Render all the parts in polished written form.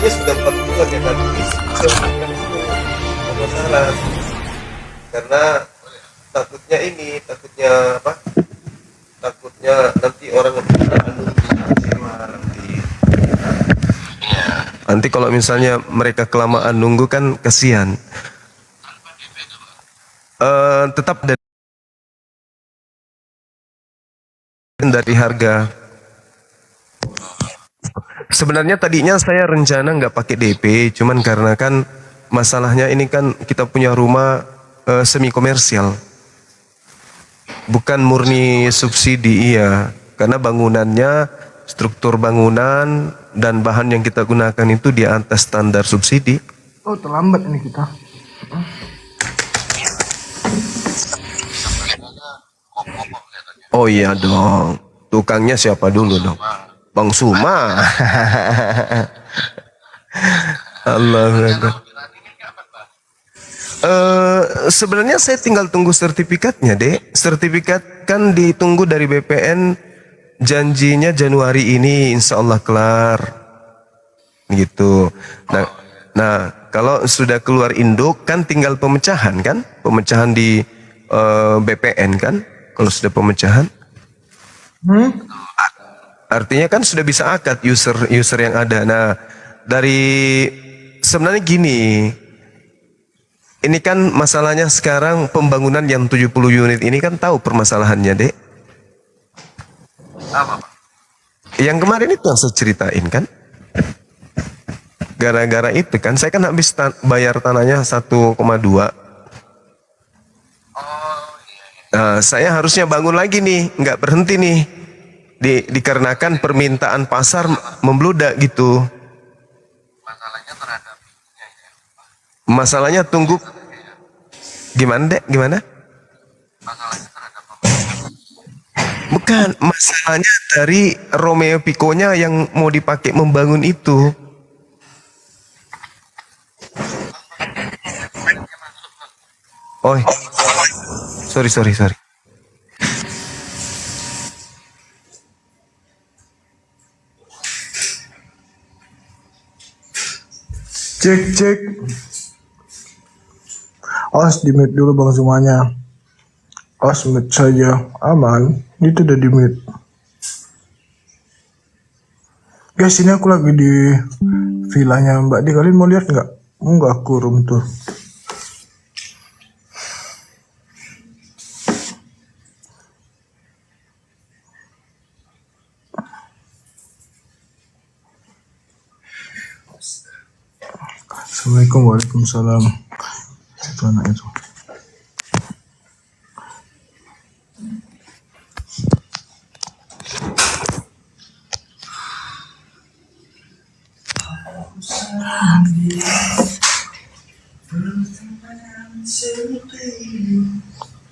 umurnya sudah 40-an ya kan, bisa melakukan itu masalah, karena takutnya apa, takutnya nanti orang kecewa nanti kalau misalnya mereka kelamaan nunggu kan kasihan. Tetap dari harga. Sebenarnya tadinya saya rencana nggak pakai DP, cuman karena kan masalahnya ini kan kita punya rumah semi komersial, bukan murni subsidi, iya. Karena bangunannya, struktur bangunan dan bahan yang kita gunakan itu di atas standar subsidi. Oh, terlambat ini kita. Oh iya dong, tukangnya siapa dulu dong? Bang Suma. Allah Akbar. Sebenarnya saya tinggal tunggu sertifikatnya, Dek. Sertifikat kan ditunggu dari BPN, janjinya Januari ini insya Allah kelar. Gitu. Nah, kalau sudah keluar induk kan tinggal pemecahan kan? Pemecahan di BPN kan? Kalau sudah pemecahan. Artinya kan sudah bisa akad user yang ada. Nah, dari sebenarnya gini, ini kan masalahnya sekarang pembangunan yang 70 unit ini kan tahu permasalahannya, Dek. Apa, Pak? Yang kemarin itu yang saya ceritain kan. Gara-gara itu kan saya kan habis bayar tanahnya 1,2. Oh iya. Nah, saya harusnya bangun lagi nih, nggak berhenti nih. Dikarenakan permintaan pasar membludak gitu. Masalahnya terhadap ininya ya. Masalahnya tunggu. Gimana, Dek? Gimana? Masalahnya terhadap apa? Bukan, masalahnya dari Romeo Pico-nya yang mau dipakai membangun itu. Oh, sorry. Cek. Awas di mute dulu Bang Sumanya. Awas mute saja, aman. Itu udah di mute. Guys, ini aku lagi di villanya Mbak Di. Kalian mau lihat nggak? Enggak, aku room tuh. Assalamualaikum, waalaikumsalam. Itu anak itu.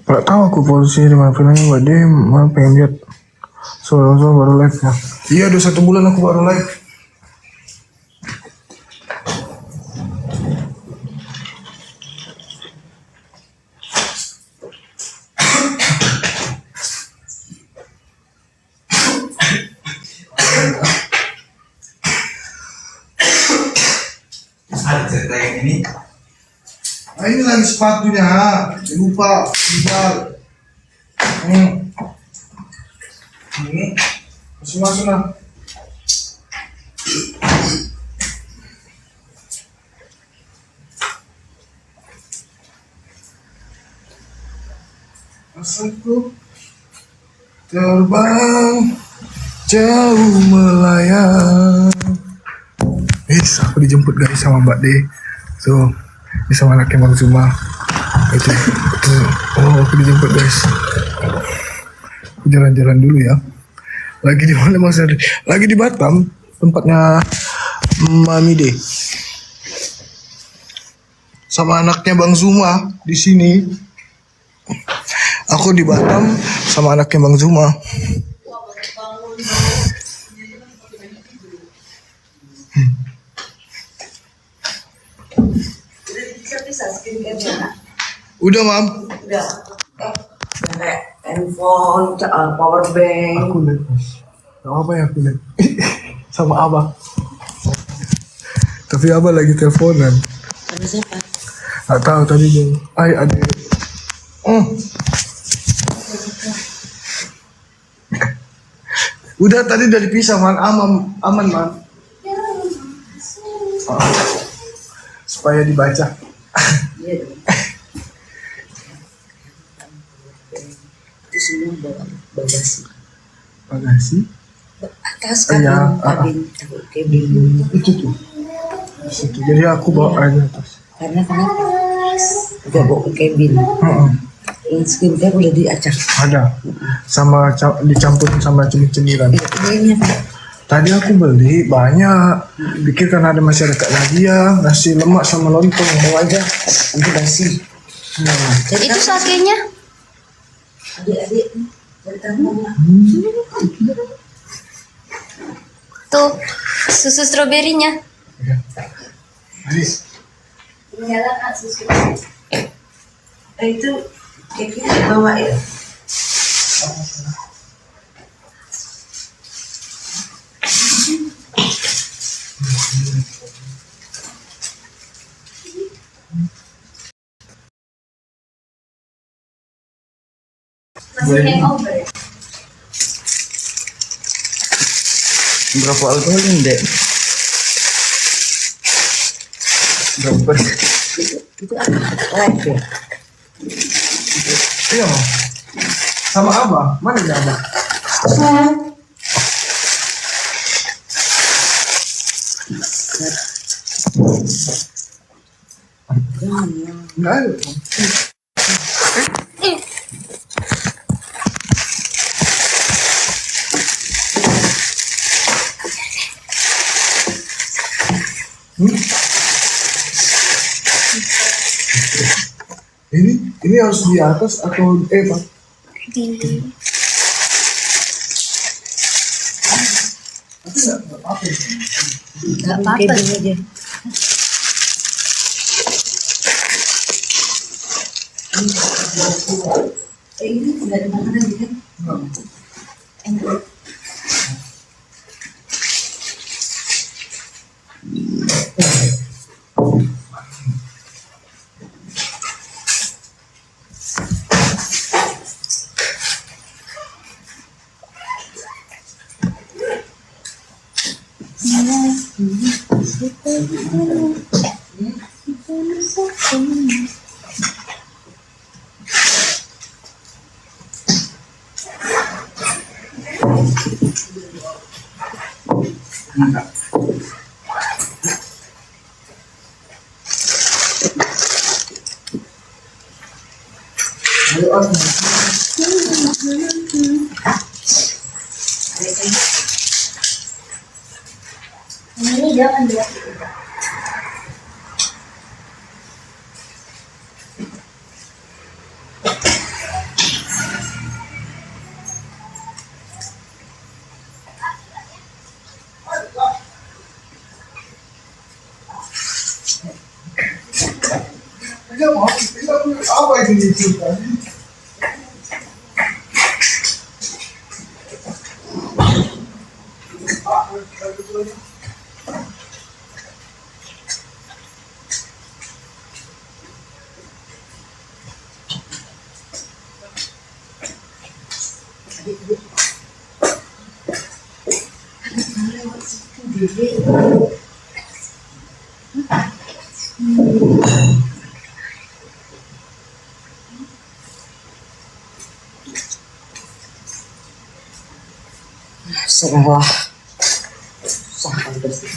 Nggak tahu aku polisi di mana filmnya Mbak Di. Mana pengen lihat. Soalnya baru live ya. Iya, udah 1 bulan aku baru live. Ada cerita yang ini. Nah, ini lagi sepatunya, lupa tinggal. Ini masuk lah. Asalku terbang jauh melayang. Aku dijemput guys sama Mbak D. So, ini sama anaknya Bang Zuma. Itu. Oh, aku dijemput guys. Aku jalan-jalan dulu ya. Lagi di mana Mas Adi? Lagi di Batam, tempatnya Mami D. Sama anaknya Bang Zuma di sini. Aku di Batam sama anaknya Bang Zuma. Udah, Mam. Udah. Kayak handphone, power bank. Aku lihat. Gak apa ya aku lihat. Sama Abang. Tapi abah lagi teleponan. Ada siapa? Gak tahu tadi dia. Ada. Udah tadi udah dipisah man, aman man. Supaya dibaca. Iya dong. Itu semua bawa bagasi. Bagasi. Atas Iya, kabin kabin. Itu tuh. Di situ. Jadi aku bawa aja atas. Karena kenapa? Gak bawa ke cabin. Yang skincare udah diacak. Ada. Sama dicampurin sama cemil-cemilan. Ini apa? Tadi aku beli banyak. Pikir kan ada masyarakat lagi ya. Nasi lemak sama lontong. Bawa aja. Nanti basi. Jadi itu sakenya. Adik-adik. Dari tamunya. Tuh, susu stroberinya. Aris. Nyalakan susu. Itu kayaknya bawa ya. Masih hangover. Berapa alkoholnya, Dek? Berapa persen? Itu apa? Live ya? Iya Mam. Sama abah. Mana dia abah? Enggak ada. Ini harus di atas atau Pak? Di Gak apa-apa aja. Ini nggak ada makanan kan? ini jangan dua. Apa itu cerita? Serahlah. Sampai bersih.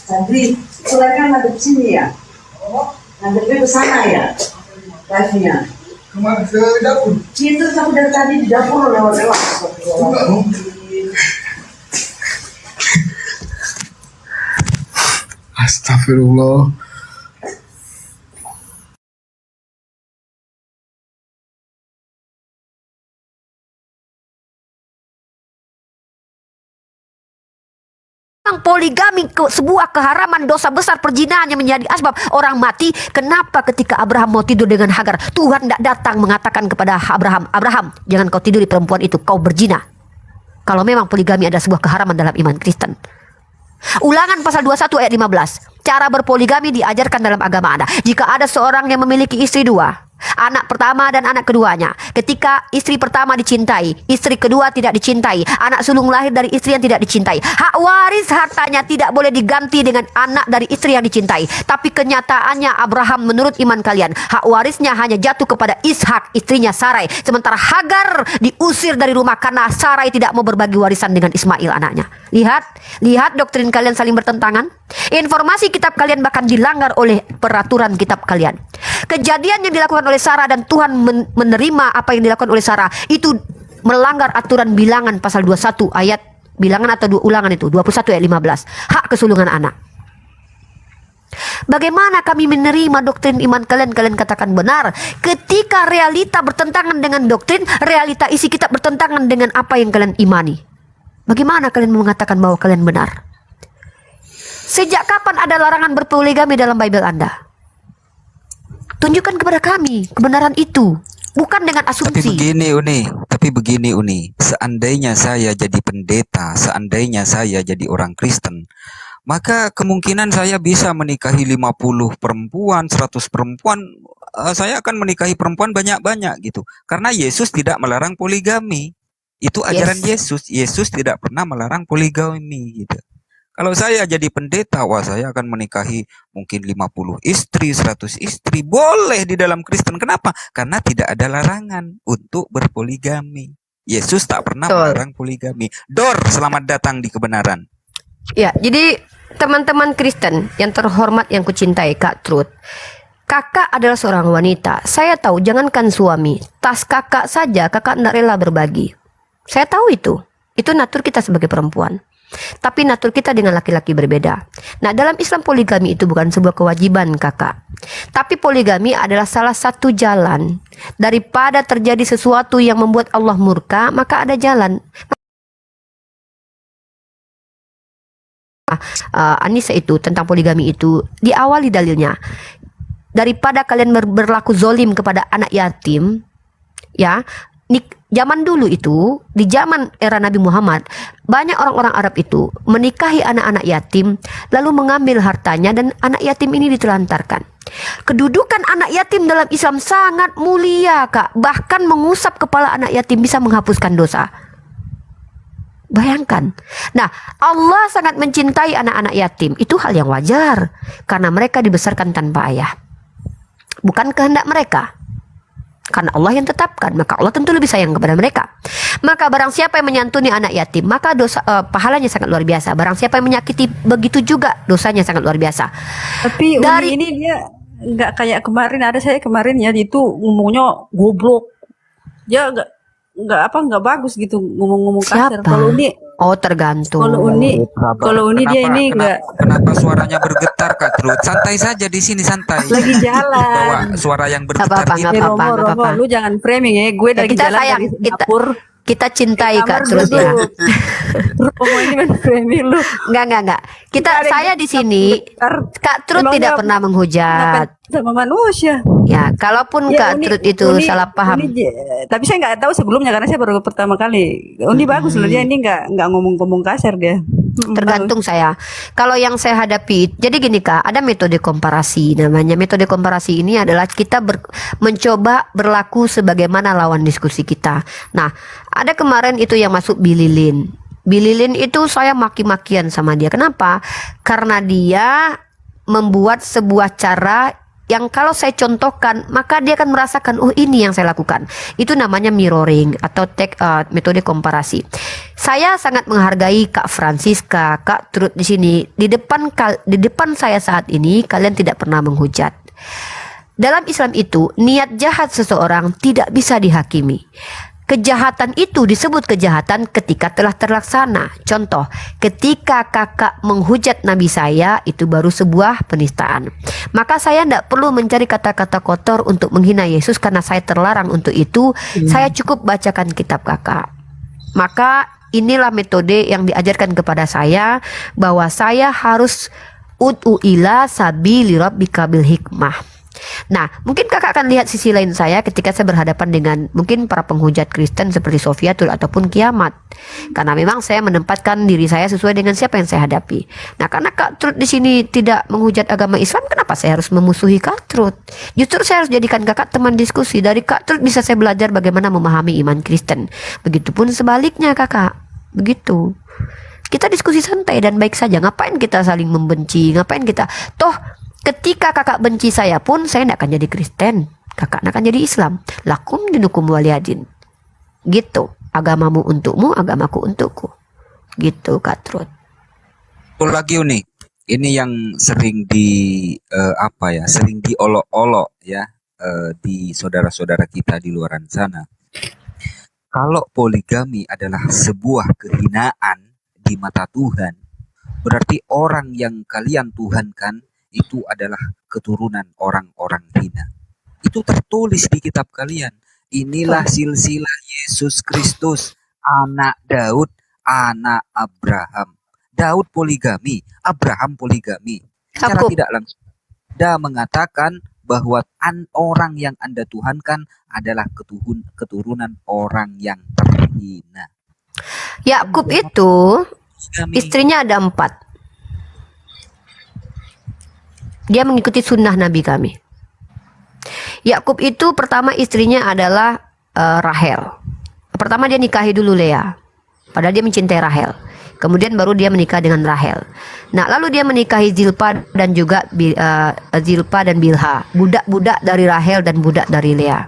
Tadi selain kan ngadep sini ya? Ngadepnya ke sana ya? Live-nya. Kemana? Ke dapur? Itu aku dari tadi di dapur lewat-lewat. Enggak mau. Astagfirullah. memang poligami sebuah keharaman, dosa besar, perzinahan yang menjadi asbab orang mati, kenapa ketika Abraham mau tidur dengan Hagar, Tuhan tidak datang mengatakan kepada Abraham, Abraham, jangan kau tidur di perempuan itu, kau berzina. Kalau memang poligami adalah sebuah keharaman dalam iman Kristen. Ulangan pasal 21 ayat 15. Cara berpoligami diajarkan dalam agama Anda. Jika ada seorang yang memiliki istri dua, anak pertama dan anak keduanya, ketika istri pertama dicintai, istri kedua tidak dicintai, anak sulung lahir dari istri yang tidak dicintai, hak waris hartanya tidak boleh diganti dengan anak dari istri yang dicintai. Tapi kenyataannya Abraham menurut iman kalian, hak warisnya hanya jatuh kepada Ishak, istrinya Sarai. Sementara Hagar diusir dari rumah karena Sarai tidak mau berbagi warisan dengan Ismail anaknya. Lihat doktrin kalian saling bertentangan. Informasi kitab kalian bahkan dilanggar oleh peraturan kitab kalian. Kejadian yang dilakukan oleh Sarah dan Tuhan menerima apa yang dilakukan oleh Sarah itu melanggar aturan bilangan pasal 21 ayat bilangan atau ulangan itu 21 ayat 15. Hak kesulungan anak. Bagaimana kami menerima doktrin iman kalian? Kalian katakan benar. Ketika realita bertentangan dengan doktrin, realita isi kitab bertentangan dengan apa yang kalian imani. Bagaimana kalian mengatakan bahwa kalian benar? Sejak kapan ada larangan berpoligami dalam Bible Anda? Tunjukkan kepada kami kebenaran itu, bukan dengan asumsi. Tapi begini Uni, seandainya saya jadi pendeta, seandainya saya jadi orang Kristen, maka kemungkinan saya bisa menikahi 50 perempuan, 100 perempuan, saya akan menikahi perempuan banyak-banyak gitu. Karena Yesus tidak melarang poligami. Itu ajaran Yesus. Yesus tidak pernah melarang poligami gitu. Kalau saya jadi pendeta, wah saya akan menikahi mungkin 50 istri, 100 istri. Boleh di dalam Kristen. Kenapa? Karena tidak ada larangan untuk berpoligami. Yesus tak pernah melarang poligami. Dor, selamat datang di kebenaran. Ya, jadi teman-teman Kristen yang terhormat yang kucintai, Kak Truth, kakak adalah seorang wanita. Saya tahu, jangankan suami, tas kakak saja kakak tidak rela berbagi. Saya tahu itu natur kita sebagai perempuan. Tapi natur kita dengan laki-laki berbeda. Nah, dalam Islam poligami itu bukan sebuah kewajiban kakak. Tapi poligami adalah salah satu jalan. Daripada terjadi sesuatu yang membuat Allah murka, maka ada jalan. Anissa itu tentang poligami itu diawali dalilnya. Daripada kalian berlaku zolim kepada anak yatim, ya. Zaman dulu itu, di zaman era Nabi Muhammad, banyak orang-orang Arab itu menikahi anak-anak yatim, lalu mengambil hartanya dan anak yatim ini ditelantarkan. Kedudukan anak yatim dalam Islam sangat mulia, Kak. Bahkan mengusap kepala anak yatim bisa menghapuskan dosa. Bayangkan. Nah, Allah sangat mencintai anak-anak yatim. Itu hal yang wajar, karena mereka dibesarkan tanpa ayah. Bukan kehendak mereka. Karena Allah yang tetapkan, maka Allah tentu lebih sayang kepada mereka. Maka barang siapa yang menyantuni anak yatim, maka pahalanya sangat luar biasa. Barang siapa yang menyakiti, begitu juga dosanya sangat luar biasa. Tapi Uni ini dia nggak kayak kemarin, ada saya kemarin ya, itu ngomongnya goblok. Dia nggak bagus gitu ngomong kasar. Kalau Uni tergantung. Kalau Uni dia ini kenapa suaranya bergetar, Kak Truth? Santai saja di sini, santai. Lagi jalan. Bawa suara yang bergetar gitu. Romo, lu jangan framing ya. Gue lagi jalan dari Singapura. Kita cintai Kak Truth ya. Romo ini main framing lu. Enggak. Saya di sini Kak Truth tidak pernah menghujat sama manusia. Ya, kalaupun Kak Truth itu salah paham. Tapi saya nggak tahu sebelumnya karena saya baru pertama kali. Uni bagus loh, dia ini nggak ngomong kasar dia. Tergantung saya. Kalau yang saya hadapi, jadi gini Kak, ada metode komparasi namanya. Metode komparasi ini adalah kita mencoba berlaku sebagaimana lawan diskusi kita. Nah, ada kemarin itu yang masuk Bililin. Bililin itu saya maki-makian sama dia. Kenapa? Karena dia membuat sebuah cara yang kalau saya contohkan, maka dia akan merasakan, oh ini yang saya lakukan. Itu namanya mirroring atau metode komparasi. Saya sangat menghargai Kak Francisca, Kak Truth di sini. Di depan saya saat ini, kalian tidak pernah menghujat. Dalam Islam itu, niat jahat seseorang tidak bisa dihakimi. Kejahatan itu disebut kejahatan ketika telah terlaksana. Contoh, ketika kakak menghujat Nabi saya, itu baru sebuah penistaan. Maka saya tidak perlu mencari kata-kata kotor untuk menghina Yesus karena saya terlarang untuk itu. Saya cukup bacakan kitab kakak. Maka inilah metode yang diajarkan kepada saya, bahwa saya harus ud'u ila sabili rabbika bil hikmah. Nah, mungkin kakak akan lihat sisi lain saya ketika saya berhadapan dengan mungkin para penghujat Kristen seperti Sofiatul ataupun Kiamat. Karena memang saya menempatkan diri saya sesuai dengan siapa yang saya hadapi. Nah, karena Kak Trud di sini tidak menghujat agama Islam, kenapa saya harus memusuhi Kak Trud? Justru saya harus jadikan kakak teman diskusi. Dari Kak Trud bisa saya belajar bagaimana memahami iman Kristen. Begitupun sebaliknya kakak. Begitu. Kita diskusi santai dan baik saja. Ngapain kita saling membenci? Ngapain kita? Toh ketika kakak benci saya pun, saya tidak akan jadi Kristen. Kakak akan jadi Islam. Lakum dinukum waliyadin. Gitu. Agamamu untukmu, agamaku untukku. Gitu Kak Trud. Betul lagi Uni. Ini yang sering sering diolok-olok ya di saudara-saudara kita di luaran sana. Kalau poligami adalah sebuah kehinaan di mata Tuhan, berarti orang yang kalian tuhankan itu adalah keturunan orang-orang hina. Itu tertulis di kitab kalian. Inilah silsilah Yesus Kristus, anak Daud, anak Abraham. Daud poligami, Abraham poligami. Secara tidak langsung Anda mengatakan bahwa orang yang Anda tuhankan adalah keturunan orang yang terhina. Yakub itu istrinya ada 4. Dia mengikuti sunnah Nabi kami. Yakub itu pertama istrinya adalah Rahel. Pertama dia nikahi dulu Lea. Padahal dia mencintai Rahel. Kemudian baru dia menikah dengan Rahel. Nah, lalu dia menikahi Zilpa dan juga Zilpa dan Bilha, budak-budak dari Rahel dan budak dari Lea.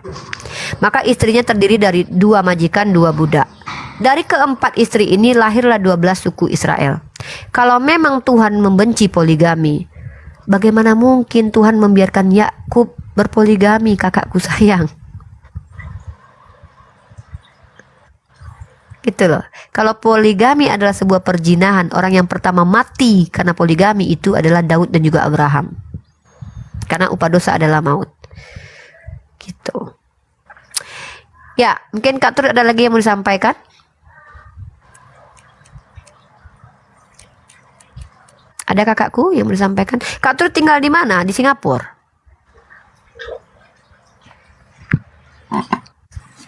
Maka istrinya terdiri dari 2 majikan, 2 budak. Dari keempat istri ini lahirlah 12 suku Israel. Kalau memang Tuhan membenci poligami, bagaimana mungkin Tuhan membiarkan Yakub berpoligami, kakakku sayang? Gitu loh. Kalau poligami adalah sebuah perjinahan, orang yang pertama mati karena poligami itu adalah Daud dan juga Abraham. Karena upah dosa adalah maut. Gitu. Ya, mungkin Kak Trud ada lagi yang mau disampaikan? Ada kakakku yang mau disampaikan? Kak Trud tinggal di mana? Di Singapura?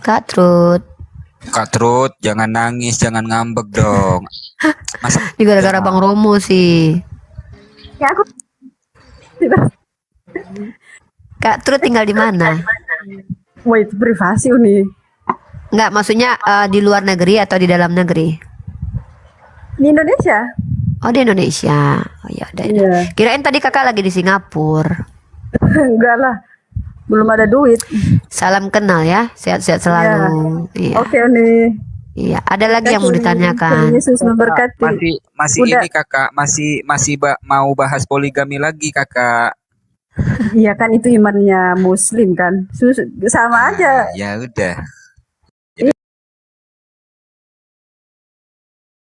Kak Trud. Kak Trud, jangan nangis, jangan ngambek dong. Masa Ini gara-gara Bang Romo sih. Ya aku Kak Trud tinggal di mana? wah itu privasi Uni. Enggak, maksudnya di luar negeri atau di dalam negeri? Di Indonesia. Oh, di Indonesia. Oh ya udah. Iya. Kirain tadi kakak lagi di Singapura. Enggak lah. Belum ada duit. Salam kenal ya, sehat-sehat selalu. Iya. Oke Uni. Iya, ada lagi yang mau Tuhan ditanyakan. Yesus memberkati. masih Udah. ini kakak, mau bahas poligami lagi kakak. Iya kan itu imannya Muslim kan. Sama aja. Ya udah.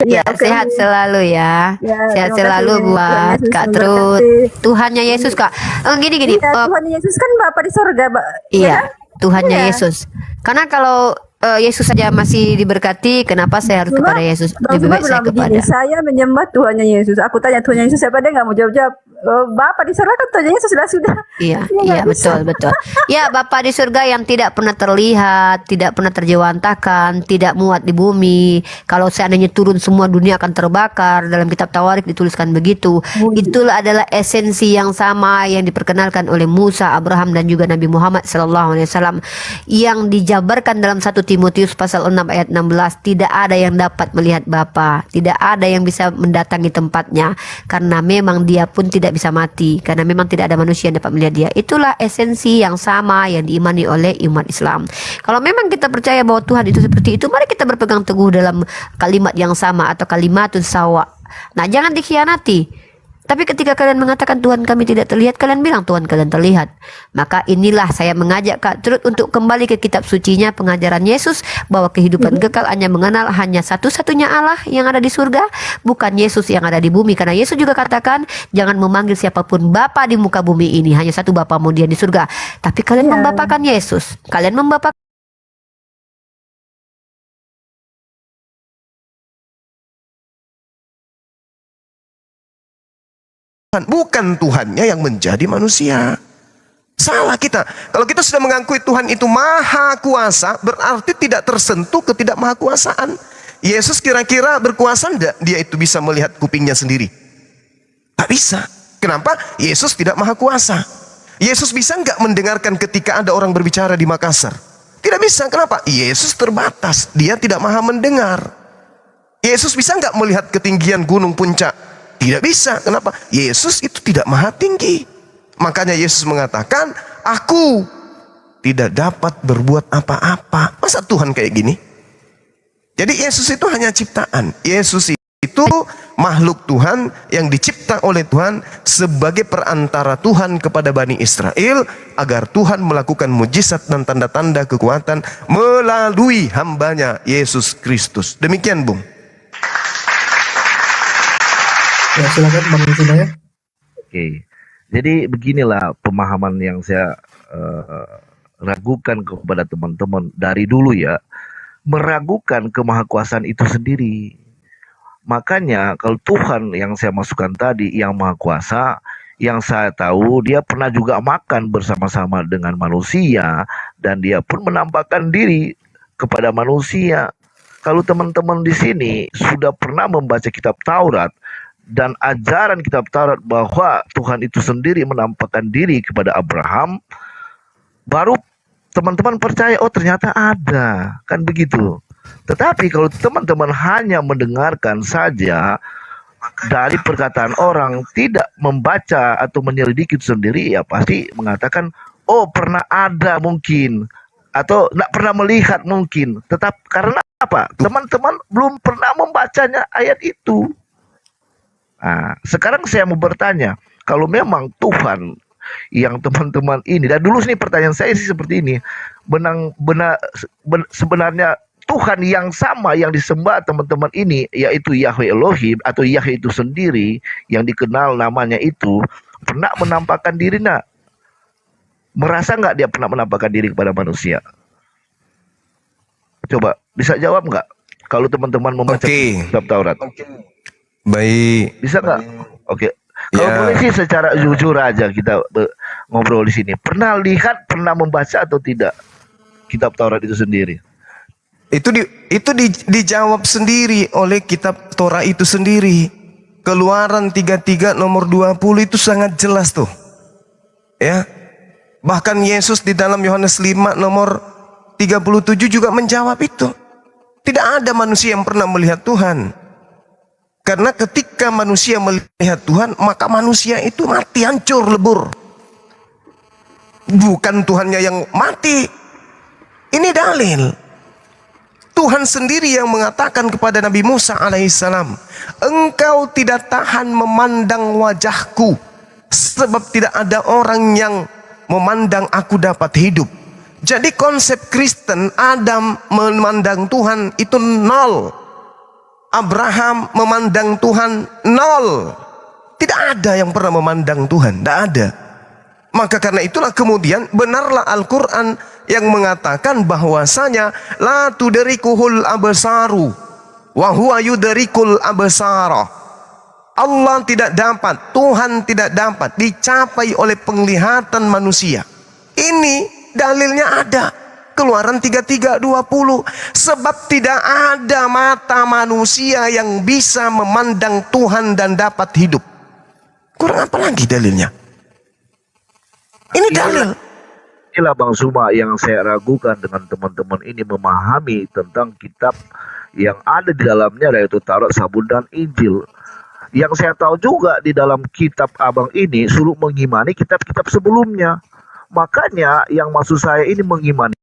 Ya, oke, sehat Uni. selalu ya. Ya, Sehat terima selalu kasih. buat Tuhan Yesus Kak memberkati. Trud. Tuhannya Yesus Kak. Gini. Iya, Tuhan Yesus kan Bapa di sorga, Mbak. Iya, kan? Tuhannya Iya. Yesus. Karena kalau Yesus saja masih diberkati, kenapa saya harus Cuma, kepada Yesus? Bang Lebih Zuma baik saya bilang begini, kepada. saya menyembah Tuhannya Yesus. Aku tanya Tuhannya Yesus siapa, dia nggak mau jawab-jawab. Bapa di sorga kan Tuhannya Yesus sudah. Iya, Dia iya nggak bisa. betul. Ya, Bapa di surga yang tidak pernah terlihat, tidak pernah terjewantahkan, tidak muat di bumi. Kalau seandainya turun semua dunia akan terbakar. Dalam kitab Tawarik dituliskan begitu. Itulah adalah esensi yang sama yang diperkenalkan oleh Musa, Abraham dan juga Nabi Muhammad SAW yang dijabarkan dalam 1 Timotius pasal 6 ayat 16. Tidak ada yang dapat melihat Bapa, tidak ada yang bisa mendatangi tempatnya, karena memang dia pun tidak bisa mati, karena memang tidak ada manusia yang dapat melihat dia. Itulah esensi yang sama yang diimani oleh umat Islam. Kalau memang kita percaya bahwa Tuhan itu seperti itu, mari kita berpegang teguh dalam kalimat yang sama atau kalimatun sawa. Nah, jangan dikhianati. Tapi ketika kalian mengatakan Tuhan kami tidak terlihat, kalian bilang Tuhan kalian terlihat. Maka inilah saya mengajak Kak Trud untuk kembali ke kitab sucinya, pengajaran Yesus bahwa kehidupan kekal hanya mengenal hanya satu-satunya Allah yang ada di surga, bukan Yesus yang ada di bumi. Karena Yesus juga katakan jangan memanggil siapapun Bapa di muka bumi ini, hanya satu Bapamu dia di surga. Tapi kalian membapakan Yesus, kalian membapakan bukan Tuhannya yang menjadi manusia. Salah kita. Kalau kita sudah mengakui Tuhan itu maha kuasa, berarti tidak tersentuh ketidakmahakuasaan. Yesus kira-kira berkuasa enggak? Dia itu bisa melihat kupingnya sendiri? Tak bisa. Kenapa? Yesus tidak maha kuasa. Yesus bisa enggak mendengarkan ketika ada orang berbicara di Makassar? Tidak bisa. Kenapa? Yesus terbatas. Dia tidak maha mendengar. Yesus bisa enggak melihat ketinggian gunung puncak? Tidak bisa. Kenapa? Yesus itu tidak maha tinggi. Makanya Yesus mengatakan, aku tidak dapat berbuat apa-apa. Masa Tuhan kayak gini? Jadi Yesus itu hanya ciptaan. Yesus itu makhluk Tuhan yang dicipta oleh Tuhan sebagai perantara Tuhan kepada Bani Israel agar Tuhan melakukan mujizat dan tanda-tanda kekuatan melalui hambanya Yesus Kristus. Demikian, Bung. Ya, silakan Bang Yusuf ya. Oke, jadi beginilah pemahaman yang saya ragukan kepada teman-teman dari dulu ya, meragukan kemahakuasaan itu sendiri. Makanya kalau Tuhan yang saya masukkan tadi yang maha kuasa, yang saya tahu dia pernah juga makan bersama-sama dengan manusia dan dia pun menampakkan diri kepada manusia. Kalau teman-teman di sini sudah pernah membaca kitab Taurat dan ajaran kitab Taurat bahwa Tuhan itu sendiri menampakkan diri kepada Abraham, baru teman-teman percaya, oh ternyata ada, kan begitu. Tetapi kalau teman-teman hanya mendengarkan saja dari perkataan orang, tidak membaca atau menyelidiki itu sendiri, ya pasti mengatakan, oh pernah ada mungkin, atau tidak pernah melihat mungkin. Tetap karena apa? Teman-teman belum pernah membacanya ayat itu. Nah, sekarang saya mau bertanya, kalau memang Tuhan yang teman-teman ini, dan dulu sini pertanyaan saya sih seperti ini, sebenarnya Tuhan yang sama yang disembah teman-teman ini, yaitu Yahweh Elohim atau Yahweh itu sendiri yang dikenal namanya itu, pernah menampakkan diri nak? Merasa nggak dia pernah menampakkan diri kepada manusia? Coba bisa jawab nggak? Kalau teman-teman membaca kitab Taurat. Baik. Bisa nggak? Oke. Kalau boleh sih secara jujur aja kita ngobrol di sini. Pernah lihat, pernah membaca atau tidak kitab Taurat itu sendiri? Itu dijawab sendiri oleh kitab Torah itu sendiri. Keluaran 33 nomor 20 itu sangat jelas tuh. Ya. Bahkan Yesus di dalam Yohanes 5 nomor 37 juga menjawab itu. Tidak ada manusia yang pernah melihat Tuhan. Karena ketika manusia melihat Tuhan, maka manusia itu mati, hancur, lebur. Bukan Tuhannya yang mati. Ini dalil. Tuhan sendiri yang mengatakan kepada Nabi Musa alaihissalam, engkau tidak tahan memandang wajahku, sebab tidak ada orang yang memandang aku dapat hidup. Jadi konsep Kristen, Adam memandang Tuhan itu nol. Abraham memandang Tuhan nol. Tidak ada yang pernah memandang Tuhan, tidak ada. Maka karena itulah kemudian benarlah Al-Quran yang mengatakan bahwasanya la tudrikuhul absaru wa huwa yudrikul absara. Allah tidak dapat, Tuhan tidak dapat dicapai oleh penglihatan manusia. Ini dalilnya ada. Keluaran 33:20. Sebab tidak ada mata manusia yang bisa memandang Tuhan dan dapat hidup. Kurang apa lagi dalilnya? Ini dalil. Inilah Bang Suma yang saya ragukan dengan teman-teman ini memahami tentang kitab yang ada di dalamnya, yaitu Taurat, Zabur, dan Injil. Yang saya tahu juga di dalam kitab Abang ini suruh mengimani kitab-kitab sebelumnya. Makanya yang maksud saya ini mengimani,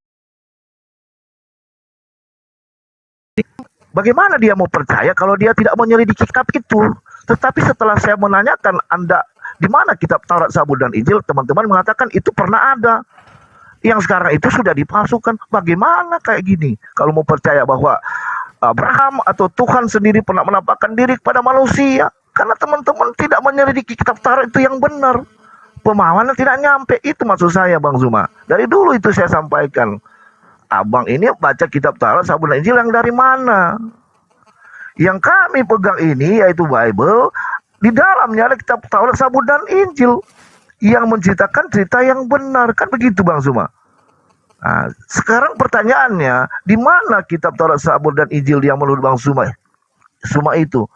bagaimana dia mau percaya kalau dia tidak menyelidiki kitab itu? Tetapi setelah saya menanyakan Anda di mana kitab Taurat, Zabur, dan Injil, teman-teman mengatakan itu pernah ada. Yang sekarang itu sudah dipalsukan. Bagaimana kayak gini? Kalau mau percaya bahwa Abraham atau Tuhan sendiri pernah menampakkan diri kepada manusia, karena teman-teman tidak menyelidiki kitab Taurat itu yang benar. Pemahamannya tidak nyampe. Itu maksud saya Bang Zuma. Dari dulu itu saya sampaikan. Abang ini baca kitab Taurat, Zabur, dan Injil yang dari mana? Yang kami pegang ini yaitu Bible, Di dalamnya ada kitab Taurat, Zabur dan Injil yang menceritakan cerita yang benar. Kan begitu Bang Suma. Nah, sekarang pertanyaannya, di mana kitab Taurat, Zabur dan Injil yang menurut Bang Suma itu?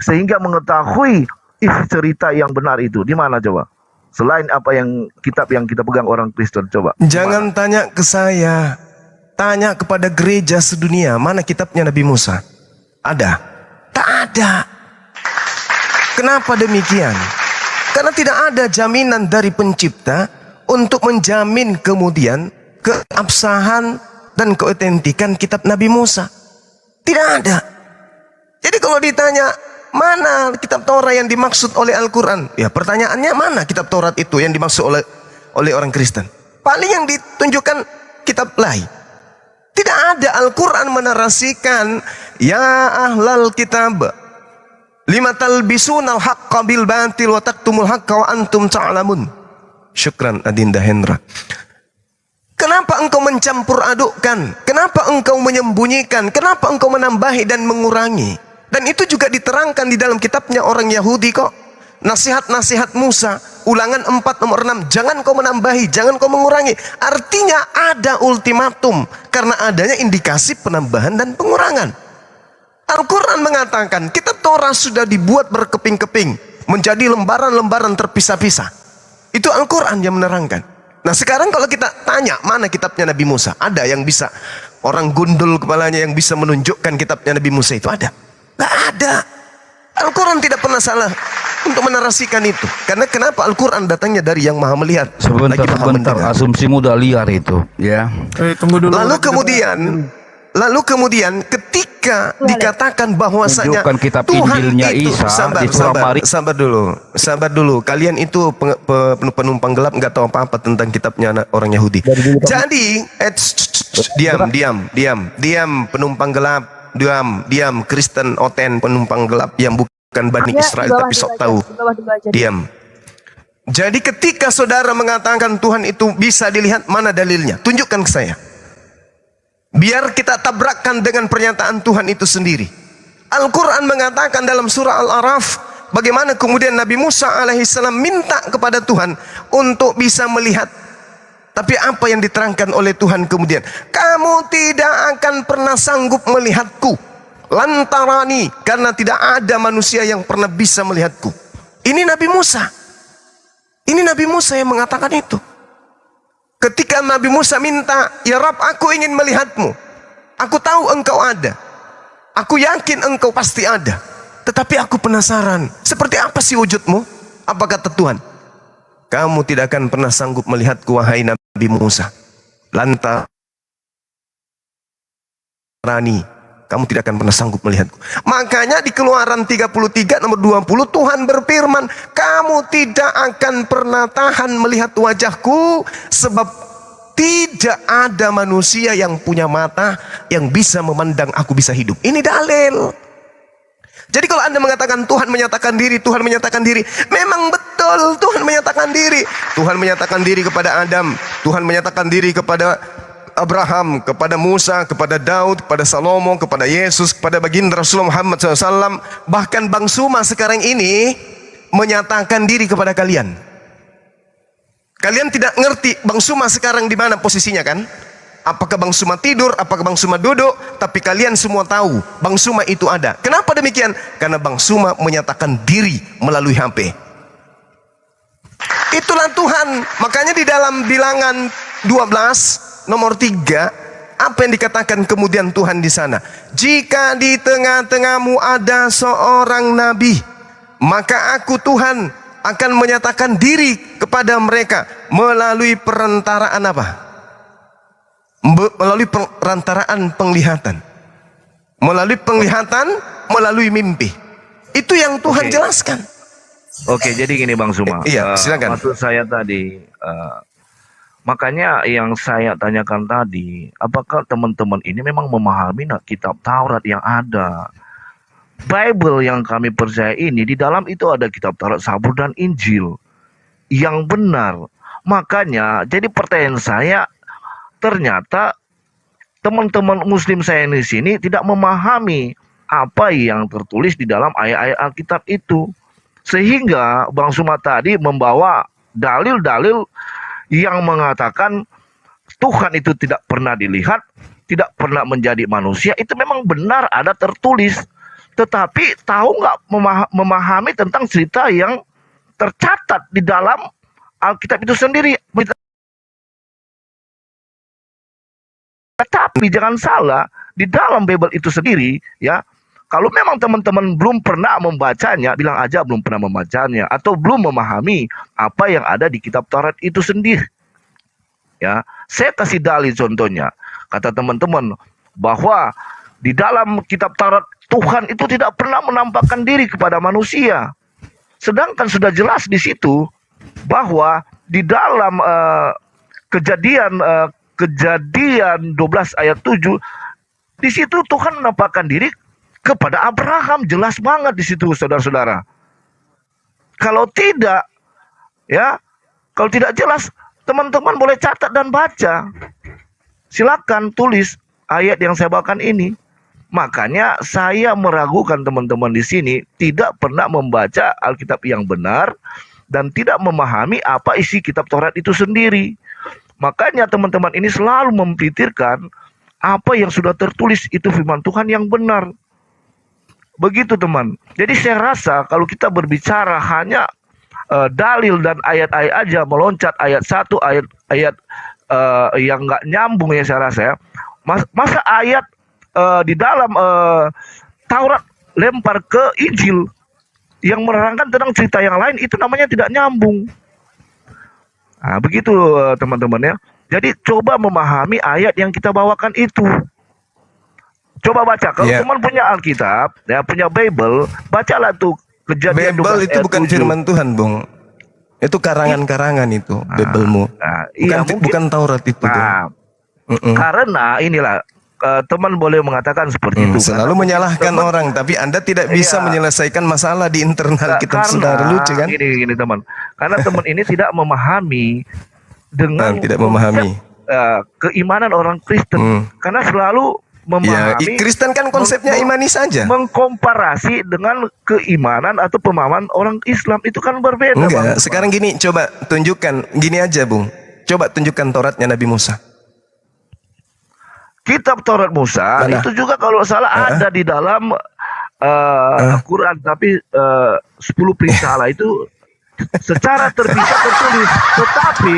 Sehingga mengetahui isi cerita yang benar itu. Di mana coba? Selain apa yang kitab yang kita pegang orang Kristen, coba. Jangan tanya ke saya. Tanya kepada gereja sedunia, mana kitabnya Nabi Musa? Ada? Tak ada. Kenapa demikian? Karena tidak ada jaminan dari pencipta untuk menjamin kemudian keabsahan dan keotentikan kitab Nabi Musa. Tidak ada. Jadi kalau ditanya, mana kitab Taurat yang dimaksud oleh Al-Quran? Ya pertanyaannya, mana kitab Taurat itu yang dimaksud oleh orang Kristen? Paling yang ditunjukkan kitab lain. Tidak ada. Al-Quran menarasikan, ya ahlal kitab, lima talbisunal haqqa bil batil wa taktumul haqqa wa antum ta'lamun. Syukran Adinda Hendra. Kenapa engkau mencampur adukkan? Kenapa engkau menyembunyikan? Kenapa engkau menambahi dan mengurangi? Dan itu juga diterangkan di dalam kitabnya orang Yahudi kok. Nasihat-nasihat Musa, Ulangan 4 nomor 6, jangan kau menambahi, jangan kau mengurangi. Artinya ada ultimatum karena adanya indikasi penambahan dan pengurangan. Al-Quran mengatakan kitab Taurat sudah dibuat berkeping-keping menjadi lembaran-lembaran terpisah-pisah. Itu Al-Quran yang menerangkan. Nah sekarang kalau kita tanya mana kitabnya Nabi Musa, ada yang bisa, orang gundul kepalanya yang bisa menunjukkan kitabnya Nabi Musa itu ada? Gak ada. Al-Quran tidak pernah salah untuk menarasikan itu. Karena kenapa Al-Quran datangnya dari yang maha melihat, lagi maha mendengar. Asumsimu udah liar itu, ya. Tunggu dulu. Lalu kemudian ketika dikatakan bahwasanya Tunjukkan kitab Tuhan Injilnya itu Isa sabar dulu. Kalian itu penumpang gelap, nggak tahu apa-apa tentang kitabnya orang Yahudi. Jadi diam penumpang gelap, diam Kristen Oten penumpang gelap yang bukan Bani Israel tapi sok tahu. Diam. Jadi ketika saudara mengatakan Tuhan itu bisa dilihat, mana dalilnya? Tunjukkan ke saya. Biar kita tabrakkan dengan pernyataan Tuhan itu sendiri. Al-Quran mengatakan dalam surah Al-A'raf, bagaimana kemudian Nabi Musa alaihissalam minta kepada Tuhan untuk bisa melihat. Tapi apa yang diterangkan oleh Tuhan kemudian? Kamu tidak akan pernah sanggup melihatku. Lantarani, karena tidak ada manusia yang pernah bisa melihatku. Ini Nabi Musa. Ini Nabi Musa yang mengatakan itu. Ketika Nabi Musa minta, ya Rab, aku ingin melihatmu. Aku tahu engkau ada. Aku yakin engkau pasti ada. Tetapi aku penasaran, seperti apa sih wujudmu? Apa kata Tuhan? Kamu tidak akan pernah sanggup melihatku, wahai Nabi Musa. Lantarani, kamu tidak akan pernah sanggup melihatku. Makanya di Keluaran 33 nomor 20 Tuhan berfirman, kamu tidak akan pernah tahan melihat wajahku, sebab tidak ada manusia yang punya mata yang bisa memandang aku bisa hidup. Ini dalil. Jadi kalau Anda mengatakan Tuhan menyatakan diri, Tuhan menyatakan diri, memang betul Tuhan menyatakan diri. Tuhan menyatakan diri kepada Adam, Tuhan menyatakan diri kepada Abraham, kepada Musa, kepada Daud, kepada Salomo, kepada Yesus, kepada baginda Rasulullah Muhammad SAW. Bahkan Bang Suma sekarang ini menyatakan diri kepada kalian. Kalian tidak ngerti Bang Suma sekarang di mana posisinya kan? Apakah Bang Suma tidur, apakah Bang Suma duduk? Tapi kalian semua tahu Bang Suma itu ada. Kenapa demikian? Karena Bang Suma menyatakan diri melalui HP. Itulah Tuhan. Makanya di dalam Bilangan 12 nomor 3, apa yang dikatakan kemudian Tuhan di sana? Jika di tengah-tengahmu ada seorang nabi, maka aku Tuhan akan menyatakan diri kepada mereka melalui perantaraan apa? Melalui perantaraan penglihatan. Melalui penglihatan, melalui mimpi. Itu yang Tuhan jelaskan. Oke, jadi gini Bang Suma. Iya, silakan. Maksud saya tadi, makanya yang saya tanyakan tadi, apakah teman-teman ini memang memahami kitab Taurat yang ada? Bible yang kami percaya ini, di dalam itu ada kitab Taurat, Zabur dan Injil yang benar. Makanya jadi pertanyaan saya, ternyata teman-teman muslim saya di sini tidak memahami apa yang tertulis di dalam ayat-ayat Alkitab itu. Sehingga Bang Suma tadi membawa dalil-dalil yang mengatakan Tuhan itu tidak pernah dilihat, tidak pernah menjadi manusia. Itu memang benar ada tertulis. Tetapi tahu nggak memahami tentang cerita yang tercatat di dalam Alkitab itu sendiri. Tetapi jangan salah, di dalam Bible itu sendiri, ya, kalau memang teman-teman belum pernah membacanya, bilang aja belum pernah membacanya atau belum memahami apa yang ada di kitab Taurat itu sendiri. Ya, saya kasih dalil contohnya. Kata teman-teman bahwa di dalam kitab Taurat Tuhan itu tidak pernah menampakkan diri kepada manusia. Sedangkan sudah jelas di situ bahwa di dalam Kejadian 12 ayat 7, di situ Tuhan menampakkan diri kepada Abraham, jelas banget di situ, saudara-saudara. Kalau tidak, ya, kalau tidak jelas, teman-teman boleh catat dan baca. Silakan tulis ayat yang saya bawakan ini. Makanya saya meragukan teman-teman di sini tidak pernah membaca Alkitab yang benar dan tidak memahami apa isi kitab Taurat itu sendiri. Makanya teman-teman ini selalu memikirkan apa yang sudah tertulis itu firman Tuhan yang benar. Begitu teman. Jadi saya rasa kalau kita berbicara hanya dalil dan ayat-ayat aja, meloncat ayat 1, ayat yang nggak nyambung ya saya rasa ya. Masa ayat di dalam Taurat lempar ke Injil yang menerangkan tentang cerita yang lain, itu namanya tidak nyambung. Nah, begitu teman-teman ya. Jadi coba memahami ayat yang kita bawakan itu. Coba baca. Kalau teman punya Alkitab, ya punya Bible, bacalah tuh Kejadian 12 Bible itu ayat bukan 7. firman Tuhan, Bung. Itu karangan-karangan itu, Biblemu. Bukan Taurat itu. Nah, karena inilah teman boleh mengatakan seperti itu. Selalu menyalahkan orang, tapi Anda tidak bisa menyelesaikan masalah di internal kita, saudara. Lucu kan? Gini teman. Karena teman ini tidak memahami dengan tidak memahami keimanan orang Kristen. Karena selalu memahami. Kristen kan konsepnya imani saja. Mengkomparasi dengan keimanan atau pemahaman orang Islam itu kan berbeda. Enggak. Sekarang gini, coba tunjukkan. Gini aja, Bung. Coba tunjukkan Tauratnya Nabi Musa. Kitab Taurat Musa itu juga kalau salah ada di dalam Al-Quran, tapi 10 perintah Allah itu secara terpisah tertulis. Tetapi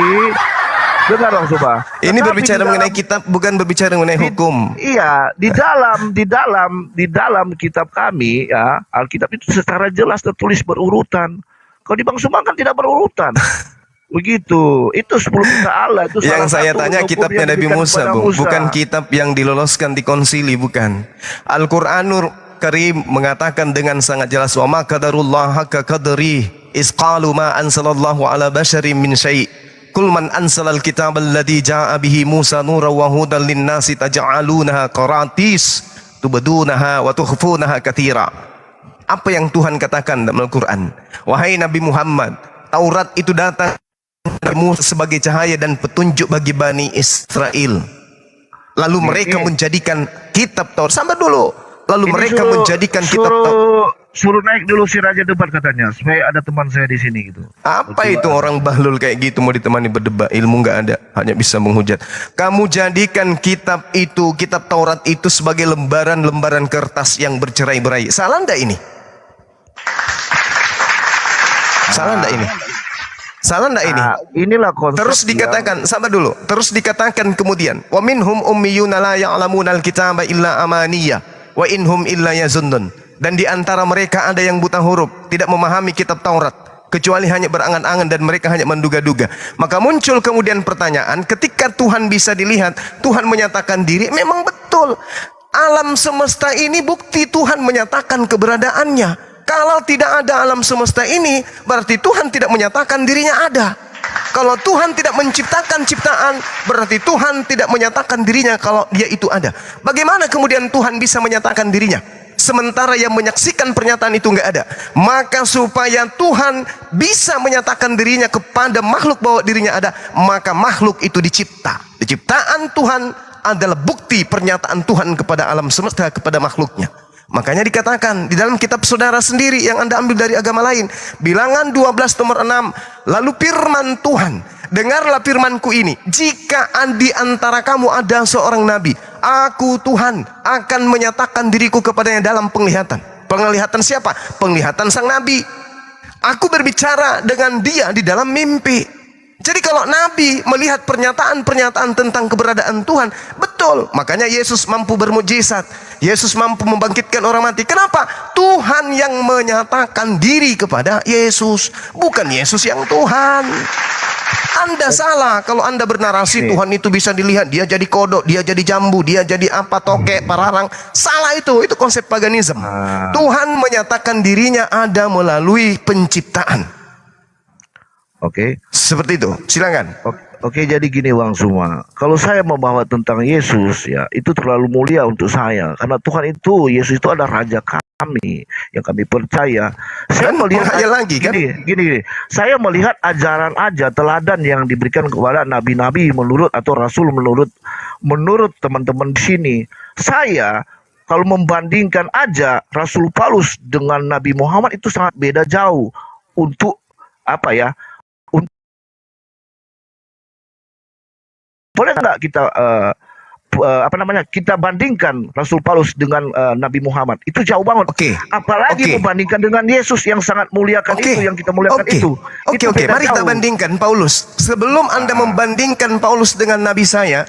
dengar Bang Suba. Ini berbicara mengenai kitab, bukan berbicara mengenai hukum. Iya, di dalam kitab kami ya, Alkitab itu secara jelas tertulis berurutan. Kalau di Bang Suba kan tidak berurutan. Begitu. Itu 10 perintah Allah itu. Yang saya tanya kitabnya Nabi Musa, Bung. Bukan kitab yang diloloskan di konsili, bukan. Al-Qur'anul Karim mengatakan dengan sangat jelas, wa ma qadarullah haqqa qadri iz qalu ma anzalallahu ala basharin min syai'. Kul man anzalal kitab alladhi ja'a bihi Musa nuran wa hudan lin-nasi taj'alunaha qaratis tubdunaha wa tukhfunaha katsira. Apa yang Tuhan katakan dalam Al-Qur'an? Wahai Nabi Muhammad, Taurat itu datang sebagai cahaya dan petunjuk bagi Bani Israel. Lalu mereka menjadikan kitab Taurat. Sampai dulu. Lalu mereka menjadikan kitab Taurat. Suruh naik dulu si Raja Debat katanya, supaya ada teman saya di sini gitu. Apa itu orang bahlul kayak gitu mau ditemani berdebat? Ilmu nggak ada, hanya bisa menghujat. Kamu jadikan kitab itu, kitab Taurat itu sebagai lembaran-lembaran kertas yang bercerai-berai. Salah enggak ini? Salah enggak ini? Salah enggak ini? Inilah konsep. Terus dikatakan, sabar dulu. Terus dikatakan kemudian, wa minhum ummiyuna la ya'lamuna al-kitaba illa amaniyah wa inhum illa yazunnun. Dan di antara mereka ada yang buta huruf, tidak memahami kitab Taurat, kecuali hanya berangan-angan dan mereka hanya menduga-duga. Maka muncul kemudian pertanyaan, ketika Tuhan bisa dilihat, Tuhan menyatakan diri, memang betul. Alam semesta ini bukti Tuhan menyatakan keberadaannya. Kalau tidak ada alam semesta ini, berarti Tuhan tidak menyatakan dirinya ada. Kalau Tuhan tidak menciptakan ciptaan, berarti Tuhan tidak menyatakan dirinya kalau dia itu ada. Bagaimana kemudian Tuhan bisa menyatakan dirinya? Sementara yang menyaksikan pernyataan itu nggak ada. Maka supaya Tuhan bisa menyatakan dirinya kepada makhluk bahwa dirinya ada, maka makhluk itu dicipta. Ciptaan Tuhan adalah bukti pernyataan Tuhan kepada alam semesta, kepada makhluknya. Makanya dikatakan di dalam kitab saudara sendiri yang Anda ambil dari agama lain, Bilangan 12 nomor 6, lalu firman Tuhan, dengarlah firmanku ini, jika di antara kamu ada seorang nabi, aku Tuhan akan menyatakan diriku kepadanya dalam penglihatan. Penglihatan siapa? Penglihatan sang nabi. Aku berbicara dengan dia di dalam mimpi. Jadi kalau Nabi melihat pernyataan-pernyataan tentang keberadaan Tuhan, betul. Makanya Yesus mampu bermujizat. Yesus mampu membangkitkan orang mati. Kenapa? Tuhan yang menyatakan diri kepada Yesus, bukan Yesus yang Tuhan. Anda salah kalau Anda bernarasi Tuhan itu bisa dilihat, dia jadi kodok, dia jadi jambu, dia jadi apa, tokek, pararang. Salah itu konsep paganisme. Tuhan menyatakan dirinya ada melalui penciptaan. Oke. Seperti itu. Silakan. Oke, jadi gini Bang Suma. Kalau saya membawa tentang Yesus ya, itu terlalu mulia untuk saya. Karena Tuhan itu, Yesus itu adalah Raja kami yang kami percaya. Saya melihat lagi kan? Gini. Saya melihat ajaran aja, teladan yang diberikan kepada nabi-nabi atau rasul menurut teman-teman di sini. Saya kalau membandingkan aja Rasul Paulus dengan Nabi Muhammad itu sangat beda jauh. Untuk apa ya? Boleh nggak kita kita bandingkan Rasul Paulus dengan Nabi Muhammad? Itu jauh banget. Apalagi membandingkan dengan Yesus yang sangat muliakan itu, yang kita muliakan itu. Oke. Mari kita bandingkan Paulus. Sebelum Anda membandingkan Paulus dengan Nabi saya,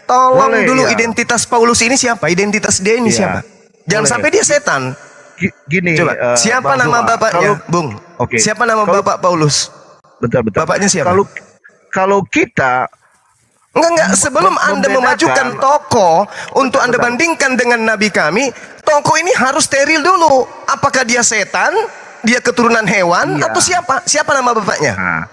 tolong dulu identitas Paulus ini siapa? Identitas dia ini siapa? Jangan sampai dia setan. Gini. Coba, siapa nama bapaknya, Bung? Siapa nama bapak Paulus? Bentar. Bapaknya siapa? Kalau kita Enggak, sebelum Anda memajukan tokoh untuk Anda bandingkan dengan Nabi kami, tokoh ini harus steril dulu. Apakah dia setan, dia keturunan hewan, atau siapa? Siapa nama bapaknya?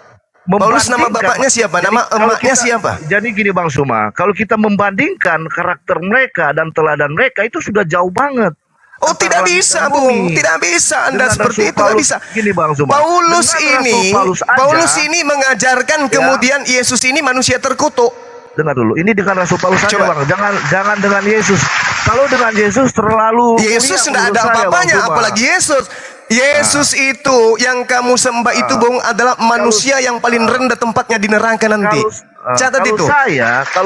Paulus nama bapaknya siapa? Nama emaknya siapa? Jadi gini Bang Suma, kalau kita membandingkan karakter mereka dan teladan mereka itu sudah jauh banget. Oh, tidak bisa, Bung. Tidak bisa Anda seperti itu, tidak bisa. Gini Bang Suma. Paulus ini mengajarkan kemudian Yesus ini manusia terkutuk. Dengar dulu, ini dengan Rasul Paulus saja Bang, jangan dengan Yesus. Kalau dengan Yesus terlalu Yesus tidak ada apa-apanya, apalagi Yesus. Yesus itu yang kamu sembah itu, Bung, adalah manusia yang paling rendah tempatnya di neraka nanti. Catat itu.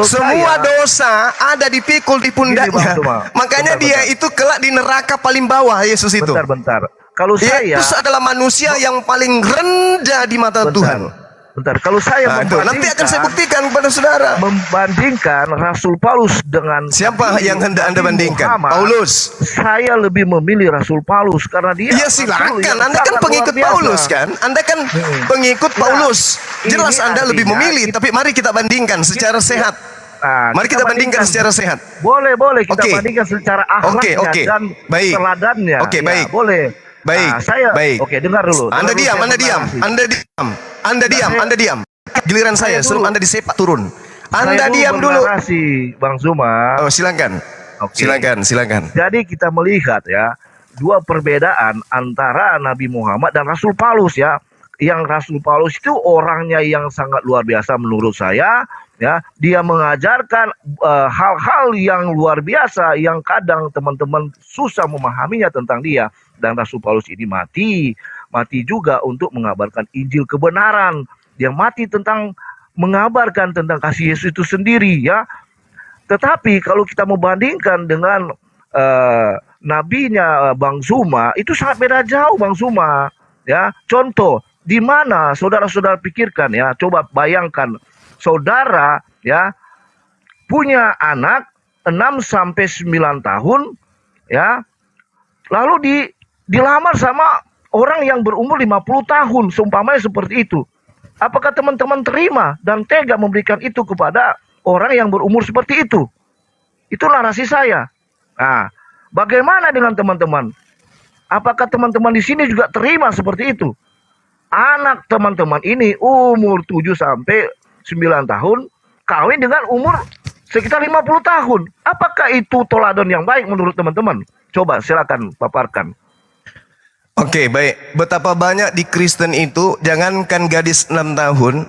Semua dosa ada dipikul di pundaknya. Makanya dia itu kelak di neraka paling bawah, Yesus itu. Bentar. Kalau Yesus adalah manusia yang paling rendah di mata Tuhan. Bentar, kalau saya nanti akan saya buktikan kepada saudara. Membandingkan Rasul Paulus dengan siapa yang hendak Anda bandingkan? Muhammad, Paulus. Saya lebih memilih Rasul Paulus karena dia. Ya silakan, Anda kan pengikut Paulus kan? Anda kan pengikut Paulus. Jelas Anda lebih memilih, tapi mari kita bandingkan secara sehat. Mari kita bandingkan secara sehat. Boleh kita bandingkan secara akhlaknya dan teladannya. Baik. Boleh. Baik. Oke, dengar dulu. Anda diam. Giliran saya, sebelum Anda disepak turun. Anda diam dulu. Bang Zuma. Oh, silakan. Silakan. Jadi kita melihat ya, dua perbedaan antara Nabi Muhammad dan Rasul Paulus ya. Yang Rasul Paulus itu orangnya yang sangat luar biasa menurut saya. Ya, dia mengajarkan hal-hal yang luar biasa yang kadang teman-teman susah memahaminya tentang dia. Dan Rasul Paulus ini mati juga untuk mengabarkan Injil kebenaran. Dia mati tentang mengabarkan tentang kasih Yesus itu sendiri ya. Tetapi kalau kita membandingkan dengan nabinya Bang Zuma, itu sangat beda jauh Bang Zuma ya. Contoh, di mana saudara-saudara pikirkan ya, coba bayangkan saudara ya punya anak 6 sampai 9 tahun ya. Lalu dilamar sama orang yang berumur 50 tahun, seumpamanya seperti itu. Apakah teman-teman terima dan tega memberikan itu kepada orang yang berumur seperti itu? Itu narasi saya. Nah, bagaimana dengan teman-teman? Apakah teman-teman di sini juga terima seperti itu? Anak teman-teman ini umur 7 sampai 9 tahun, kawin dengan umur sekitar 50 tahun. Apakah itu teladan yang baik menurut teman-teman? Coba silakan paparkan. Oke, baik. Betapa banyak di Kristen itu, jangankan gadis 6 tahun,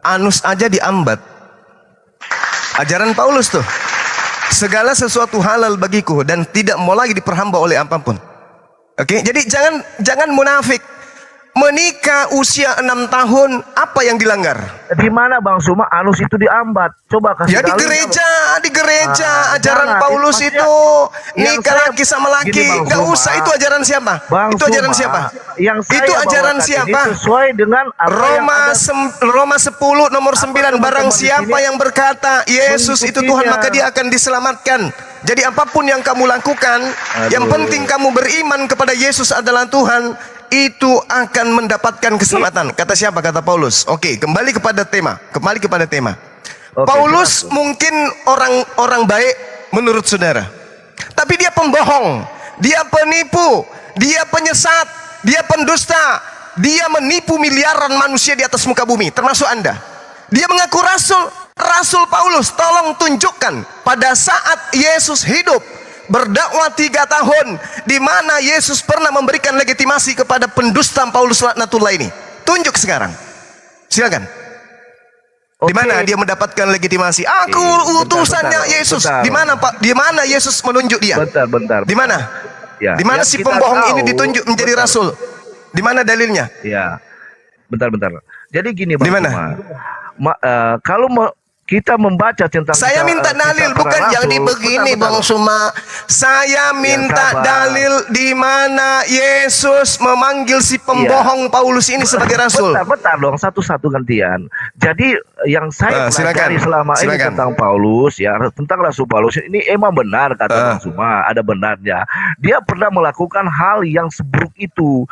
anus aja diambat. Ajaran Paulus tuh. segala sesuatu halal bagiku dan tidak mau lagi diperhamba oleh apapun. Oke, jadi jangan munafik. Menikah usia 6 tahun, apa yang dilanggar? Di mana Bang Suma anus itu diambat? Coba kasih Ya di gereja, ajaran jangan, Paulus maksudnya itu yang nikah saya- laki sama laki, gini, Bang nggak Suma. usah. Itu ajaran siapa? Bang Itu ajaran Suma, siapa? Yang saya Itu ajaran bawakan siapa? ini sesuai dengan apa yang ada. Roma 10 nomor 9, barang teman-teman di siapa sini yang berkata Yesus itu Tuhan, mengikutinya. maka dia akan diselamatkan. Jadi apapun yang kamu lakukan, yang penting kamu beriman kepada Yesus adalah Tuhan, itu akan mendapatkan keselamatan. Kata siapa? Kata Paulus. Oke, kembali kepada tema. Oke, Paulus mungkin orang baik menurut saudara, tapi dia pembohong, dia penipu, dia penyesat, dia pendusta, dia menipu miliaran manusia di atas muka bumi, termasuk Anda. Dia mengaku Rasul Paulus. Tolong tunjukkan pada saat Yesus hidup berdakwah 3 tahun, di mana Yesus pernah memberikan legitimasi kepada pendusta Paulus laknatullah ini. Tunjuk sekarang, silakan. Di mana dia mendapatkan legitimasi? Aku utusannya Yesus. bentar. Di mana Pak? Di mana Yesus menunjuk dia? Bentar. Di mana? Ya, Di mana yang si kita pembohong tahu, ini ditunjuk menjadi bentar. rasul? Di mana dalilnya? Ya, bentar. Jadi gini Bang Di mana? Suma. Kalau kita membaca tentang Saya minta dalil, bukan yang di begini Bang Suma. Saya minta sabar. dalil di mana Yesus memanggil si pembohong Paulus ini sebagai rasul. Bentar dong, satu-satu gantian. Jadi yang saya pelajari Silakan. selama ini Silakan. tentang Paulus, ya, tentang Rasul Paulus ini emang benar kata Bang Suma, ada benarnya. Dia pernah melakukan hal yang seburuk itu.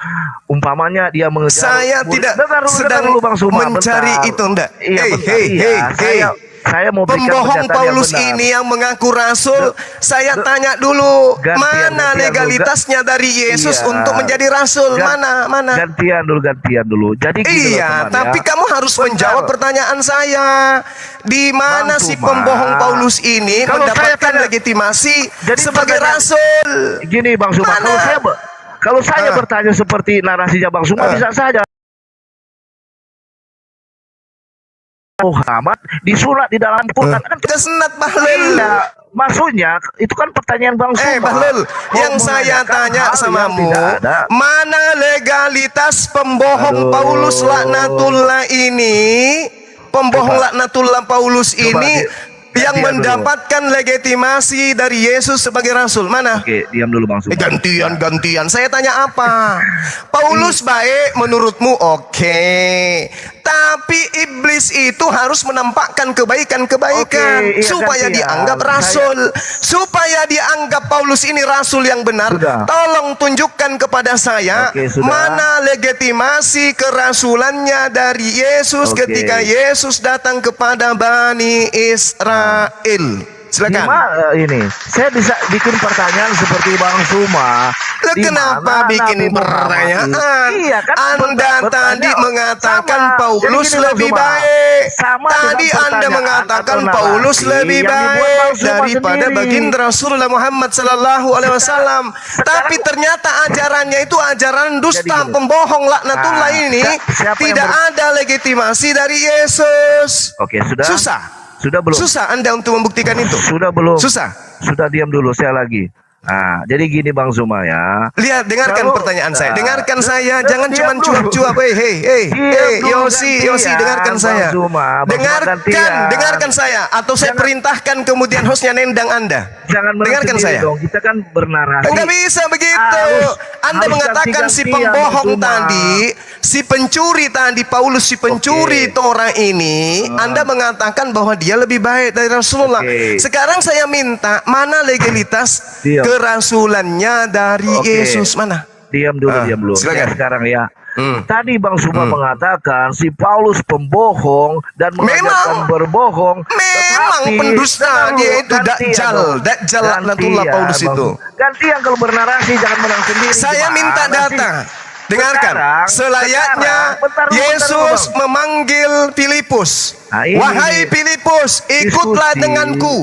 Umpamanya dia mengejar. Saya tidak sedang dulu, Bang Suma, mencari bentar. itu, enggak. Iya, bentar, Hey. Saya mau berikan Pembohong pernyataan Paulus yang benar. ini yang mengaku rasul, saya tanya dulu, Gantian mana dulu. legalitasnya dari Yesus Iya. untuk menjadi rasul? Gan- Mana? Gantian dulu. Jadi gini loh, Iya, teman, tapi ya. kamu harus Bentar. menjawab pertanyaan saya. Di mana Bang si Suma, pembohong Paulus ini kalau saya mendapatkan tanya- legitimasi Jadi sebagai pertanyaan- rasul? Gini Bang Suma, Mana? kalau saya bertanya seperti narasinya Bang Suma, bisa saja Muhammad disunat di dalam Quran kan Kesenat Bahlul. iya, maksudnya itu kan pertanyaan Bang Suma. Bahlul, yang saya menanyakan tanya hal yang samamu, tidak ada. mana legalitas pembohong Aduh. Paulus laknatullah ini? Pembohong laknatullah Paulus ini yang diam dulu. mendapatkan legitimasi dari Yesus sebagai rasul. Mana? Oke, diam dulu Bang Suma. Gantian. Saya tanya apa? Paulus baik menurutmu? Oke. Tapi iblis itu harus menampakkan kebaikan-kebaikan Oke, iya, supaya gantian. dianggap rasul, supaya dianggap Paulus ini rasul yang benar. Sudah. Tolong tunjukkan kepada saya Oke, sudah. mana legitimasi kerasulannya dari Yesus Oke. ketika Yesus datang kepada Bani Israel. Silakan. Gimana ini? Saya bisa bikin pertanyaan seperti Bang Suma. Lah, Di kenapa mana bikin Nabi Muhammad pertanyaan? itu? Iya kan Anda tadi mengatakan Paulus lebih baik. Tadi Anda mengatakan Paulus lebih baik daripada baginda Rasulullah Muhammad sallallahu alaihi wasallam. Tapi ternyata ajarannya itu ajaran dusta, pembohong laknatullah ini siapa yang tidak ada legitimasi dari Yesus. Oke, sudah. Sudah belum? Susah Anda untuk membuktikan itu. Sudah belum? Susah. Sudah, diam dulu saya lagi. Nah, jadi gini Bang Suma ya. Lihat, dengarkan Kalau- pertanyaan saya. Dengarkan Nah, saya, nah, jangan diam cuma dulu. cuap-cuap. Hey, Diam dulu, Yosi, gantian, dengarkan Bang saya. Suma. Bang Suma gantian. Dengarkan saya. Atau saya perintahkan kemudian hostnya nendang Anda. Jangan Dengarkan menang saya. sendiri dong. Kita kan bernarasi. Enggak bisa begitu. Anda harus mengatakan si ganti-gantian, pembohong Bang Suma. tadi, si pencuri tadi, Paulus si pencuri Torah ini, Anda mengatakan bahwa dia lebih baik dari Rasulullah. Oke. Sekarang saya minta, mana legalitas Diam. kerasulannya dari Oke. Yesus? Mana? Diam dulu. silakan. Ya, sekarang ya. Tadi Bang Suma mengatakan si Paulus pembohong dan mengajarkan berbohong. Memang Tetapi- pendusta, dia itu Gantian dong. Dajjal laknatullah Gantian, Paulus Bang itu. Suma. Gantian kalau bernarasi jangan menang sendiri. Saya Gimana minta sih? data. Dengarkan, selayaknya bentar dulu, Yesus Bang. memanggil Filipus. Nah, ini Wahai Filipus, ikutlah diskusi. denganku.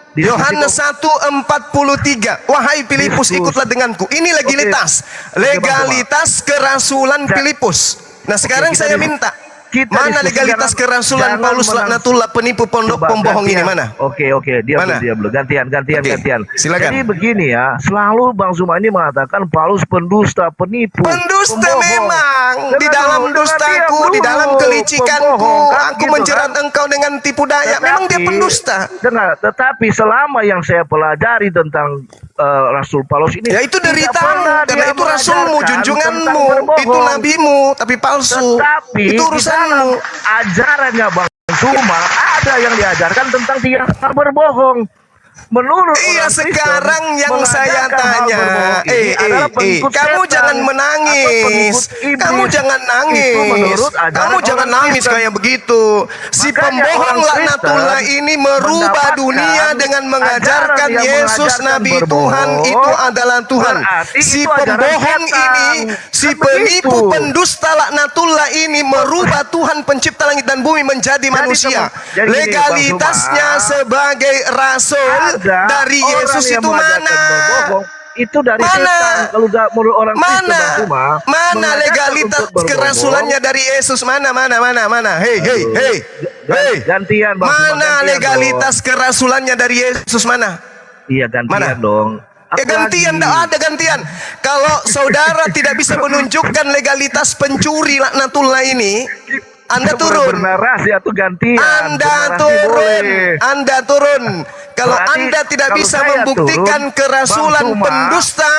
Diskusi Yohanes kok. 1:43. Wahai Filipus, Diskusi. ikutlah denganku. Ini legalitas. Oke, Bang Suma. Legalitas kerasulan Filipus. Nah, sekarang kita saya diskusi. minta Kita Mana diskusi, legalitas jangan- kerasulan jangan Paulus menang- laknatullah penipu pondok Coba, pembohong ini gantian. mana? Oke, diam Mana? dulu, diam dulu. Gantian. Oke, silakan. Jadi begini ya, selalu Bang Zuma ini mengatakan Paulus pendusta, penipu, Pendusta pembohong. memang di Dengar dalam dulu, dengar dustaku, diam di dulu. dalam kelicikanku, Pembohong, kan aku gitu, menjerat kan? engkau dengan tipu daya. Memang dia pendusta. Dengar, tetapi selama yang saya pelajari tentang Rasul Paulus ini, Ya itu tidak deritamu, pernah karena dia itu rasulmu, mengajarkan junjunganmu, tentang berbohong. itu nabimu, tapi palsu. Tetapi Itu di dalam urusanmu. ajarannya Bang Zuma ada yang diajarkan tentang tidak berbohong. Menurut Iya, orang Kristen, sekarang yang saya mengajarkan hal tanya, berbohong ini adalah pengikut kamu setan jangan atau menangis, pengikut iblis. kamu jangan Itu nangis, menurut ajaran kamu jangan orang nangis Kristen. kayak begitu. Si Makanya pembohong orang laknatullah Kristen ini merubah mendapatkan dunia dengan mengajarkan ajaran yang Yesus mengajarkan Nabi berbohong, Tuhan itu adalah Tuhan. berarti Si itu ajaran pembohong setan. ini, si Kan penipu begitu. pendusta laknatullah ini merubah Tuhan pencipta langit dan bumi menjadi manusia. jadi gini, Bang Legalitasnya Zuma, sebagai rasul ada dari orang Yesus yang itu mengajarkan mana? berbohong, itu dari Mana? setan. Kalau menurut orang Kristen, Mana? Bang Zuma, Mana mengajarkan legalitas untuk berbohong. kerasulannya dari Yesus? Mana? Hei. Gantian Bang Zuma, Mana gantian legalitas kerasulannya dari Yesus mana? dong. Iya, gantian Mana? dong. Ya gantian, Apalagi? tidak ada gantian. Kalau saudara tidak bisa menunjukkan legalitas pencuri laknatullah ini, Anda turun. Bernarasi atau gantian. Anda Bernarasi boleh. turun. Kalau Berarti Anda tidak kalau bisa saya membuktikan turun, kerasulan Bang Zuma, pendusta,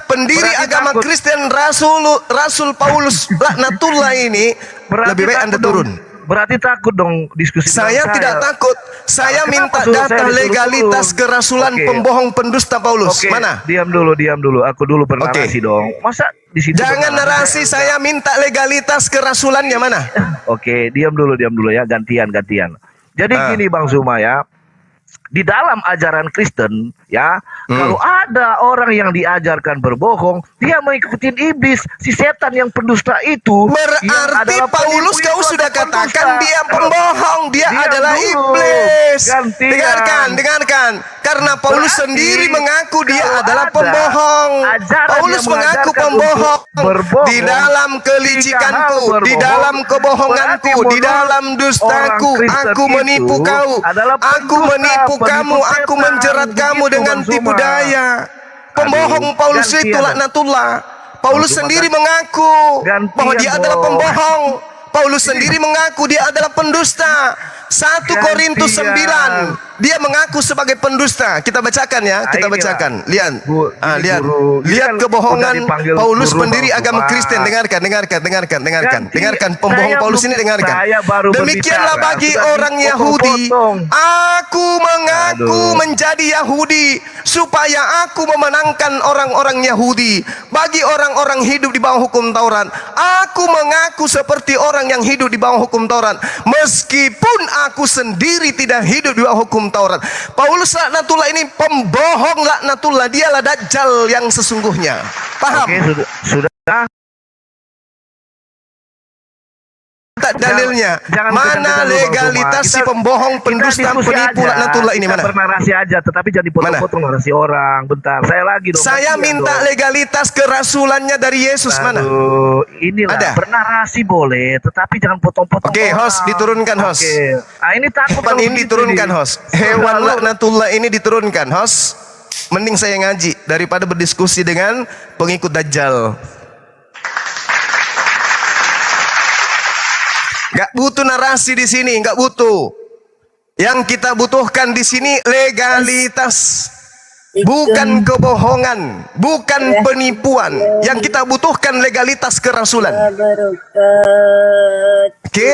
pendiri berarti agama takut. Kristen Rasul Paulus laknatullah ini, Berarti lebih baik Anda takut dong. turun. Berarti takut dong diskusi Saya dengan tidak takut. Saya Kenapa minta suruh saya data disuruh legalitas turun? kerasulan Oke. pembohong pendusta Paulus. Oke, Mana? diam dulu. Aku dulu bernarasi dong. Masa di situ Jangan bernarasi? narasi, saya minta legalitas kerasulannya mana? Oke, diam dulu ya, gantian. Jadi gini Bang Zuma ya, di dalam ajaran Kristen ya, kalau ada orang yang diajarkan berbohong, dia mengikuti iblis, si setan yang pendusta itu. yang Berarti adalah Paulus penipu kau itu sudah atau pendusta. katakan dia pembohong, dia Diam adalah dulu. iblis. Gantian. Dengarkan. Karena Paulus Berarti, sendiri mengaku dia kalau adalah ada pembohong. ajaran Paulus yang mengaku mengajarkan pembohong. untuk berbohong, Di dalam kelicikanku, jika hal di dalam berbohong, kebohonganku, berarti di dalam menurut dustaku, orang Kristen aku menipu itu kau. adalah Aku pendusta, menipu penipu kamu, aku setan. menjerat kamu Begitu, dengan Bang tipu Zuma. daya. Pembohong Aduh, Paulus itu gantian. laknatullah. Paulus Bang Zuma, sendiri mengaku gantian bahwa dia adalah dong. pembohong. Paulus sendiri mengaku dia adalah pendusta. 1 Korintus 9, dia mengaku sebagai pendusta. Kita bacakan ya, kita inilah. bacakan. Lihat, lihat, guru. Ini lihat kan kebohongan udah dipanggil Paulus guru, pendiri Bang agama Zuma. Kristen. Dengarkan. Ganti. Dengarkan pembohong Saya Paulus belum- ini dengarkan. saya baru Demikianlah berbicara, bagi sudah orang Yahudi, dipotong-potong. aku mengaku Aduh. menjadi Yahudi supaya aku memenangkan orang-orang Yahudi. Bagi orang-orang hidup di bawah hukum Taurat, aku mengaku seperti orang yang hidup di bawah hukum Taurat, meskipun aku sendiri tidak hidup di bawah hukum Taurat. Paulus laknatullah ini pembohong laknatullah, dialah dajjal yang sesungguhnya. Paham? Oke, sudah. Tak dalilnya. Jangan Mana kencang-kencang dulu, Bang legalitas Zuma. si pembohong pendusta diskusi penipu aja. laknatullah ini Kita mana? bernarasi aja, tetapi jangan dipotong-potong narasi orang. Bentar, saya lagi dong. Saya gantian minta dong. legalitas kerasulannya dari Yesus mana? Aduh, inilah Ada? bernarasi boleh, tetapi jangan potong-potong. Oke, orang. host, diturunkan, host. Oke. Ah, ini takut Hewan kalau ini begitu diturunkan, nih. host. Hewan Lalu- laknatullah ini diturunkan, host. Mending saya ngaji daripada berdiskusi dengan pengikut dajjal. Gak butuh narasi di sini, gak butuh. Yang kita butuhkan di sini legalitas, bukan kebohongan, bukan penipuan. Yang kita butuhkan legalitas kerasulan. Oke?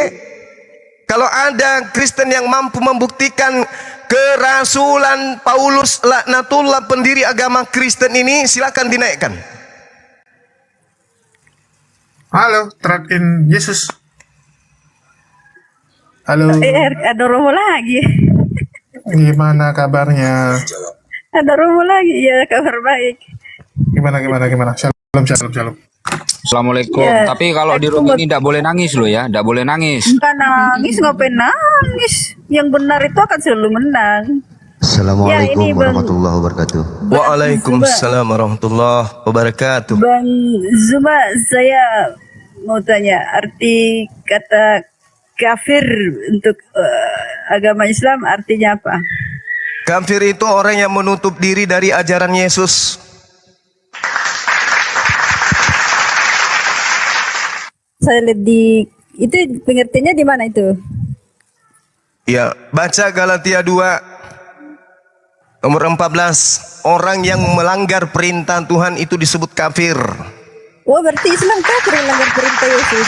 Kalau ada Kristen yang mampu membuktikan kerasulan Paulus laknatullah pendiri agama Kristen ini, silakan dinaikkan. Halo, trade in Yesus. Halo, Ada Romo lagi. gimana kabarnya? Ada Romo lagi. Ya, kabar baik. Gimana? Shalom. Assalamualaikum. Ya, Tapi kalau di room ini tidak boleh nangis loh ya, tidak boleh nangis. Bukan nangis, ngapain nangis? Yang benar itu akan selalu menang. Assalamualaikum Ya, ini Bang- warahmatullahi wabarakatuh. Waalaikumsalam warahmatullahi wabarakatuh. Bang Zuma, saya mau tanya arti kata kafir untuk agama Islam artinya apa? Kafir itu orang yang menutup diri dari ajaran Yesus. Saya lihat di itu pengertiannya di mana itu? Ya, baca Galatia 2 nomor 14. Orang yang melanggar perintah Tuhan itu disebut kafir. Oh, berarti Islam kafir melanggar perintah Yesus.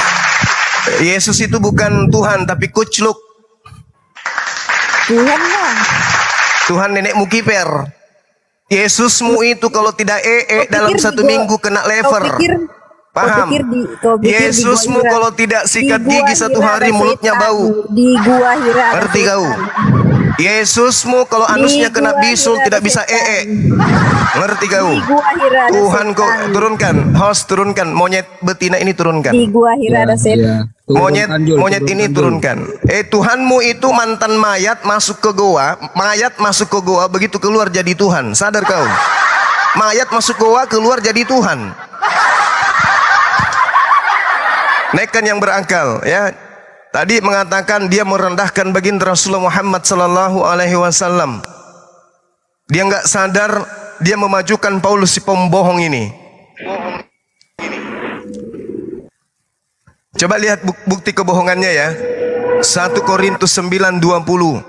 Yesus itu bukan Tuhan tapi kucluk. Tuhan lah. Tuhan nenekmu kiper. Yesusmu itu kalau tidak dalam satu minggu kena lever. Paham? Yesusmu kalau tidak sikat gigi satu hari mulutnya bau. Di gua Hira. Ngerti kau? Yesusmu kalau anusnya kena bisul tidak bisa Ngerti kau? Tuhan kau turunkan, host turunkan, monyet betina ini turunkan. Di gua Hira ada setan. Monyet ini turunkan. Tuhanmu itu mantan mayat masuk ke goa, begitu keluar jadi Tuhan. Sadar kau? Mayat masuk goa keluar jadi Tuhan. Nekan yang berakal ya. Tadi mengatakan dia merendahkan baginda Rasulullah Muhammad sallallahu alaihi wasallam. Dia nggak sadar dia memajukan Paulus si pembohong ini. Coba lihat bukti kebohongannya ya. 1 Korintus 9:20.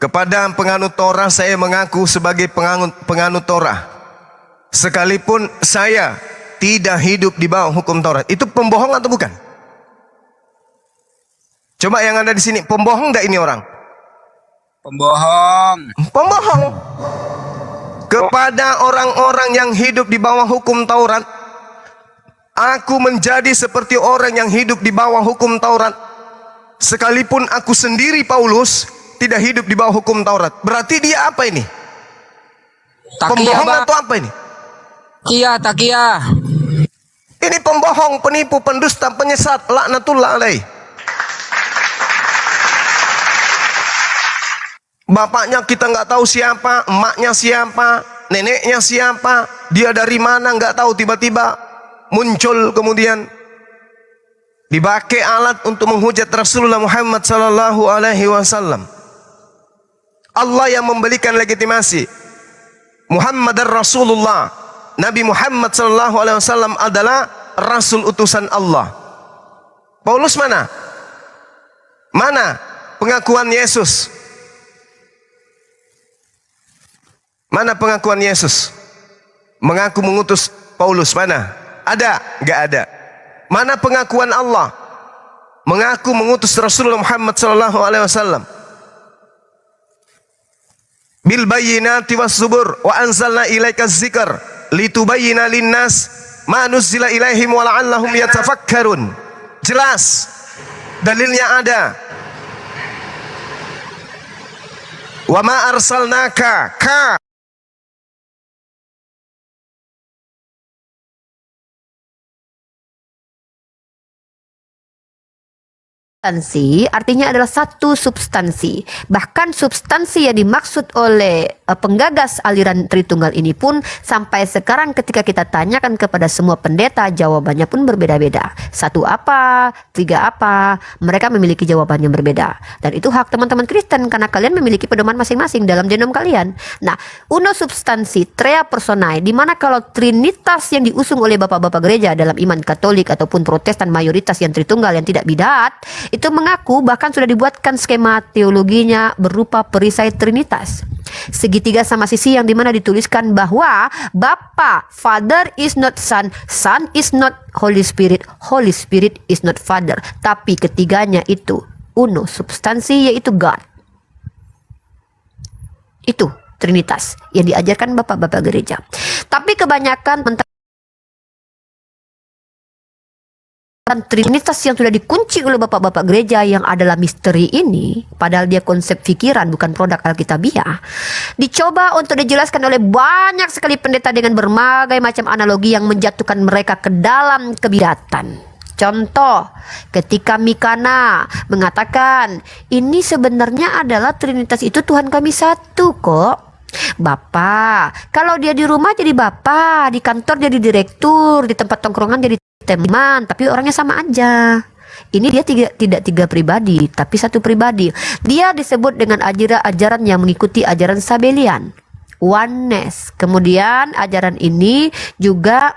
Kepada penganut Torah saya mengaku sebagai penganut Torah. Sekalipun saya tidak hidup di bawah hukum Taurat. Itu pembohong atau bukan? Coba yang ada di sini, pembohong enggak ini orang? Pembohong. Pembohong. Kepada orang-orang yang hidup di bawah hukum Taurat, aku menjadi seperti orang yang hidup di bawah hukum Taurat. Sekalipun aku sendiri Paulus tidak hidup di bawah hukum Taurat. Berarti dia apa ini? Pembohong atau apa ini? Takia. Ini pembohong, penipu, pendusta, penyesat, laknatullah alaih. Bapaknya kita nggak tahu siapa, emaknya siapa, neneknya siapa, dia dari mana nggak tahu, tiba-tiba muncul kemudian dipakai alat untuk menghujat Rasulullah Muhammad sallallahu alaihi wasallam. Allah yang memberikan legitimasi. Muhammad Rasulullah, Nabi Muhammad sallallahu alaihi wasallam adalah rasul utusan Allah. Paulus mana? Mana pengakuan Yesus? Mana pengakuan Yesus? Mengaku mengutus Paulus, mana? Ada? Enggak ada. Mana pengakuan Allah? Mengaku mengutus Rasulullah Muhammad sallallahu alaihi wasallam. Bil bayyinati was zubur wa anzalna ilaika dzikr litubayyana linnas ma nuzila ilaihim wa la'allahum yatafakkarun. Jelas. Dalilnya ada. Wa ma arsalnaka Substansi artinya adalah satu substansi. Bahkan substansi yang dimaksud oleh penggagas aliran Tritunggal ini pun sampai sekarang ketika kita tanyakan kepada semua pendeta, jawabannya pun berbeda-beda. Satu apa, tiga apa, mereka memiliki jawaban yang berbeda. Dan itu hak teman-teman Kristen karena kalian memiliki pedoman masing-masing dalam genom kalian. Nah, uno substansi, tria personae, dimana kalau trinitas yang diusung oleh bapak-bapak gereja dalam iman Katolik ataupun Protestan mayoritas yang Tritunggal yang tidak bidat, itu mengaku bahkan sudah dibuatkan skema teologinya berupa perisai trinitas. Segitiga sama sisi yang dimana dituliskan bahwa Bapa, Father is not Son, Son is not Holy Spirit, Holy Spirit is not Father. Tapi ketiganya itu uno substansi, yaitu God. Itu trinitas yang diajarkan bapak-bapak gereja. Tapi kebanyakan trinitas yang sudah dikunci oleh bapak-bapak gereja yang adalah misteri ini, padahal dia konsep pikiran bukan produk Alkitabiah, dicoba untuk dijelaskan oleh banyak sekali pendeta dengan berbagai macam analogi yang menjatuhkan mereka ke dalam kebidatan. Contoh, ketika Mikana mengatakan ini sebenarnya adalah trinitas itu Tuhan kami satu kok. Bapak, kalau dia di rumah jadi bapak, di kantor jadi direktur, di tempat tongkrongan jadi teman, tapi orangnya sama aja. Ini dia tidak tiga pribadi, tapi satu pribadi. Dia disebut dengan ajaran yang mengikuti ajaran Sabelian, oneness. Kemudian ajaran ini juga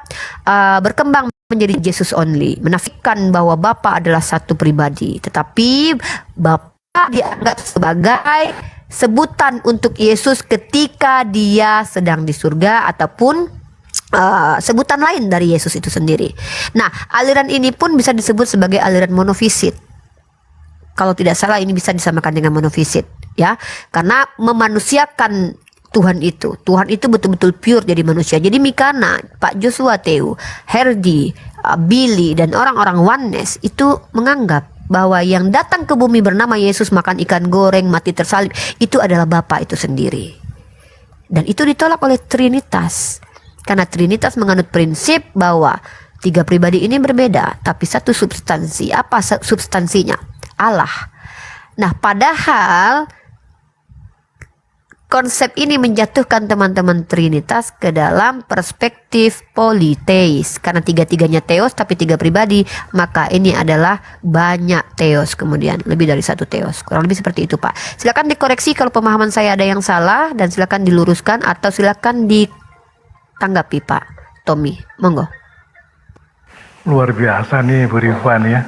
berkembang menjadi Jesus only, menafikan bahwa Bapa adalah satu pribadi, tetapi Bapa dianggap sebagai sebutan untuk Yesus ketika dia sedang di surga, ataupun sebutan lain dari Yesus itu sendiri. Nah, aliran ini pun bisa disebut sebagai aliran monofisit. Kalau tidak salah ini bisa disamakan dengan monofisit, ya, karena memanusiakan Tuhan itu. Tuhan itu betul-betul pure jadi manusia. Jadi Mikana, Pak Joshua Teu, Herdi, Billy, dan orang-orang oneness itu menganggap bahwa yang datang ke bumi bernama Yesus, makan ikan goreng, mati tersalib, itu adalah Bapa itu sendiri. Dan itu ditolak oleh Trinitas. Karena Trinitas menganut prinsip bahwa tiga pribadi ini berbeda, tapi satu substansi. Apa substansinya? Allah. Nah, padahal konsep ini menjatuhkan teman-teman Trinitas ke dalam perspektif politeis. Karena tiga-tiganya teos tapi tiga pribadi, maka ini adalah banyak teos, kemudian lebih dari satu teos. Kurang lebih seperti itu, Pak. Silakan dikoreksi kalau pemahaman saya ada yang salah, dan silakan diluruskan atau silakan ditanggapi, Pak Tommy. Monggo. Luar biasa nih Bu Rifan ya.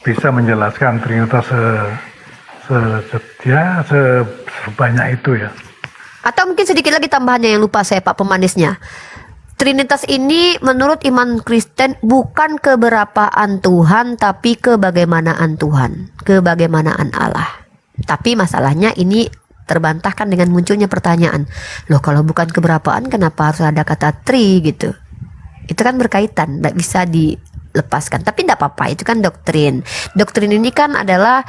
Bisa menjelaskan Trinitas sebanyak itu ya. Atau mungkin sedikit lagi tambahannya yang lupa saya, Pak, pemanisnya. Trinitas ini menurut iman Kristen bukan keberapaan Tuhan, tapi kebagaimanaan Tuhan, kebagaimanaan Allah. Tapi masalahnya ini terbantahkan dengan munculnya pertanyaan, loh kalau bukan keberapaan kenapa harus ada kata tri gitu? Itu kan berkaitan, tidak bisa dilepaskan. Tapi tidak apa-apa, itu kan doktrin. Doktrin ini kan adalah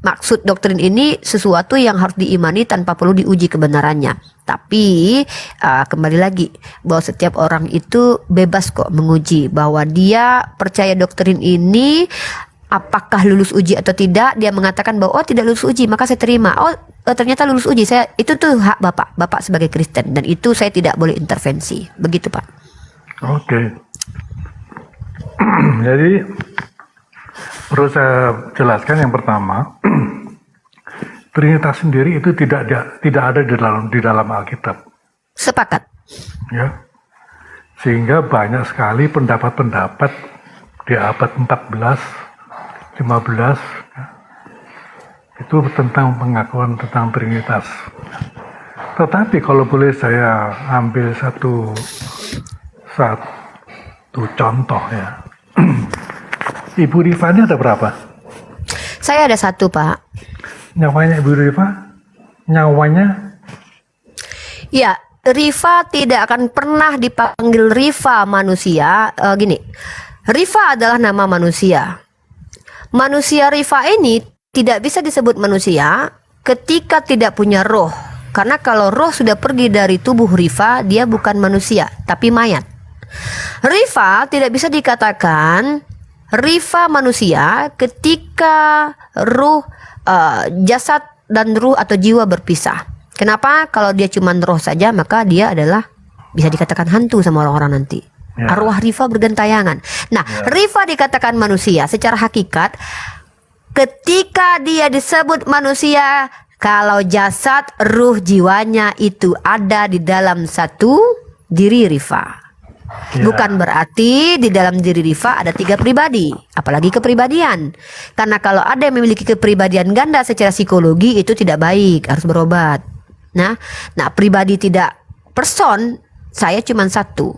maksud doktrin ini sesuatu yang harus diimani tanpa perlu diuji kebenarannya. Tapi kembali lagi bahwa setiap orang itu bebas kok menguji bahwa dia percaya doktrin ini. Apakah lulus uji atau tidak, dia mengatakan bahwa oh tidak lulus uji maka saya terima. Oh ternyata lulus uji, saya itu tuh hak Bapak sebagai Kristen, dan itu saya tidak boleh intervensi. Begitu, Pak. Oke. Jadi perlu saya jelaskan yang pertama, Trinitas sendiri itu tidak ada di dalam Alkitab. Sepakat. Ya. Sehingga banyak sekali pendapat-pendapat di abad 14 15 itu tentang pengakuan tentang Trinitas. Tetapi kalau boleh saya ambil satu contoh ya. Ibu Rifa ini ada berapa? Saya ada satu, Pak. Nyawanya Ibu Rifa? Nyawanya? Ya, Rifa tidak akan pernah dipanggil Rifa manusia. Gini, Rifa adalah nama manusia. Manusia Rifa ini tidak bisa disebut manusia ketika tidak punya roh. Karena kalau roh sudah pergi dari tubuh Rifa, dia bukan manusia, tapi mayat. Rifa tidak bisa dikatakan Rifa manusia ketika roh, jasad dan ruh atau jiwa berpisah. Kenapa? Kalau dia cuma roh saja, maka dia adalah bisa dikatakan hantu sama orang-orang nanti. Ya. Arwah Rifa bergentayangan. Nah, ya. Rifa dikatakan manusia secara hakikat ketika dia disebut manusia kalau jasad, ruh, jiwanya itu ada di dalam satu diri Rifa. Ya. Bukan berarti di dalam diri Rifa ada tiga pribadi, apalagi kepribadian. Karena kalau ada yang memiliki kepribadian ganda secara psikologi itu tidak baik, harus berobat. Nah, pribadi tidak person, saya cuma satu.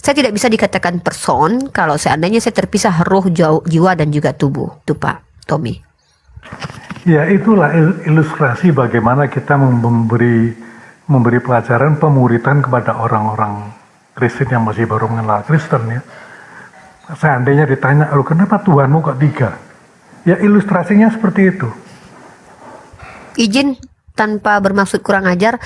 Saya tidak bisa dikatakan person kalau seandainya saya terpisah roh, jiwa dan juga tubuh. Itu Pak Tommy. Ya, itulah ilustrasi bagaimana kita memberi pelajaran pemuritan kepada orang-orang Kristen yang masih baru mengenal Kristen ya. Seandainya ditanya, "Loh, kenapa Tuhanmu kok tiga?" Ya, ilustrasinya seperti itu. Izin tanpa bermaksud kurang ajar.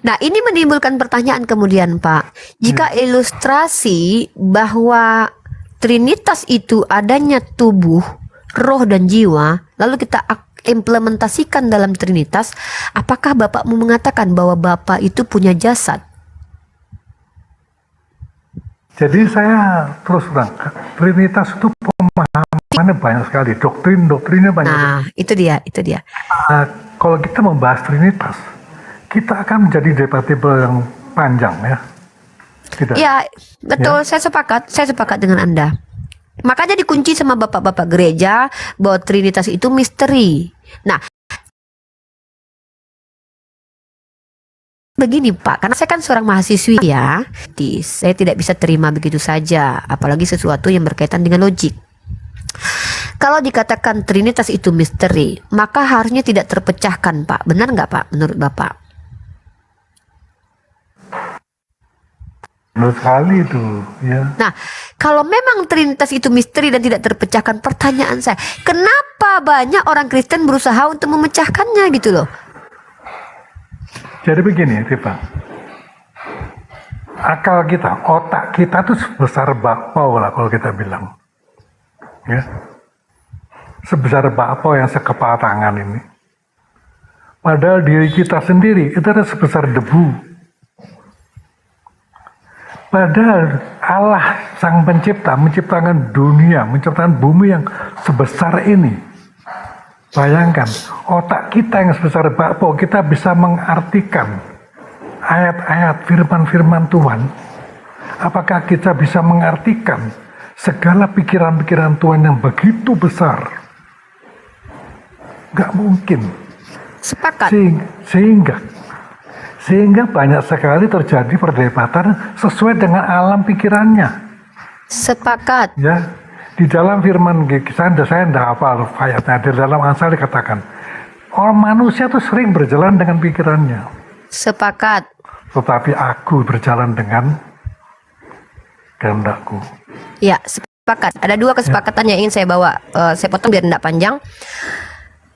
Nah, ini menimbulkan pertanyaan kemudian, Pak. Jika ilustrasi bahwa Trinitas itu adanya tubuh, roh dan jiwa, lalu kita implementasikan dalam Trinitas, apakah Bapakmu mengatakan bahwa Bapak itu punya jasad? Jadi saya terus terang, Trinitas itu pemahamannya banyak sekali, doktrinnya banyak. Nah, itu dia. Nah, kalau kita membahas Trinitas, kita akan menjadi debatable yang panjang ya. Tidak. Ya, betul. Saya sepakat dengan Anda. Makanya dikunci sama bapak-bapak gereja bahwa Trinitas itu misteri. Nah, begini Pak, karena saya kan seorang mahasiswi ya, saya tidak bisa terima begitu saja, apalagi sesuatu yang berkaitan dengan logik. Kalau dikatakan Trinitas itu misteri, maka harusnya tidak terpecahkan Pak. Benar nggak Pak, menurut Bapak? Benar sekali itu, ya. Nah, kalau memang Trinitas itu misteri dan tidak terpecahkan, pertanyaan saya, kenapa banyak orang Kristen berusaha untuk memecahkannya gitu loh? Jadi begini, Tifa. Akal kita, otak kita tuh sebesar bakpao lah kalau kita bilang. Ya. Sebesar bakpao yang sekepal tangan ini. Padahal diri kita sendiri itu ada sebesar debu. Padahal Allah sang pencipta menciptakan dunia, menciptakan bumi yang sebesar ini. Bayangkan, otak kita yang sebesar bakpao, kita bisa mengartikan ayat-ayat firman-firman Tuhan. Apakah kita bisa mengartikan segala pikiran-pikiran Tuhan yang begitu besar? Gak mungkin. Sepakat. Sehingga banyak sekali terjadi perdebatan sesuai dengan alam pikirannya. Sepakat. Ya, di dalam firman saya tidak hafal ayatnya. Di dalam Amsal dikatakan orang manusia itu sering berjalan dengan pikirannya. Sepakat. Tetapi aku berjalan dengan kehendakku. Ya, sepakat. Ada dua kesepakatan yang ingin saya bawa. Saya potong biar tidak panjang.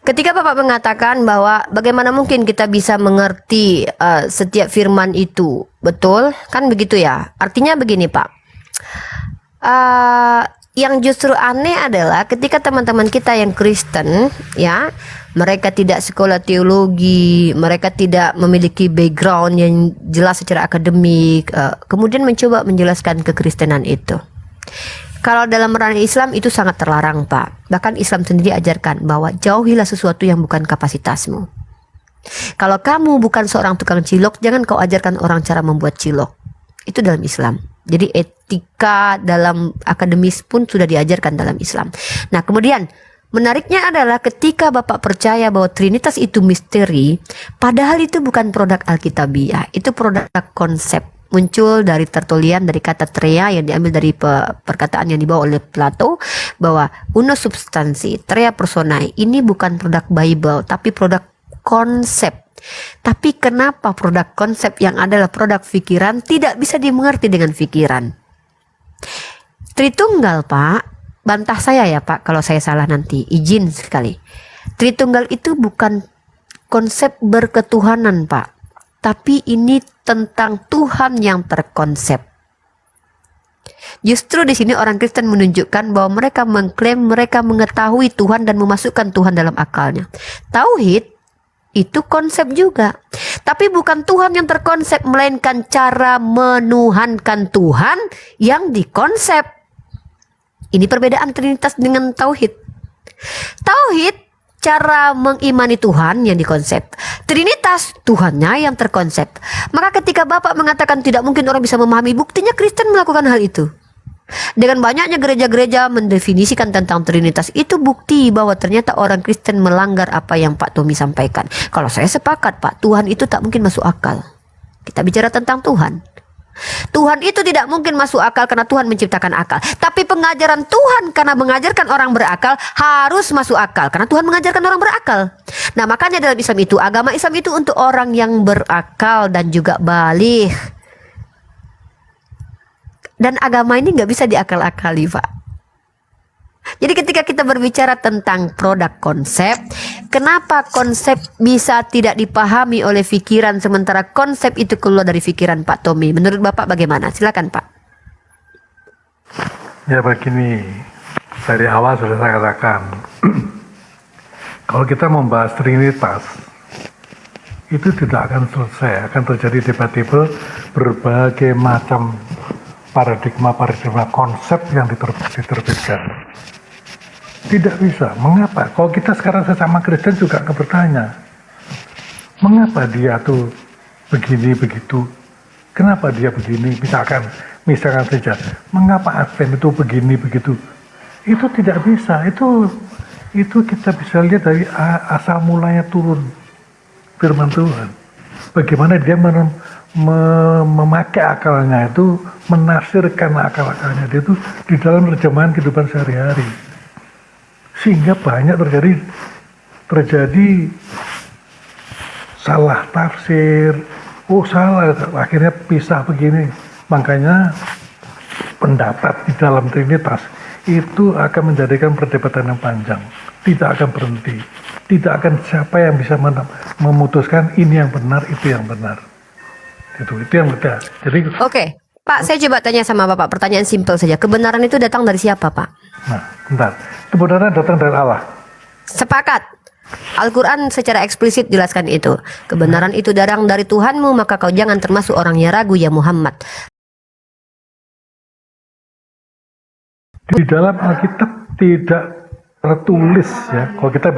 Ketika Bapak mengatakan bahwa bagaimana mungkin kita bisa mengerti setiap firman itu, betul? Kan begitu ya? Artinya begini Pak, yang justru aneh adalah ketika teman-teman kita yang Kristen, ya, mereka tidak sekolah teologi, mereka tidak memiliki background yang jelas secara akademik, kemudian mencoba menjelaskan kekristenan itu. Kalau dalam ranah Islam itu sangat terlarang Pak. Bahkan Islam sendiri ajarkan bahwa jauhilah sesuatu yang bukan kapasitasmu. Kalau kamu bukan seorang tukang cilok, jangan kau ajarkan orang cara membuat cilok. Itu dalam Islam. Jadi etika dalam akademis pun sudah diajarkan dalam Islam. Nah kemudian menariknya adalah ketika Bapak percaya bahwa Trinitas itu misteri, padahal itu bukan produk Alkitabiah, itu produk konsep. Muncul dari Tertullian, dari kata trea yang diambil dari perkataan yang dibawa oleh Plato, bahwa uno substansi, trea personae, ini bukan produk Bible tapi produk konsep. Tapi kenapa produk konsep yang adalah produk pikiran tidak bisa dimengerti dengan pikiran? Tritunggal Pak, bantah saya ya Pak kalau saya salah nanti, izin sekali. Tritunggal itu bukan konsep berketuhanan Pak, tapi ini tentang Tuhan yang terkonsep. Justru di sini orang Kristen menunjukkan bahwa mereka mengklaim mereka mengetahui Tuhan dan memasukkan Tuhan dalam akalnya. Tauhid itu konsep juga, tapi bukan Tuhan yang terkonsep, melainkan cara menuhankan Tuhan yang dikonsep. Ini perbedaan Trinitas dengan Tauhid. Tauhid cara mengimani Tuhan yang dikonsep. Trinitas Tuhannya yang terkonsep. Maka ketika Bapak mengatakan tidak mungkin orang bisa memahami, buktinya Kristen melakukan hal itu. Dengan banyaknya gereja-gereja mendefinisikan tentang Trinitas, itu bukti bahwa ternyata orang Kristen melanggar apa yang Pak Tommy sampaikan. Kalau saya sepakat Pak, Tuhan itu tak mungkin masuk akal. Kita bicara tentang Tuhan. Tuhan itu tidak mungkin masuk akal karena Tuhan menciptakan akal. Tapi pengajaran Tuhan karena mengajarkan orang berakal harus masuk akal karena Tuhan mengajarkan orang berakal. Nah makanya dalam Islam itu, agama Islam itu untuk orang yang berakal dan juga baligh. Dan agama ini nggak bisa diakal-akali Pak. Jadi ketika kita berbicara tentang produk konsep, kenapa konsep bisa tidak dipahami oleh pikiran sementara konsep itu keluar dari pikiran Pak Tommy? Menurut Bapak bagaimana? Silakan Pak. Ya begini, dari awal sudah saya katakan, kalau kita membahas Trinitas, itu tidak akan selesai, akan terjadi debatable berbagai macam paradigma konsep yang diterbitkan. Tidak bisa. Mengapa? Kalau kita sekarang sesama Kristen juga akan bertanya, mengapa dia tuh begini begitu? Kenapa dia begini? Misalkan saja, mengapa Advent itu begini begitu? Itu tidak bisa. Itu kita bisa lihat dari asal mulanya turun firman Tuhan. Bagaimana dia memakai akalnya itu, menafsirkan akal-akalnya dia itu di dalam terjemahan kehidupan sehari-hari. Sehingga banyak terjadi salah tafsir, salah, akhirnya pisah begini. Makanya pendapat di dalam Trinitas itu akan menjadikan perdebatan yang panjang, tidak akan berhenti, tidak akan siapa yang bisa memutuskan ini yang benar, itu yang benar. Itu yang benar. Jadi Oke, Pak, saya coba tanya sama Bapak, pertanyaan simpel saja. Kebenaran itu datang dari siapa, Pak? Nah, bentar. Kebenaran datang dari Allah. Sepakat. Al-Quran secara eksplisit jelaskan itu. Kebenaran itu datang dari Tuhanmu, maka kau jangan termasuk orang yang ragu ya Muhammad. Di dalam Alkitab tidak tertulis ya, kalau kita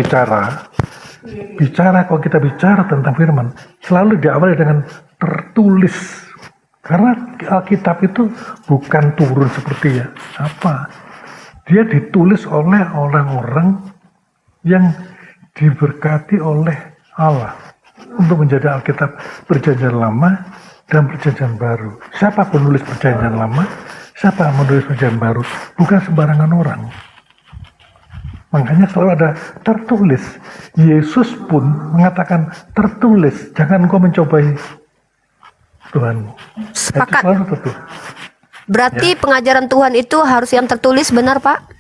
bicara tentang firman, selalu diawali dengan tertulis. Karena Alkitab itu bukan turun seperti dia ditulis oleh orang-orang yang diberkati oleh Allah untuk menjadi Alkitab Perjanjian Lama dan Perjanjian Baru. Siapa penulis Perjanjian Lama, siapa menulis Perjanjian Baru, bukan sembarangan orang. Makanya selalu ada tertulis. Yesus pun mengatakan tertulis, jangan kau mencobai Tuhanmu. Sepakat. Itu selalu tertulis. Berarti pengajaran Tuhan itu harus yang tertulis, benar Pak?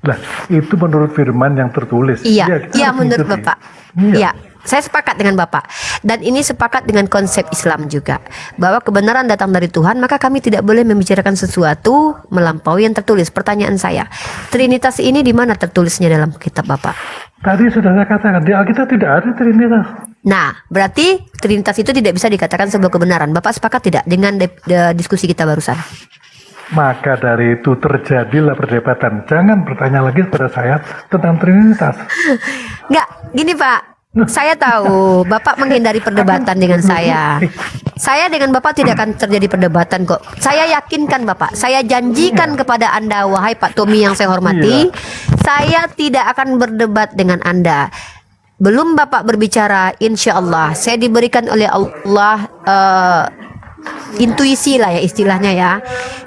Lah, itu menurut firman yang tertulis. Iya, iya menurut ikuti. Bapak. Iya. Iya, saya sepakat dengan Bapak. Dan ini sepakat dengan konsep Islam juga. Bahwa kebenaran datang dari Tuhan, maka kami tidak boleh membicarakan sesuatu melampaui yang tertulis. Pertanyaan saya, Trinitas ini di mana tertulisnya dalam kitab Bapak? Tadi sudah saya katakan, di Alkitab tidak ada Trinitas. Nah, berarti Trinitas itu tidak bisa dikatakan sebuah kebenaran. Bapak sepakat tidak dengan diskusi kita barusan? Maka dari itu terjadilah perdebatan. Jangan bertanya lagi kepada saya tentang Trinitas. Enggak, gini Pak. Saya tahu Bapak menghindari perdebatan dengan saya. Saya dengan Bapak tidak akan terjadi perdebatan kok. Saya yakinkan Bapak. Saya janjikan kepada Anda, wahai Pak Tommy yang saya hormati, saya tidak akan berdebat dengan Anda. Belum Bapak berbicara, insya Allah saya diberikan oleh Allah intuisi lah ya istilahnya ya.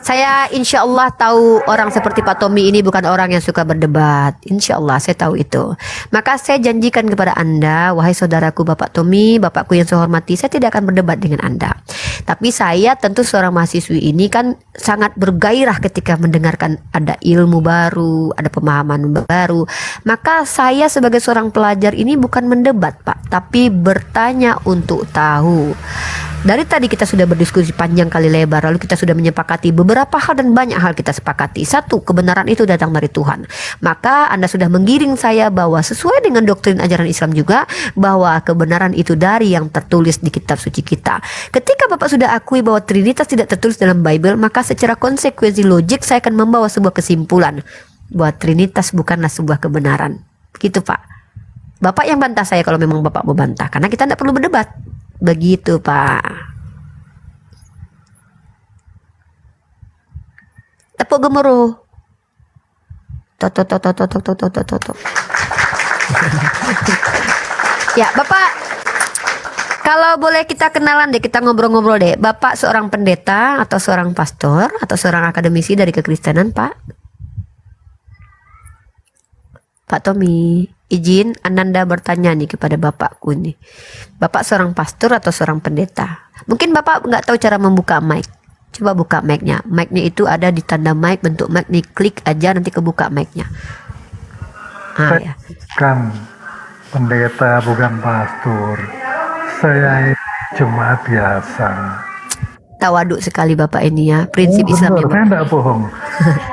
Saya insya Allah tahu orang seperti Pak Tommy ini bukan orang yang suka berdebat. Insya Allah saya tahu itu. Maka saya janjikan kepada Anda, wahai saudaraku Bapak Tommy, Bapakku yang saya hormati, saya tidak akan berdebat dengan Anda. Tapi saya tentu seorang mahasiswi ini kan sangat bergairah ketika mendengarkan ada ilmu baru, ada pemahaman baru. Maka saya sebagai seorang pelajar ini bukan mendebat Pak, tapi bertanya untuk tahu. Dari tadi kita sudah berdiskusi panjang kali lebar, lalu kita sudah menyepakati beberapa hal dan banyak hal kita sepakati. Satu, kebenaran itu datang dari Tuhan. Maka Anda sudah menggiring saya bahwa sesuai dengan doktrin ajaran Islam juga, bahwa kebenaran itu dari yang tertulis di kitab suci kita. Ketika Bapak sudah akui bahwa Trinitas tidak tertulis dalam Bible, maka secara konsekuensi logik saya akan membawa sebuah kesimpulan bahwa Trinitas bukanlah sebuah kebenaran. Gitu Pak. Bapak yang bantah saya kalau memang Bapak membantah, karena kita tidak perlu berdebat. Begitu Pak. Tepuk gemuruh. Tok. Ya Bapak, kalau boleh kita kenalan deh, kita ngobrol-ngobrol deh. Bapak seorang pendeta atau seorang pastor atau seorang akademisi dari kekristenan Pak? Pak Tommy, izin Ananda bertanya nih kepada Bapakku nih. Bapak seorang pastor atau seorang pendeta? Mungkin Bapak nggak tahu cara membuka mic. Coba buka mic-nya. Mic-nya itu ada di tanda mic, bentuk mic nih, klik aja nanti kebuka mic-nya. Ya. Bukan pendeta, bukan pastor. Saya jemaat biasa. Tawaduk sekali Bapak ini ya, prinsip Islamnya. Saya tidak bohong.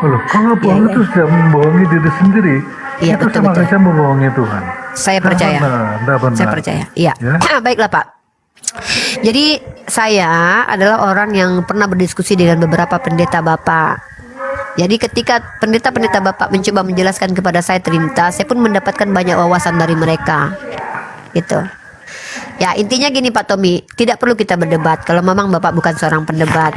Loh, kalau bohong itu sudah membohongi diri sendiri. Iya, itu betul, sama saja membohongi Tuhan. Saya percaya. Tidak benar. Saya percaya. Iya. Ya? Baiklah Pak. Jadi saya adalah orang yang pernah berdiskusi dengan beberapa pendeta Bapak. Jadi ketika pendeta-pendeta Bapak mencoba menjelaskan kepada saya Trinitas, saya pun mendapatkan banyak wawasan dari mereka. Gitu. Ya intinya gini Pak Tommy, tidak perlu kita berdebat kalau memang Bapak bukan seorang pendebat.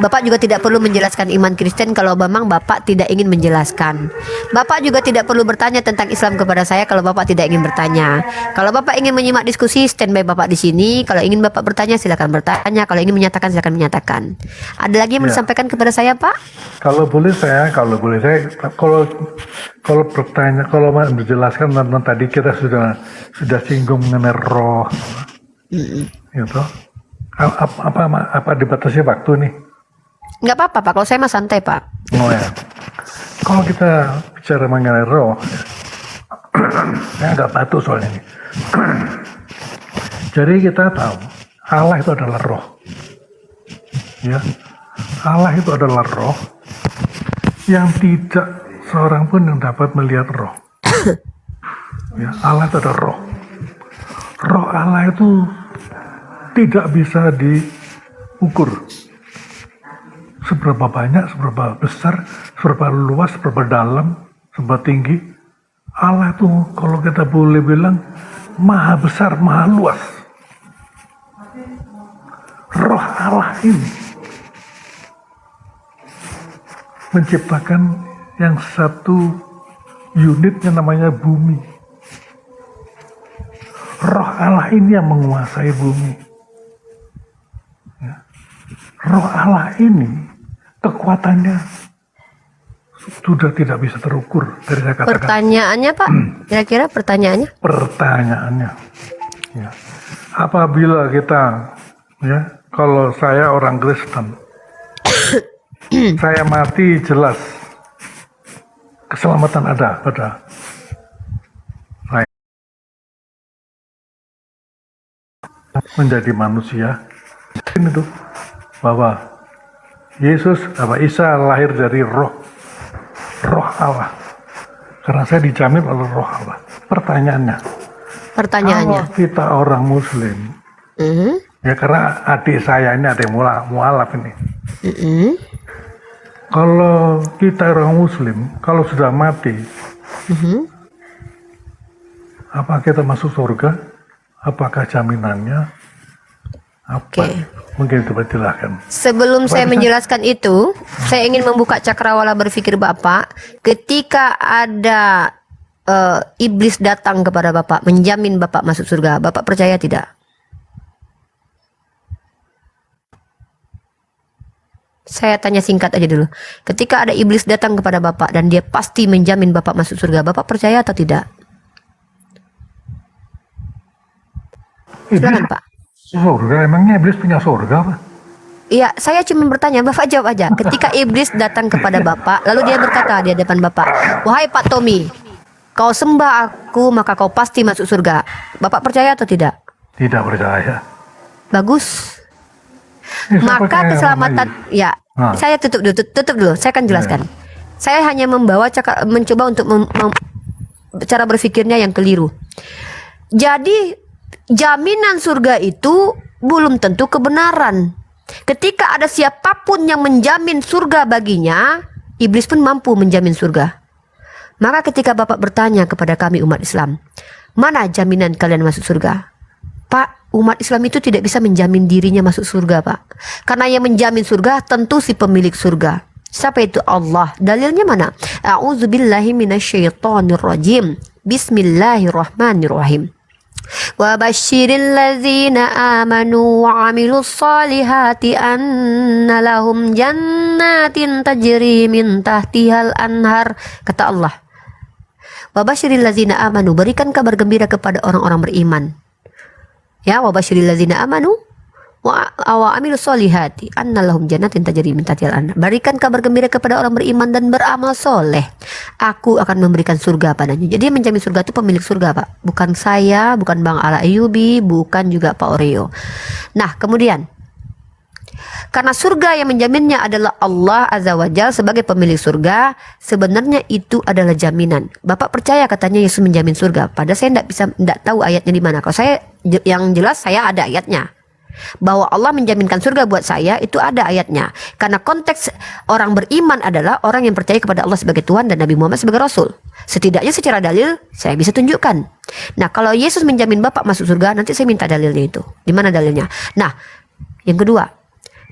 Bapak juga tidak perlu menjelaskan iman Kristen kalau memang Bapak tidak ingin menjelaskan. Bapak juga tidak perlu bertanya tentang Islam kepada saya kalau Bapak tidak ingin bertanya. Kalau Bapak ingin menyimak diskusi, standby Bapak di sini. Kalau ingin Bapak bertanya, silakan bertanya. Kalau ingin menyatakan, silakan menyatakan. Ada lagi yang mau disampaikan kepada saya Pak? Kalau boleh saya, kalau bertanya, kalau menjelaskan tentang tadi kita sudah singgung mengenai roh, gitu. Apa dibatasi waktu nih? Nggak apa-apa Pak, kalau saya mah santai Pak. Oh ya, kalau kita bicara mengenai roh, saya agak batu soalnya ini. Jadi kita tahu Allah itu adalah roh, ya. Allah itu adalah roh yang tidak seorang pun yang dapat melihat roh. Ya, Allah itu adalah roh. Roh Allah itu tidak bisa diukur. Seberapa banyak, seberapa besar, seberapa luas, seberapa dalam, seberapa tinggi. Allah itu kalau kita boleh bilang maha besar, maha luas. Roh Allah ini menciptakan yang satu unitnya namanya bumi. Roh Allah ini yang menguasai bumi. Ya. Roh Allah ini kekuatannya sudah tidak bisa terukur dari saya katakan. Pertanyaannya Pak, kira-kira pertanyaannya? Pertanyaannya, ya. Apabila kita, ya, kalau saya orang Kristen, saya mati jelas keselamatan ada pada saya menjadi manusia. Itu bahwa Yesus, Isa lahir dari roh Allah. Karena saya dijamin oleh roh Allah. Pertanyaannya, kalau kita orang Muslim, ya karena adik saya ini ada yang mualaf ini. Kalau kita orang Muslim, kalau sudah mati, apa kita masuk surga? Apakah jaminannya? Apa? Mungkin coba jelaskan. Sebelum saya menjelaskan itu, saya ingin membuka cakrawala berpikir Bapak. Ketika ada iblis datang kepada Bapak, menjamin Bapak masuk surga, Bapak percaya tidak? Saya tanya singkat aja dulu. Ketika ada iblis datang kepada Bapak dan dia pasti menjamin Bapak masuk surga, Bapak percaya atau tidak? Silakan Pak. Surga, emangnya iblis punya surga Pak? Iya, saya cuma bertanya, Bapak jawab aja. Ketika iblis datang kepada Bapak, lalu dia berkata di hadapan Bapak, "Wahai Pak Tommy, kau sembah aku maka kau pasti masuk surga." Bapak percaya atau tidak? Tidak percaya. Bagus. Maka keselamatan, ya, saya tutup dulu, saya akan jelaskan. Saya hanya mencoba untuk cara berpikirnya yang keliru. Jadi jaminan surga itu belum tentu kebenaran. Ketika ada siapapun yang menjamin surga baginya, iblis pun mampu menjamin surga. Maka ketika Bapak bertanya kepada kami umat Islam, mana jaminan kalian masuk surga? Pak, umat Islam itu tidak bisa menjamin dirinya masuk surga, Pak. Karena yang menjamin surga tentu si pemilik surga. Siapa itu? Allah. Dalilnya mana? A'udzubillahi minasyaitonirrajim. Bismillahirrahmanirrahim. Wa basyiril ladzina amanu wa 'amilus solihati anna lahum jannatin tajri min tahtihal anhar. Kata Allah, wa basyiril ladzina amanu, berikan kabar gembira kepada orang-orang beriman. Ya, wa basyiril ladzina amanu wa amilus solihati anna lahum jannatin tajri min tahtihal anhar. Berikan kabar gembira kepada orang beriman dan beramal soleh, aku akan memberikan surga padanya. Jadi yang menjamin surga itu pemilik surga, Pak. Bukan saya, bukan Bang Ala Ayubi, bukan juga Pak Oreo. Nah, kemudian karena surga yang menjaminnya adalah Allah Azza wa Jalla sebagai pemilik surga, sebenarnya itu adalah jaminan. Bapak percaya katanya Yesus menjamin surga, padahal saya tidak tahu ayatnya di mana. Kalau saya yang jelas saya ada ayatnya. Bahwa Allah menjaminkan surga buat saya itu ada ayatnya. Karena konteks orang beriman adalah orang yang percaya kepada Allah sebagai Tuhan dan Nabi Muhammad sebagai Rasul. Setidaknya secara dalil saya bisa tunjukkan. Nah, kalau Yesus menjamin Bapak masuk surga, nanti saya minta dalilnya itu. Di mana dalilnya? Nah, yang kedua,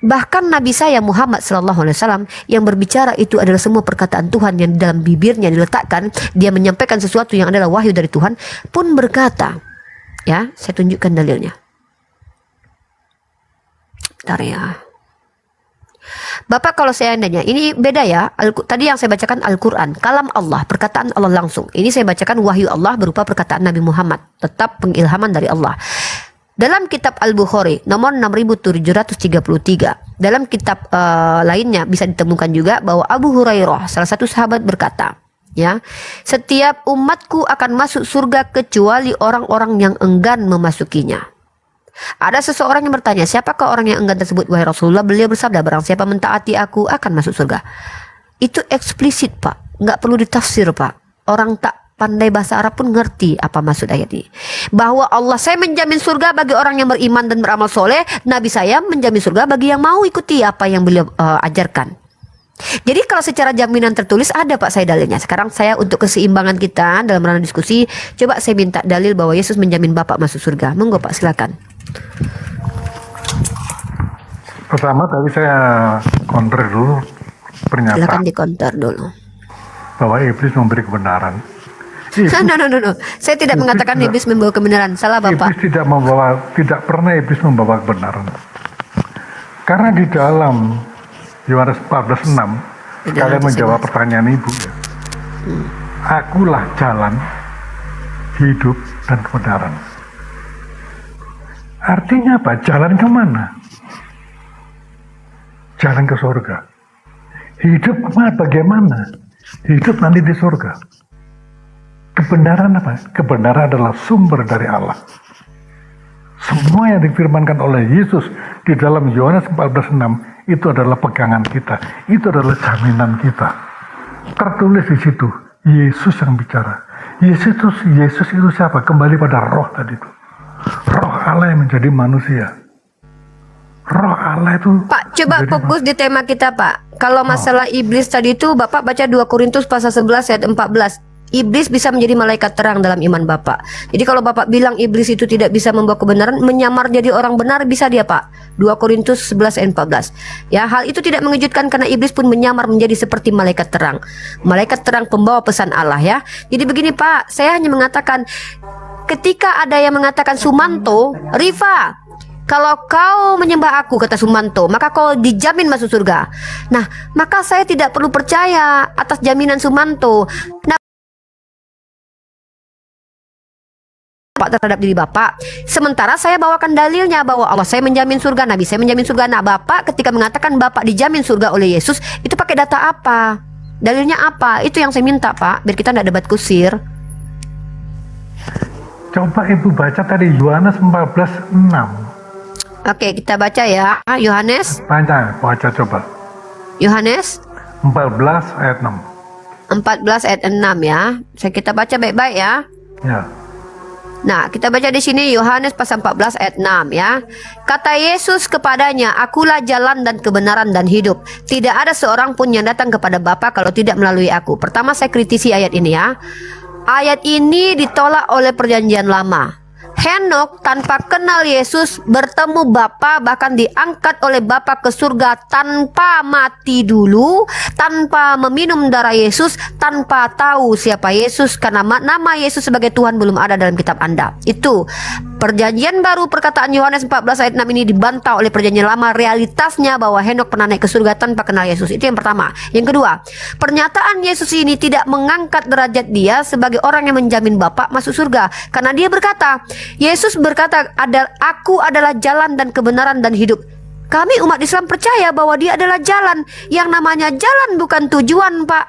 bahkan Nabi saya Muhammad SAW yang berbicara itu adalah semua perkataan Tuhan yang dalam bibirnya diletakkan. Dia menyampaikan sesuatu yang adalah wahyu dari Tuhan pun berkata, ya, saya tunjukkan dalilnya. Bentar ya. Bapak, kalau seandainya ini beda ya. Tadi yang saya bacakan Al-Quran, kalam Allah, perkataan Allah langsung. Ini saya bacakan wahyu Allah berupa perkataan Nabi Muhammad, tetap pengilhaman dari Allah. Dalam kitab Al-Bukhari nomor 6733. Dalam kitab lainnya bisa ditemukan juga bahwa Abu Hurairah, salah satu sahabat, berkata, ya, setiap umatku akan masuk surga kecuali orang-orang yang enggan memasukinya. Ada seseorang yang bertanya, siapakah orang yang enggan tersebut, wahai Rasulullah? Beliau bersabda, barang siapa mentaati aku akan masuk surga. Itu eksplisit, Pak, nggak perlu ditafsir, Pak. Orang tak pandai bahasa Arab pun ngerti apa maksud ayat ini. Bahwa Allah, saya menjamin surga bagi orang yang beriman dan beramal soleh. Nabi saya menjamin surga bagi yang mau ikuti apa yang beliau ajarkan. Jadi kalau secara jaminan tertulis ada, Pak, saya dalilnya. Sekarang saya untuk keseimbangan kita dalam ranah diskusi, coba saya minta dalil bahwa Yesus menjamin Bapak masuk surga. Monggo, Pak, silakan. Pertama tadi saya counter dulu pernyataan. Silakan dikonter dulu. Bahwa iblis memberi kebenaran. No. Saya tidak mengatakan iblis membawa kebenaran. Salah, Bapak. Iblis tidak pernah iblis membawa kebenaran. Karena di dalam Yohanes 14:6 kalian menjawab pertanyaan ibu, ya. Akulah jalan, hidup, dan kebenaran. Artinya apa? Jalan kemana? Jalan ke surga. Hidup kemana? Bagaimana? Hidup nanti di surga. Kebenaran apa? Kebenaran adalah sumber dari Allah. Semua yang difirmankan oleh Yesus di dalam Yohanes 14:6 itu adalah pegangan kita. Itu adalah jaminan kita. Tertulis di situ, Yesus yang bicara. Yesus itu siapa? Kembali pada roh tadi itu. Roh Allah yang menjadi manusia. Roh Allah itu, Pak, coba fokus di tema kita, Pak. Kalau masalah iblis tadi itu, Bapak baca 2 Korintus pasal 11 ayat 14. Iblis bisa menjadi malaikat terang dalam iman Bapak. Jadi kalau Bapak bilang iblis itu tidak bisa membawa kebenaran, menyamar jadi orang benar, bisa dia, Pak. 2 Korintus 11 ayat 14. Ya, hal itu tidak mengejutkan karena iblis pun menyamar menjadi seperti malaikat terang. Malaikat terang pembawa pesan Allah, ya. Jadi begini, Pak, saya hanya mengatakan ketika ada yang mengatakan, Sumanto, Rifa, kalau kau menyembah aku, kata Sumanto, maka kau dijamin masuk surga. Nah, maka saya tidak perlu percaya atas jaminan Sumanto. Nah, Bapak terhadap diri Bapak. Sementara saya bawakan dalilnya bahwa Allah saya menjamin surga, Nabi saya menjamin surga. Nah, Bapak ketika mengatakan Bapak dijamin surga oleh Yesus, itu pakai data apa? Dalilnya apa? Itu yang saya minta, Pak, biar kita tidak debat kusir. coba Ibu baca tadi Yohanes 14:6. Oke, kita baca ya. Yohanes. Baca coba. Yohanes 14 ayat 6. 14 ayat 6 ya. Kita baca baik-baik ya. Ya. Nah, kita baca di sini Yohanes pasal 14 ayat 6 ya. Kata Yesus kepadanya, akulah jalan dan kebenaran dan hidup. Tidak ada seorang pun yang datang kepada Bapa kalau tidak melalui aku. Pertama saya kritisi ayat ini ya. Ayat ini ditolak oleh perjanjian lama. Henok tanpa kenal Yesus bertemu Bapa, bahkan diangkat oleh Bapa ke surga tanpa mati dulu, tanpa meminum darah Yesus, tanpa tahu siapa Yesus, karena nama Yesus sebagai Tuhan belum ada dalam kitab Anda. Itu perjanjian baru, perkataan Yohanes 14 ayat 6 ini dibantah oleh perjanjian lama. Realitasnya bahwa Henok pernah naik ke surga tanpa kenal Yesus. Itu yang pertama. Yang kedua, pernyataan Yesus ini tidak mengangkat derajat dia sebagai orang yang menjamin Bapa masuk surga, karena dia berkata, Yesus berkata, aku adalah jalan dan kebenaran dan hidup. Kami umat Islam percaya bahwa dia adalah jalan. Yang namanya jalan bukan tujuan, Pak.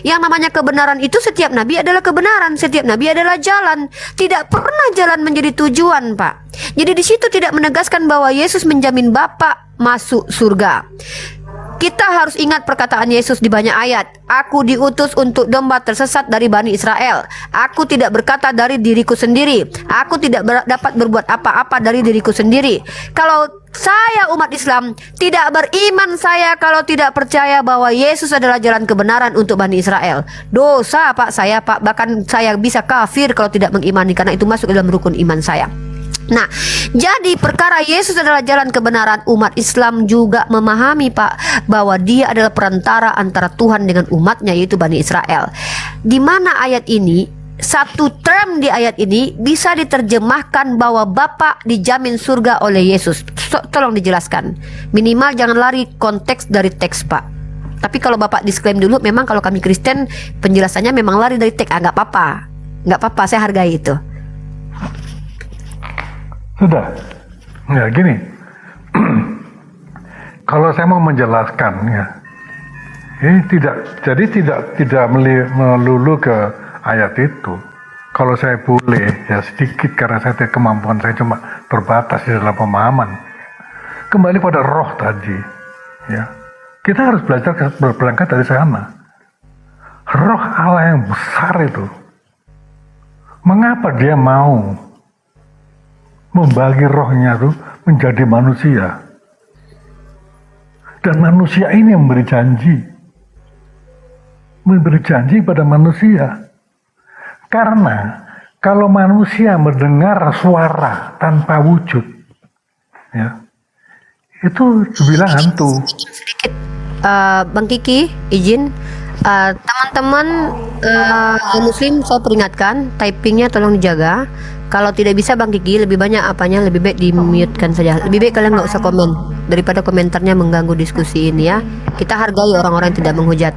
Yang namanya kebenaran itu setiap nabi adalah kebenaran, setiap nabi adalah jalan. Tidak pernah jalan menjadi tujuan, Pak. Jadi di situ tidak menegaskan bahwa Yesus menjamin Bapa masuk surga. Kita harus ingat perkataan Yesus di banyak ayat. Aku diutus untuk domba tersesat dari Bani Israel. Aku tidak berkata dari diriku sendiri. Aku tidak dapat berbuat apa-apa dari diriku sendiri. Kalau saya umat Islam tidak beriman, saya kalau tidak percaya bahwa Yesus adalah jalan kebenaran untuk Bani Israel. Dosa Pak saya Pak. Bahkan saya bisa kafir kalau tidak mengimani, karena itu masuk dalam rukun iman saya. Nah, jadi perkara Yesus adalah jalan kebenaran, umat Islam juga memahami Pak bahwa dia adalah perantara antara Tuhan dengan umatnya, yaitu Bani Israel. Di mana ayat ini, satu term di ayat ini bisa diterjemahkan bahwa Bapa dijamin surga oleh Yesus. Tolong dijelaskan. Minimal jangan lari konteks dari teks Pak. Tapi kalau Bapak disclaim dulu, memang kalau kami Kristen penjelasannya memang lari dari teks. Nggak apa-apa. Nggak apa-apa, saya hargai itu. Sudah, ya gini, kalau saya mau menjelaskan ya, ini tidak melulu ke ayat itu. Kalau saya boleh ya sedikit, karena saya kemampuan saya cuma terbatas di dalam pemahaman. Kembali pada roh tadi, ya kita harus belajar berangkat dari sana. Roh Allah yang besar itu, mengapa dia mau membagi rohnya itu menjadi manusia, dan manusia ini memberi janji pada manusia, karena kalau manusia mendengar suara tanpa wujud, ya itu dibilang hantu. Bang Kiki izin, teman-teman Muslim saya peringatkan, typingnya tolong dijaga. Kalau tidak bisa Bang Kiki, lebih banyak apanya, lebih baik di-mute-kan saja. Lebih baik kalian nggak usah komen daripada komentarnya mengganggu diskusi ini ya. Kita hargai orang-orang yang tidak menghujat.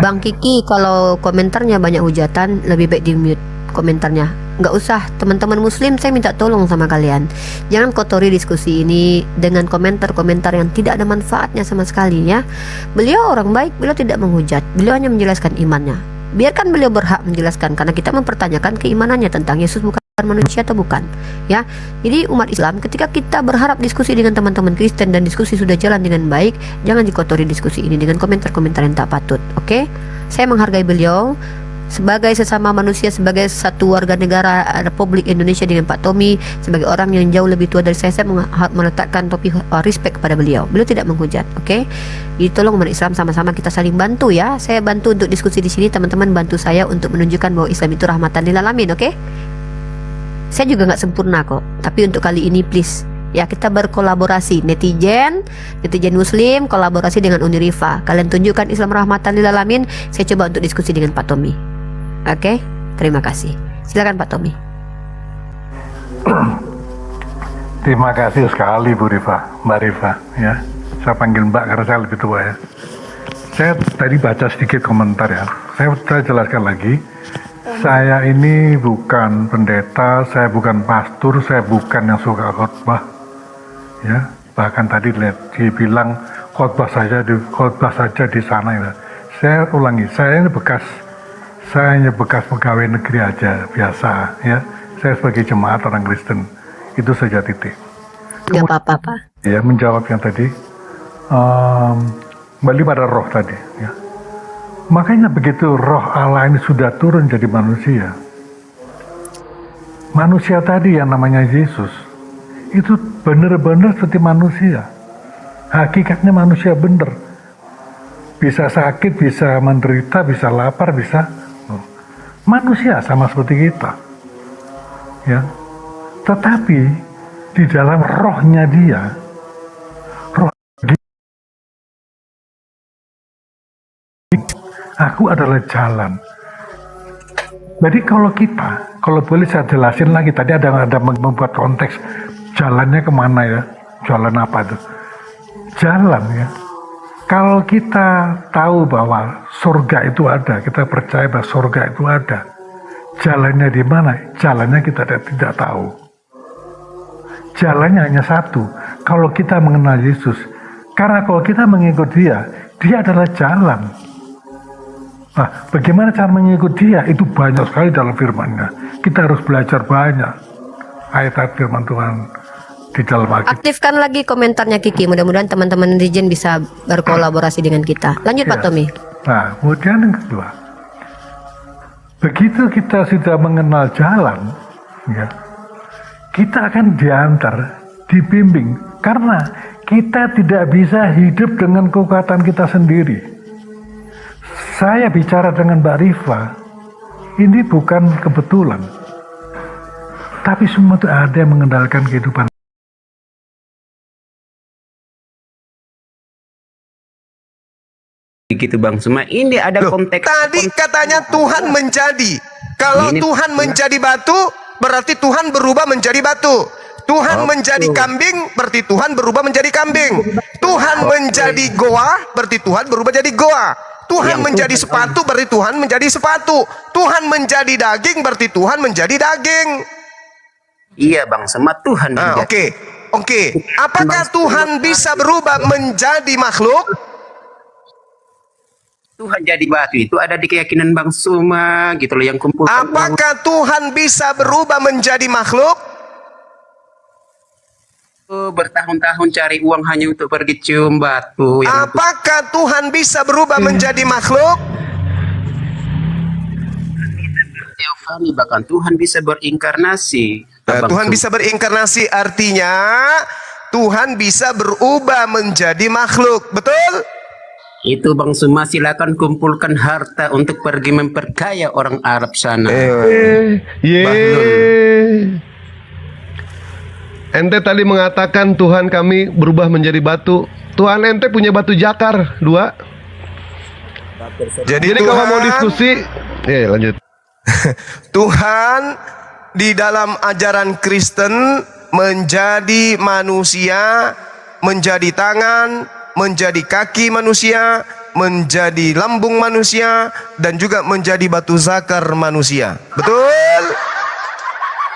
Bang Kiki, kalau komentarnya banyak hujatan, lebih baik di-mute komentarnya. Nggak usah, teman-teman Muslim, saya minta tolong sama kalian. Jangan kotori diskusi ini dengan komentar-komentar yang tidak ada manfaatnya sama sekali ya. Beliau orang baik, beliau tidak menghujat. Beliau hanya menjelaskan imannya. Biarkan beliau berhak menjelaskan, karena kita mempertanyakan keimanannya tentang Yesus bukan manusia atau bukan ya. Jadi umat Islam, ketika kita berharap diskusi dengan teman-teman Kristen dan diskusi sudah jalan dengan baik, jangan dikotori diskusi ini dengan komentar-komentar yang tak patut. Oke? Saya menghargai beliau sebagai sesama manusia, sebagai satu warga negara Republik Indonesia dengan Pak Tommy, sebagai orang yang jauh lebih tua dari saya meletakkan topi respect kepada beliau. Beliau tidak menghujat, oke? Jadi tolong umat Islam sama-sama kita saling bantu ya. Saya bantu untuk diskusi di sini, teman-teman bantu saya untuk menunjukkan bahwa Islam itu rahmatan lil alamin, oke? Saya juga nggak sempurna kok, tapi untuk kali ini please ya, kita berkolaborasi, netizen Muslim kolaborasi dengan Unirifa. Kalian tunjukkan Islam rahmatan lil alamin. Saya coba untuk diskusi dengan Pak Tommy. Oke, terima kasih. Silakan Pak Tommy. Terima kasih sekali Bu Rifa, Mbak Rifa ya. Saya panggil Mbak karena saya lebih tua ya. Saya tadi baca sedikit komentar ya. Saya jelaskan lagi. Saya ini bukan pendeta, saya bukan pastor, saya bukan yang suka khotbah, ya. Bahkan tadi lihat dia bilang khotbah saja di sana ya. Saya ulangi, saya hanya bekas pegawai negeri aja biasa, ya. Saya sebagai jemaat orang Kristen, itu saja titik. Gak apa-apa. Ya, menjawab yang tadi, kembali pada roh tadi, ya. Makanya begitu roh Allah ini sudah turun jadi manusia, manusia tadi yang namanya Yesus itu benar-benar seperti manusia, hakikatnya manusia benar, bisa sakit, bisa menderita, bisa lapar, bisa manusia sama seperti kita ya. Tetapi di dalam rohnya dia, aku adalah jalan. Jadi kalau boleh saya jelasin lagi, tadi ada membuat konteks jalannya kemana ya, jalan apa itu? Jalan ya. Kalau kita tahu bahwa surga itu ada, kita percaya bahwa surga itu ada, jalannya di mana? Jalannya kita tidak tahu. Jalannya hanya satu. Kalau kita mengenal Yesus, karena kalau kita mengikut dia adalah jalan. Nah, bagaimana cara mengikut dia? Itu banyak sekali dalam firman-Nya. Kita harus belajar banyak ayat-ayat firman Tuhan. di dalam Alkitab. Aktifkan lagi komentarnya Kiki. Mudah-mudahan teman-teman netizen bisa berkolaborasi dengan kita. Lanjut Pak Ya. Tommy. Nah, kemudian yang kedua, begitu kita sudah mengenal jalan, ya, kita akan diantar, dibimbing, karena kita tidak bisa hidup dengan kekuatan kita sendiri. Saya bicara dengan Mbak Rifa, ini bukan kebetulan, tapi semua itu ada yang mengendalikan kehidupan. Begitu Bang Suma, ini ada konteks. Tadi katanya Tuhan menjadi. Kalau Ini- Tuhan menjadi batu, berarti Tuhan berubah menjadi batu. Tuhan menjadi kambing, berarti Tuhan berubah menjadi kambing. Tuhan menjadi goa, berarti Tuhan berubah jadi goa. Tuhan menjadi sepatu, berarti Tuhan menjadi sepatu. Tuhan menjadi daging, berarti Tuhan menjadi daging. Iya Bang Suma, Tuhan menjadi. Oke. Apakah Tuhan bisa berubah menjadi makhluk? Tuhan jadi batu itu ada di keyakinan Bang Suma gitu loh, yang kumpul. Apakah Tuhan bisa berubah menjadi makhluk? Bertahun-tahun cari uang hanya untuk pergi cium batu. Apakah Tuhan bisa berubah menjadi makhluk? Teofani, bahkan Tuhan bisa berinkarnasi. Tuhan bisa berinkarnasi artinya Tuhan bisa berubah menjadi makhluk, betul? Itu Bang Suma, silakan kumpulkan harta untuk pergi memperkaya orang Arab sana. Ente tadi mengatakan Tuhan kami berubah menjadi batu. Tuhan ente punya batu jakar 2. Jadi kalau mau diskusi, lanjut. Tuhan di dalam ajaran Kristen menjadi manusia, menjadi tangan, menjadi kaki manusia, menjadi lambung manusia, dan juga menjadi batu zakar manusia. Betul?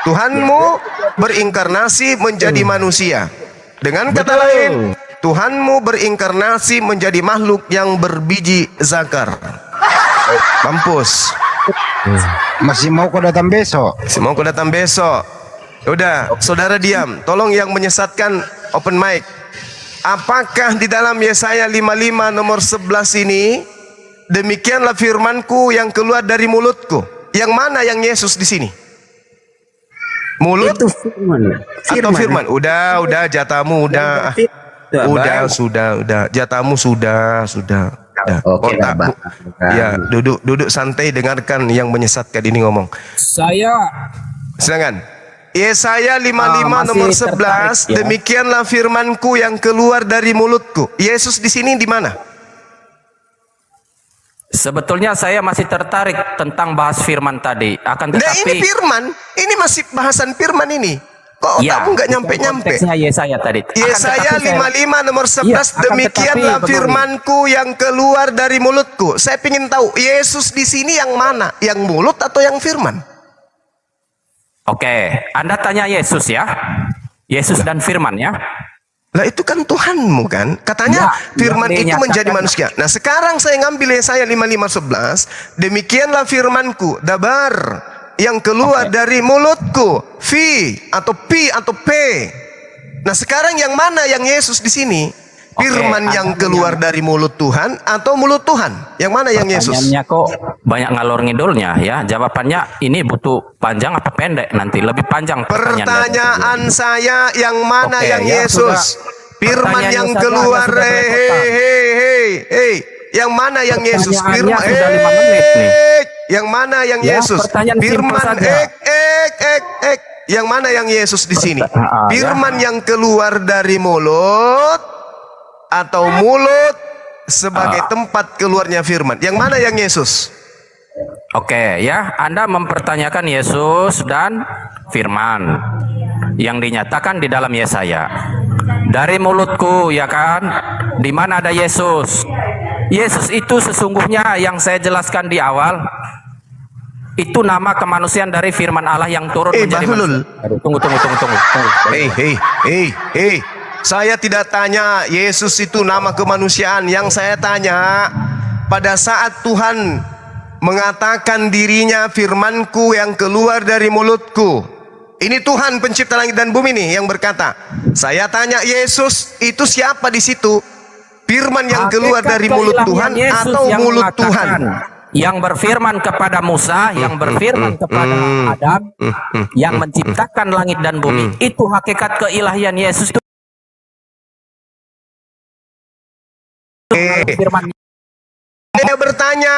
Tuhanmu berinkarnasi menjadi manusia. Dengan kata lain, Tuhanmu berinkarnasi menjadi makhluk yang berbiji zakar. Mampus. Masih mau kau datang besok? Masih mau kau datang besok. Udah, saudara diam. Tolong yang menyesatkan open mic. Apakah di dalam Yesaya 55 nomor 11 ini, demikianlah firmanku yang keluar dari mulutku? Yang mana yang Yesus di sini? Mulut itu firman. Atau firman? Udah, jatamu udah. Udah, sudah. Jatamu sudah. Oke, Otakmu. Ya, duduk santai, dengarkan yang menyesatkan ini ngomong. Silakan. Yesaya 55 nomor 11, demikianlah firmanku yang keluar dari mulutku. Yesus di sini di mana? Sebetulnya saya masih tertarik tentang bahas firman tadi. Akan Nah, tetapi ini firman, ini masih bahasan firman ini. Kok otakmu nggak nyampe-nyampe? konteksnya Yesaya tadi. Yesaya 55 nomor 11, demikianlah firmanku yang keluar dari mulutku. Saya ingin tahu, Yesus di sini yang mana? Yang mulut atau yang firman? Oke, Anda tanya Yesus ya. Yesus dan firman ya. Lah itu kan Tuhanmu kan? Katanya firman itu menjadi manusia. Nah sekarang saya ngambil Yesaya 55:11. Demikianlah firmanku, dabar, yang keluar dari mulutku, fi atau pi atau p. Nah sekarang yang mana yang Yesus di sini? Firman yang keluar dari mulut Tuhan atau mulut Tuhan? Yang mana yang Yesus? Pertanyaannya kok banyak ngalor ngidulnya ya. Jawabannya ini butuh panjang apa pendek nanti? Lebih panjang Pertanyaan saya, yang mana yang Yesus? Firman yang keluar, hei, yang mana yang Yesus? Firman, yang mana yang Yesus? Firman, yang mana yang Yesus di sini? Firman yang keluar dari mulut atau mulut sebagai tempat keluarnya firman? Yang mana yang Yesus? Oke ya, Anda mempertanyakan Yesus dan firman yang dinyatakan di dalam Yesaya. Dari mulutku ya kan, di mana ada Yesus? Yesus itu sesungguhnya yang saya jelaskan di awal, itu nama kemanusiaan dari firman Allah yang turun menjadi manusia. Tunggu. Hei. Saya tidak tanya Yesus itu nama kemanusiaan. Yang saya tanya, pada saat Tuhan mengatakan dirinya, firmanku yang keluar dari mulutku, Ini Tuhan pencipta langit dan bumi nih yang berkata. Saya tanya, Yesus itu siapa di situ? Firman yang keluar dari mulut Tuhan atau mulut Tuhan? Yang berfirman kepada Musa, yang berfirman kepada Adam, yang menciptakan langit dan bumi, itu hakikat keilahian Yesus. Firman. Saya bertanya,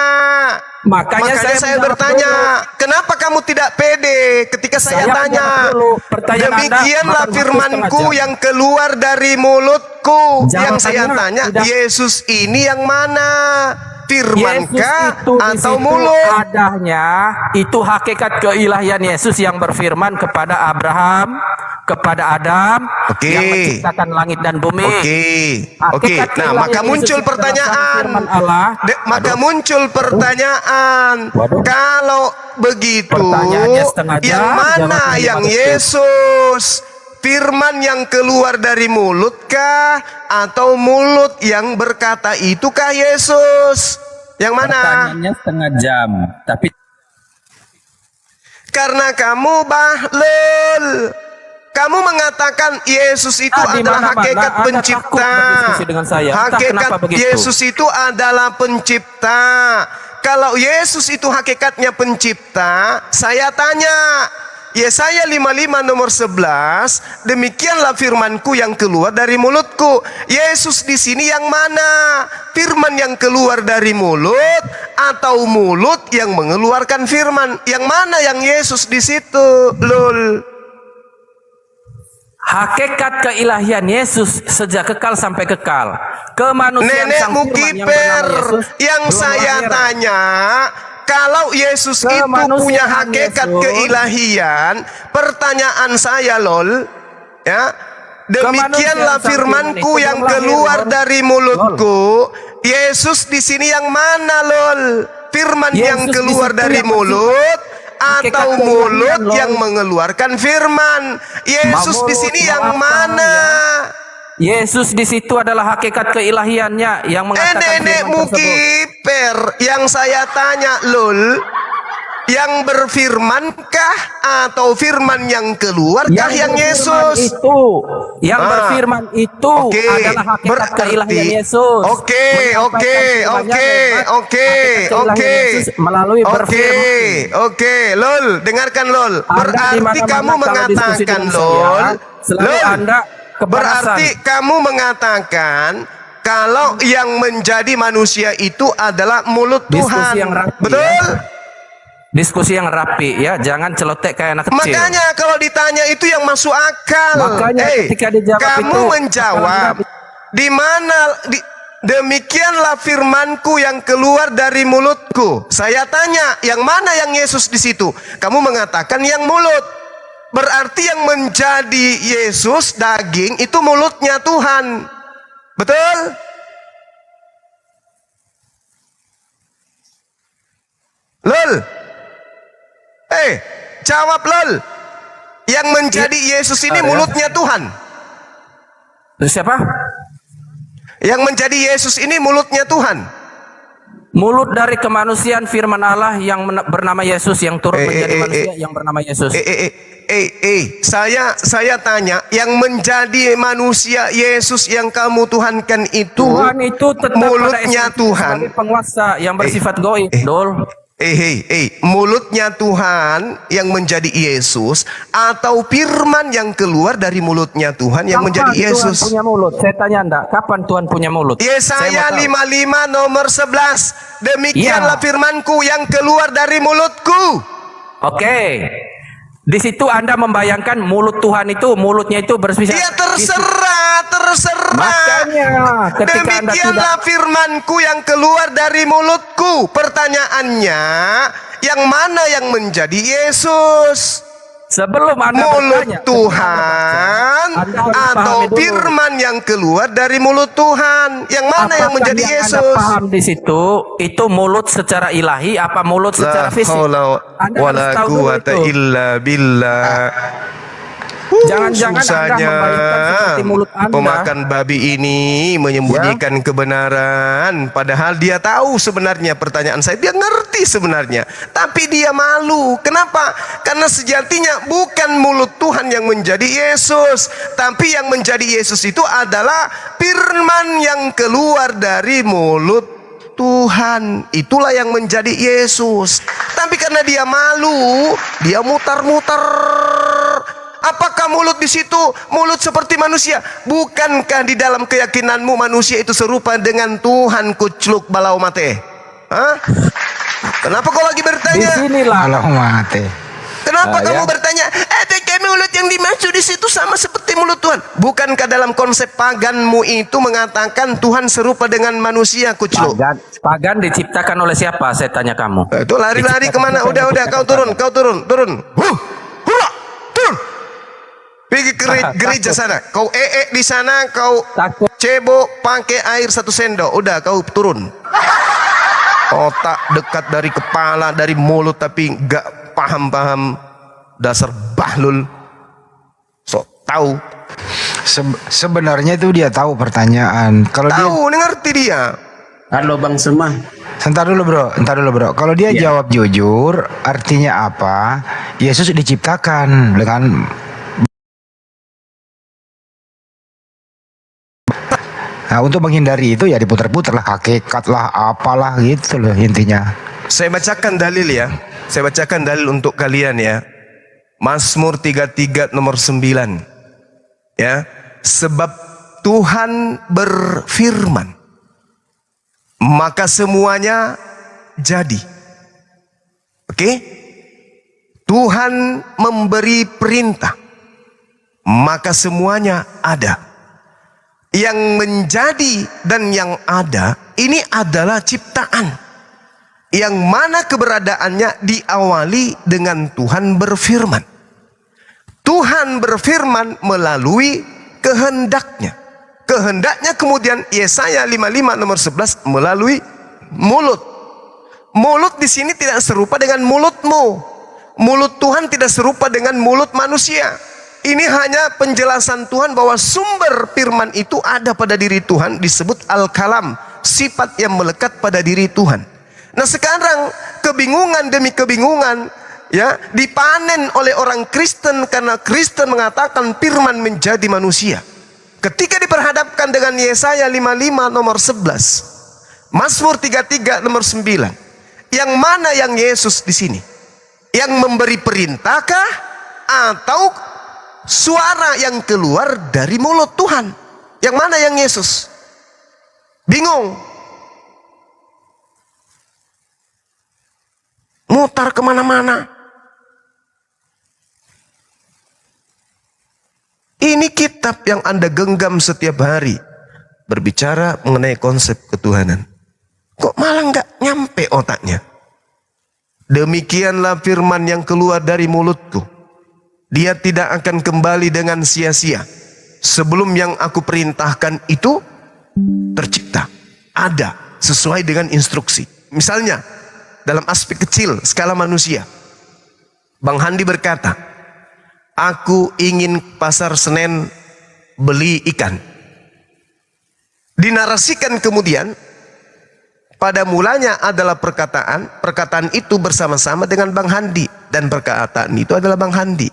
makanya saya bertanya, kenapa kamu tidak pede ketika saya tanya? Demikianlah firmanku yang keluar dari mulutku. Yang saya tanya, Yesus ini yang mana? Firmankah atau mulut? Adanya itu hakikat keilahian Yesus yang berfirman kepada Abraham, kepada Adam, yang menciptakan langit dan bumi. Oke. Nah, maka muncul pertanyaan. Muncul pertanyaan. Kalau begitu, yang mana yang Yesus? Firman yang keluar dari mulutkah atau mulut yang berkata itukah Yesus? Yang mana? Pertanyaannya setengah jam, tapi karena kamu bahlul, kamu mengatakan Yesus itu adalah hakikat pencipta. Hakikat Yesus itu adalah pencipta. Kalau Yesus itu hakikatnya pencipta, saya tanya, Yesaya 55 nomor 11, demikianlah firmanku yang keluar dari mulutku. Yesus di sini yang mana? Firman yang keluar dari mulut atau mulut yang mengeluarkan firman? Yang mana yang Yesus di situ? Lul. Hakikat keilahian Yesus sejak kekal sampai kekal. Kemanusiaan Nenek sang firman Mukiper, yang saya tanya, kalau Yesus itu punya hakikat keilahian, pertanyaan saya lol, ya, demikianlah firmanku yang keluar dari mulutku. Yesus di sini yang mana lol? Firman yang keluar dari mulut atau mulut yang mengeluarkan firman? Yesus di sini yang mana? Yesus di situ adalah hakikat keilahiannya yang mengatakan Nenek Mukiper, yang saya tanya lul, yang berfirmankah atau firman yang keluarkah yang Yesus? Yang berfirman itu adalah hakikat keilahian Yesus. Melalui berfirman. Lul, dengarkan lul. Berarti kamu mengatakan lul, berarti kamu mengatakan kalau yang menjadi manusia itu adalah mulut Tuhan. Betul? Diskusi yang rapi ya, jangan celotek kayak anak kecil. Makanya kalau ditanya itu yang masuk akal. Makanya ketika dijawab kamu itu, menjawab di mana demikianlah firmanku yang keluar dari mulutku. Saya tanya, yang mana yang Yesus di situ? Kamu mengatakan yang mulut. Berarti yang menjadi Yesus daging itu mulutnya Tuhan. Betul? Lol. Jawab lol. Yang menjadi Yesus ini mulutnya Tuhan. Siapa? Yang menjadi Yesus ini mulutnya Tuhan. Mulut dari kemanusiaan firman Allah yang bernama Yesus yang turun menjadi manusia yang bernama Yesus. Saya tanya, yang menjadi manusia Yesus yang kamu tuhankan itu, Tuhan itu tetap mulutnya Tuhan, penguasa yang bersifat goib, dol. Mulutnya Tuhan yang menjadi Yesus atau firman yang keluar dari mulutnya Tuhan yang menjadi Yesus? Tuhan punya mulut? Saya tanya Anda, kapan Tuhan punya mulut? Yesaya 55 nomor 11. Demikianlah firmanku yang keluar dari mulutku. Di situ Anda membayangkan mulut Tuhan itu, mulutnya itu bersifat. Ya terserah. Makanya demikianlah firmanku yang keluar dari mulutku. Pertanyaannya, yang mana yang menjadi Yesus? Sebelum Anda mulut bertanya, Tuhan atau firman yang keluar dari mulut Tuhan? Yang mana yang menjadi Yesus? Anda paham di situ, itu mulut secara ilahi apa mulut secara fisik? Wala quwata illa billah. Jangan-jangan Anda susahnya membayangkan seperti mulut Anda. pemakan babi ini menyembunyikan kebenaran, padahal dia tahu sebenarnya pertanyaan saya, dia ngerti sebenarnya, tapi dia malu. Kenapa? Karena sejatinya bukan mulut Tuhan yang menjadi Yesus, tapi yang menjadi Yesus itu adalah firman yang keluar dari mulut Tuhan. Itulah yang menjadi Yesus. Tapi karena dia malu, dia mutar-mutar. Apakah mulut di situ mulut seperti manusia? Bukankah di dalam keyakinanmu manusia itu serupa dengan Tuhan kucluk balau mate? Hah? Kenapa kau lagi bertanya? Balau mate. Kenapa kamu bertanya? Mulut yang dimaksud di situ sama seperti mulut Tuhan. Bukankah dalam konsep paganmu itu mengatakan Tuhan serupa dengan manusia kucluk? Pagan diciptakan oleh siapa? Saya tanya kamu. Itu lari-lari kemana? Udah, kau turun. Turun. Pergi ke gereja sana. Kau di sana, kau cebok pakai air 1 sendok. Udah, kau turun. Otak dekat dari kepala, dari mulut, tapi nggak paham-paham. Dasar bahlul. Sok tahu. Sebenarnya itu dia tahu pertanyaan. Kalau tahu, ngerti dia. Halo Bang Suma. Entar dulu bro. Kalau dia jawab jujur, artinya apa? Yesus diciptakan dengan Nah, untuk menghindari itu ya diputar-putar lah, hakikat lah, apalah gitu loh intinya. Saya bacakan dalil ya. Saya bacakan dalil untuk kalian ya. Mazmur 33 nomor 9. Ya. Sebab Tuhan berfirman, maka semuanya jadi. Oke? Tuhan memberi perintah, maka semuanya ada. Yang menjadi dan yang ada ini adalah ciptaan, yang mana keberadaannya diawali dengan Tuhan berfirman. Tuhan berfirman melalui kehendaknya. Kehendaknya kemudian Yesaya 55 nomor 11 melalui mulut. Mulut di sini tidak serupa dengan mulutmu. Mulut Tuhan tidak serupa dengan mulut manusia. Ini hanya penjelasan Tuhan bahwa sumber firman itu ada pada diri Tuhan, disebut al-kalam, sifat yang melekat pada diri Tuhan. Nah sekarang kebingungan demi kebingungan ya dipanen oleh orang Kristen karena Kristen mengatakan firman menjadi manusia. Ketika diperhadapkan dengan Yesaya 55 nomor 11, Mazmur 33 nomor 9, yang mana yang Yesus di sini? Yang memberi perintahkah atau suara yang keluar dari mulut Tuhan? Yang mana yang Yesus? Bingung. Mutar kemana-mana. Ini kitab yang Anda genggam setiap hari, berbicara mengenai konsep ketuhanan. Kok malah nggak nyampe otaknya? Demikianlah firman yang keluar dari mulutku. Dia tidak akan kembali dengan sia-sia. Sebelum yang aku perintahkan itu tercipta, ada sesuai dengan instruksi. Misalnya dalam aspek kecil skala manusia, Bang Handi berkata, aku ingin pasar Senen beli ikan. Dinarasikan kemudian, pada mulanya adalah perkataan itu bersama-sama dengan Bang Handi, dan perkataan itu adalah Bang Handi.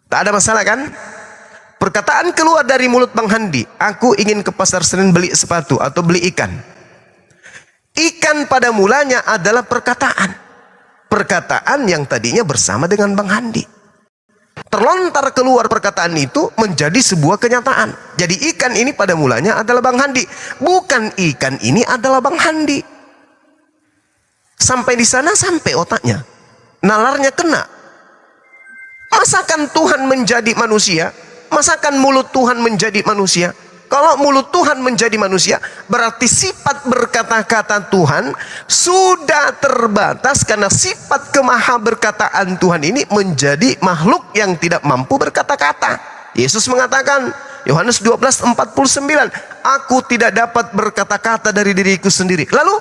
Tak ada masalah kan? Perkataan keluar dari mulut Bang Handi, aku ingin ke pasar Senen beli sepatu atau beli ikan. Ikan pada mulanya adalah perkataan. Perkataan yang tadinya bersama dengan Bang Handi. Terlontar keluar perkataan itu menjadi sebuah kenyataan. Jadi ikan ini pada mulanya adalah Bang Handi. Bukan ikan ini adalah Bang Handi. Sampai di sana sampai otaknya. Nalarnya kena. Masakan Tuhan menjadi manusia? Masakan mulut Tuhan menjadi manusia? Kalau mulut Tuhan menjadi manusia, berarti sifat berkata-kata Tuhan sudah terbatas, karena sifat kemaha berkataan Tuhan ini menjadi makhluk yang tidak mampu berkata-kata. Yesus mengatakan, Yohanes 12:49, aku tidak dapat berkata-kata dari diriku sendiri. Lalu,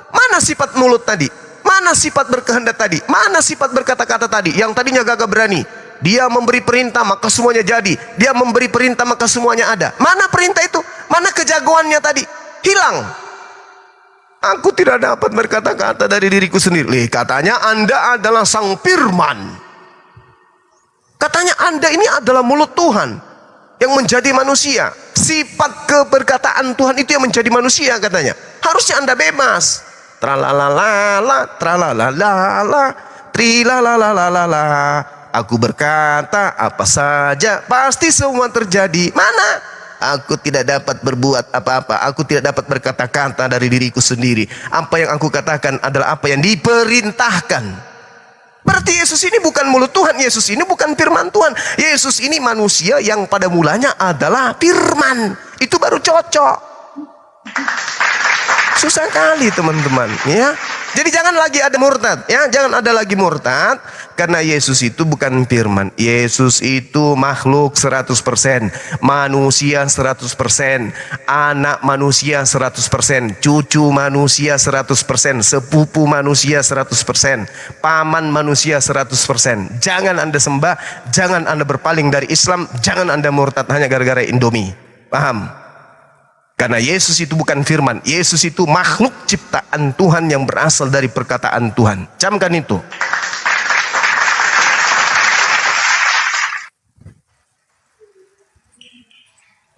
mana sifat mulut tadi? Mana sifat berkehendak tadi? Mana sifat berkata-kata tadi? Yang tadinya gagah berani. Dia memberi perintah maka semuanya jadi. Dia memberi perintah maka semuanya ada. Mana perintah itu? Mana kejagoannya tadi? Hilang. Aku tidak dapat berkata-kata dari diriku sendiri. Katanya Anda adalah sang firman. Katanya Anda ini adalah mulut Tuhan yang menjadi manusia. Sifat keberkataan Tuhan itu yang menjadi manusia katanya. Harusnya Anda bebas. Tralalalala, tralalalala, trilalalala. Aku berkata apa saja pasti semua terjadi. Mana? Aku tidak dapat berbuat apa-apa. Aku tidak dapat berkata-kata dari diriku sendiri. Apa yang aku katakan adalah apa yang diperintahkan. Berarti Yesus ini bukan mulut Tuhan. Yesus ini bukan firman Tuhan. Yesus ini manusia yang pada mulanya adalah firman. Itu baru cocok. Susah kali teman-teman, ya. Jadi jangan lagi ada murtad, ya. Jangan ada lagi murtad karena Yesus itu bukan firman. Yesus itu makhluk 100%, manusia 100%, anak manusia 100%, cucu manusia 100%, sepupu manusia 100%, paman manusia 100%. Jangan Anda sembah, jangan Anda berpaling dari Islam, jangan Anda murtad hanya gara-gara Indomie. Paham? Karena Yesus itu bukan firman. Yesus itu makhluk ciptaan Tuhan yang berasal dari perkataan Tuhan. Camkan itu.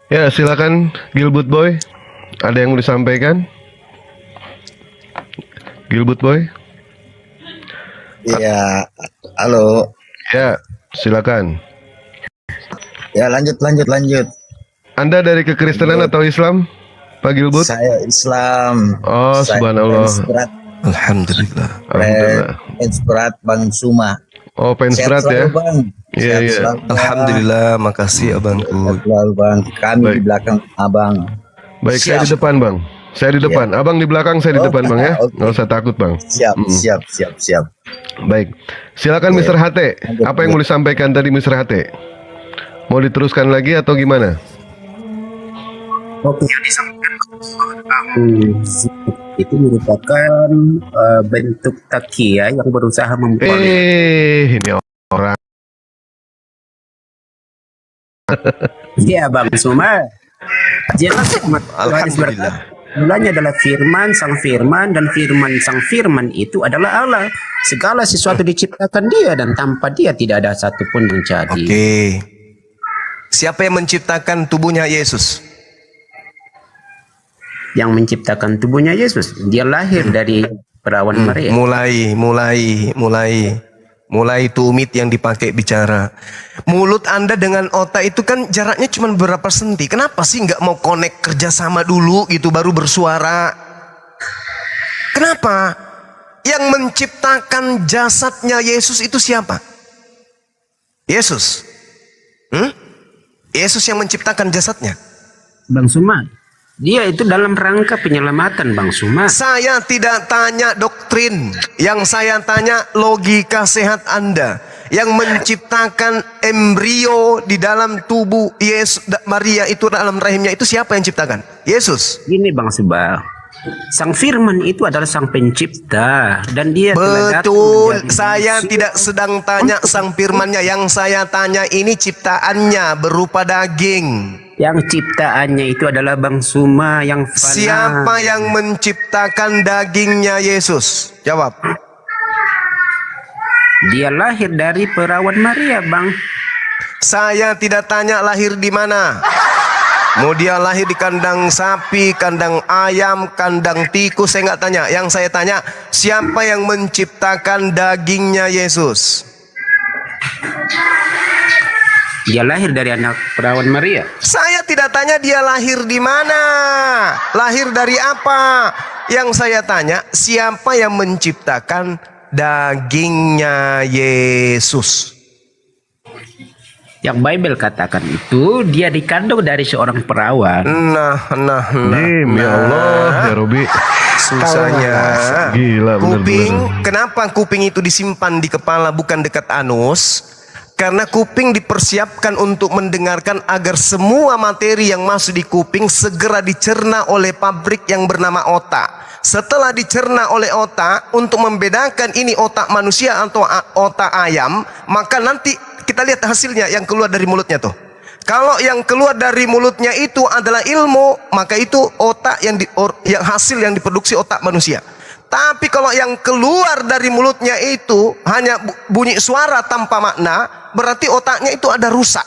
Ya, silakan Gilbert Boy. Ada yang mau disampaikan? Gilbert Boy? Iya, halo. Ya, silakan. Ya, lanjut. Anda dari kekristenan atau Islam, Pak Gilbert? Saya Islam. Oh, subhanallah. Alhamdulillah. Fans berat Bang Suma. Oh, fans Sehat berat ya? selalu, Bang. Iya, Sehat iya. selalu, Bang. Alhamdulillah, makasih abangku. Sehat selalu, Bang. Kami di belakang Abang. Baik, saya di depan, Bang. Saya di depan. Abang di belakang, saya di depan, Bang ya. Oke. Nggak usah takut, Bang. Siap. Baik. Silakan Mr. HT. Apa yang mau disampaikan tadi Mr. HT? Mau diteruskan lagi atau gimana? Oke, yang disampaikan itu merupakan bentuk takia yang berusaha ini orang. Iya Bang Suma. Jelas Alhamdulillah. Mulanya adalah firman, sang firman, dan firman sang firman itu adalah Allah. Segala sesuatu diciptakan dia dan tanpa dia tidak ada satupun yang jadi. Oke. Siapa yang menciptakan tubuhnya Yesus? Yang menciptakan tubuhnya Yesus, dia lahir dari perawan Maria. Mulai tumit yang dipakai bicara. Mulut Anda dengan otak itu kan jaraknya cuma berapa senti. Kenapa sih nggak mau connect kerjasama dulu gitu baru bersuara? Kenapa? Yang menciptakan jasadnya Yesus itu siapa? Yesus. Yesus yang menciptakan jasadnya. Bang Suma, dia itu dalam rangka penyelamatan Bang Suma. Saya tidak tanya doktrin, yang saya tanya logika sehat Anda. Yang menciptakan embrio di dalam tubuh Yesus Maria itu dalam rahimnya itu siapa yang ciptakan? Yesus. Ini Bang Suma, sang firman itu adalah sang pencipta dan dia betul. Saya tidak sedang tanya sang firmannya, yang saya tanya ini ciptaannya berupa daging. Yang ciptaannya itu adalah Bang Suma yang fana. Siapa yang menciptakan dagingnya Yesus? Jawab. Dia lahir dari perawan Maria, Bang. Saya tidak tanya lahir di mana. Mau dia lahir di kandang sapi, kandang ayam, kandang tikus, saya nggak tanya. Yang saya tanya, siapa yang menciptakan dagingnya Yesus? Dia lahir dari anak perawan Maria. Saya tidak tanya dia lahir di mana, lahir dari apa. Yang saya tanya, siapa yang menciptakan dagingnya Yesus? Yang Bible katakan itu dia dikandung dari seorang perawan. Nah. Ya Allah, ya Robi. Susahnya. Gila, kuping, bener-bener. kenapa kuping itu disimpan di kepala bukan dekat anus? Karena kuping dipersiapkan untuk mendengarkan agar semua materi yang masuk di kuping segera dicerna oleh pabrik yang bernama otak. Setelah dicerna oleh otak untuk membedakan ini otak manusia atau otak ayam, maka nanti kita lihat hasilnya yang keluar dari mulutnya tuh. Kalau yang keluar dari mulutnya itu adalah ilmu, maka itu otak yang hasil yang diproduksi otak manusia. Tapi kalau yang keluar dari mulutnya itu hanya bunyi suara tanpa makna, berarti otaknya itu ada rusak.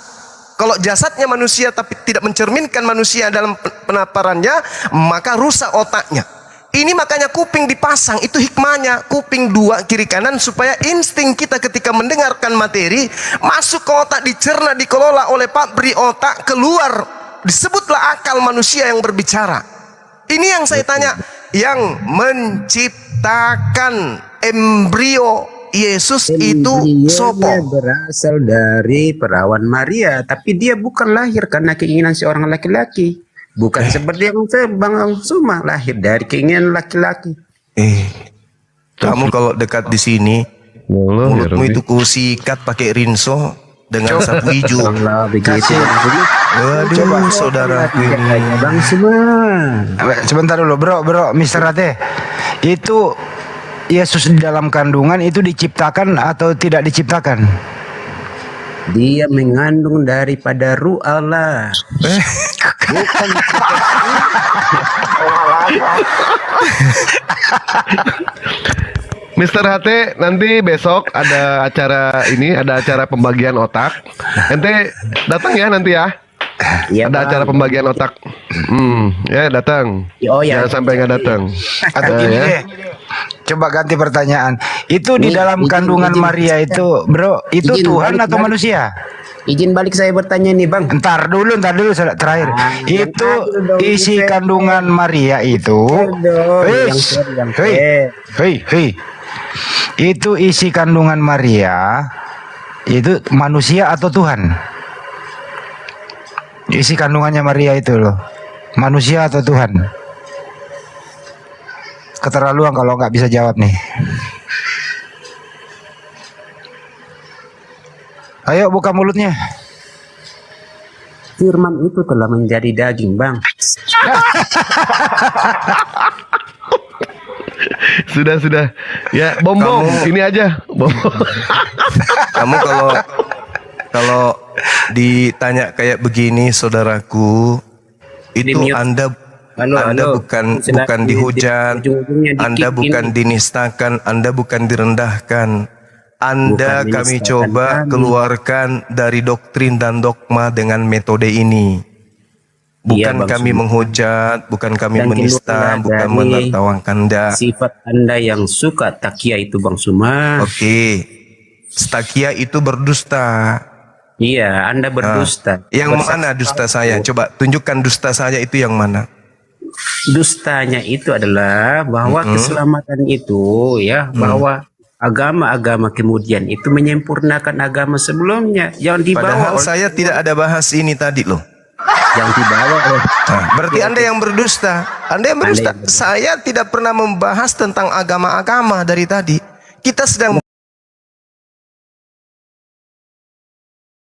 Kalau jasadnya manusia tapi tidak mencerminkan manusia dalam penaparannya, maka rusak otaknya. Ini makanya kuping dipasang, itu hikmahnya. Kuping dua kiri kanan supaya insting kita ketika mendengarkan materi masuk ke otak, dicerna, dikelola oleh pabrik otak, keluar. Disebutlah akal manusia yang berbicara. Ini yang saya tanya, yang menciptakan embrio Yesus itu sopo? Berasal dari perawan Maria, tapi dia bukan lahir karena keinginan seorang laki-laki. Bukan seperti yang Bang Suma lahir dari keinginan laki-laki. Kamu kalau dekat di sini, mulutmu itu kusikat pakai rinso dengan sapu hijau. Waduh, saudaraku ini. Bang Suma. Sebentar dulu, bro, Mister Ate. Itu Yesus di dalam kandungan itu diciptakan atau tidak diciptakan? Dia mengandung daripada Ruh Allah. Bukan Mister HT, nanti besok ada acara ini, ada acara pembagian otak. Ente datang ya nanti ya. Ya, ada acara pembagian otak. Ya datang. Oh ya. Jangan sampai nggak datang. Atau gini deh. Coba ganti pertanyaan. Itu di dalam kandungan Maria itu, bro, itu Tuhan atau manusia? Izin balik saya bertanya nih, Bang. Ntar dulu terakhir. Itu isi kandungan Maria itu. Hei. Itu isi kandungan Maria itu manusia atau Tuhan? Isi kandungannya Maria itu loh, manusia atau Tuhan? Keterlaluan kalau nggak bisa jawab nih. Ayo buka mulutnya. Firman itu telah menjadi daging, Bang. Sudah. Ya, bom. Ini aja, bom. Kamu kalau ditanya kayak begini, saudaraku, itu Anda bukan dihujat, Anda bukan dinistakan, Anda bukan direndahkan. Anda kami coba keluarkan dari doktrin dan dogma dengan metode ini. Bukan kami menghujat, bukan kami menista, bukan menertawakan Anda. Sifat Anda yang suka takia itu, Bang Suma. Oke. Takia itu berdusta. Iya, Anda berdusta. Yang mana dusta saya? Coba tunjukkan dusta saya itu yang mana? Dustanya itu adalah bahwa keselamatan itu ya, bahwa agama-agama kemudian itu menyempurnakan agama sebelumnya yang dibawa. Padahal saya tidak ada bahas ini tadi loh. Yang dibawa oleh. Berarti Anda yang berdusta. Anda yang berdusta. Saya tidak pernah membahas tentang agama-agama dari tadi. Kita sedang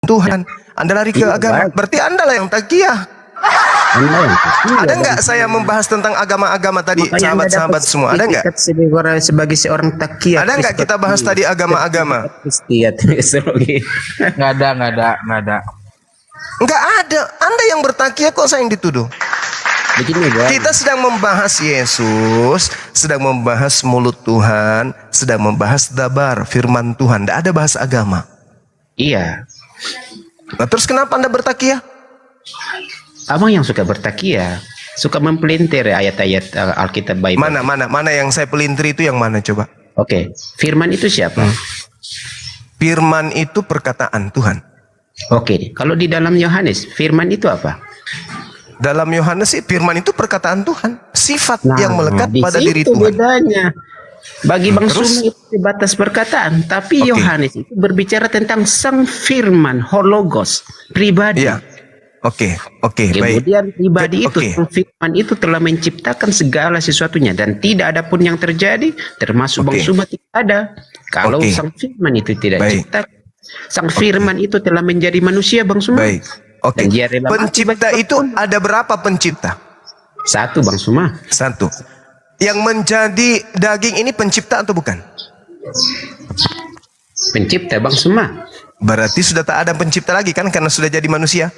Tuhan. Anda lari ke agama. Berarti Anda lah yang takiyah. Ada nggak saya membahas tentang agama-agama tadi, sahabat-sahabat semua? Ada nggak? Sebagai seorang takiyah. Ada nggak kita bahas tadi agama-agama? Nggak ada. Nggak ada. Anda yang bertakiyah kok saya yang dituduh? Begini, Bang. Kita sedang membahas Yesus, sedang membahas mulut Tuhan, sedang membahas dabar, firman Tuhan. Tidak ada bahas agama. Iya. Nah, terus kenapa Anda bertakiyah? Abang yang suka bertakiyah, suka mempelintir ayat-ayat Alkitab Bible. Mana yang saya pelintir itu yang mana coba? Oke, firman itu siapa? Firman itu perkataan Tuhan. Oke, kalau di dalam Yohanes, firman itu apa? Dalam Yohanes sih firman itu perkataan Tuhan, sifat yang melekat pada diri Tuhan. Bedanya. Bagi Bang Sumi itu sebatas perkataan, tapi Yohanes itu berbicara tentang sang firman, hologos, pribadi. Iya. Oke, Kemudian baik. pribadi itu, firman itu telah menciptakan segala sesuatunya dan tidak ada pun yang terjadi, termasuk Bang Suma tidak ada. Kalau sang firman itu tidak cipta, sang firman itu telah menjadi manusia, Bang Suma. Baik. Oke. Pencipta itu ada berapa pencipta? Satu, Bang Suma. Satu. Yang menjadi daging ini pencipta atau bukan? Pencipta, Bang Suma. Berarti sudah tak ada pencipta lagi kan karena sudah jadi manusia?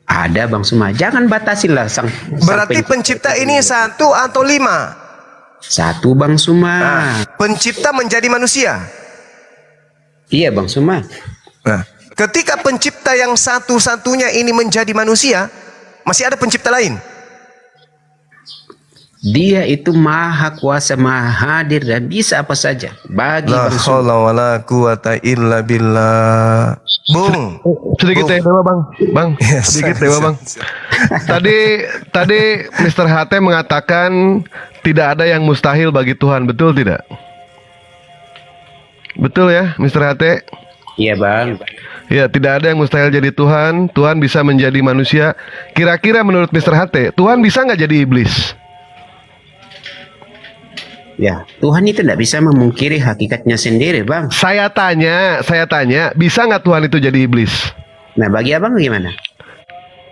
Ada Bang Suma, jangan batasilah sang Berarti pencipta ini 1 atau 5? 1 Bang Suma. Pencipta menjadi manusia. Iya Bang Suma. Nah, ketika pencipta yang satu-satunya ini menjadi manusia, masih ada pencipta lain? Dia itu maha kuasa, maha hadir dan bisa apa saja. Bagi La Bang Suma. haula wala quwata illa billah. Bung, Sedikit dewa bang, sedikit dewa bang. Tadi Mr. HT mengatakan tidak ada yang mustahil bagi Tuhan, betul tidak? Betul ya, Mr. HT? Iya bang. Ya, tidak ada yang mustahil jadi Tuhan. Tuhan bisa menjadi manusia. Kira-kira menurut Mr. HT, Tuhan bisa nggak jadi iblis? Ya, Tuhan itu tidak bisa memungkiri hakikatnya sendiri, Bang. Saya tanya, bisa nggak Tuhan itu jadi iblis? Nah, bagi abang gimana?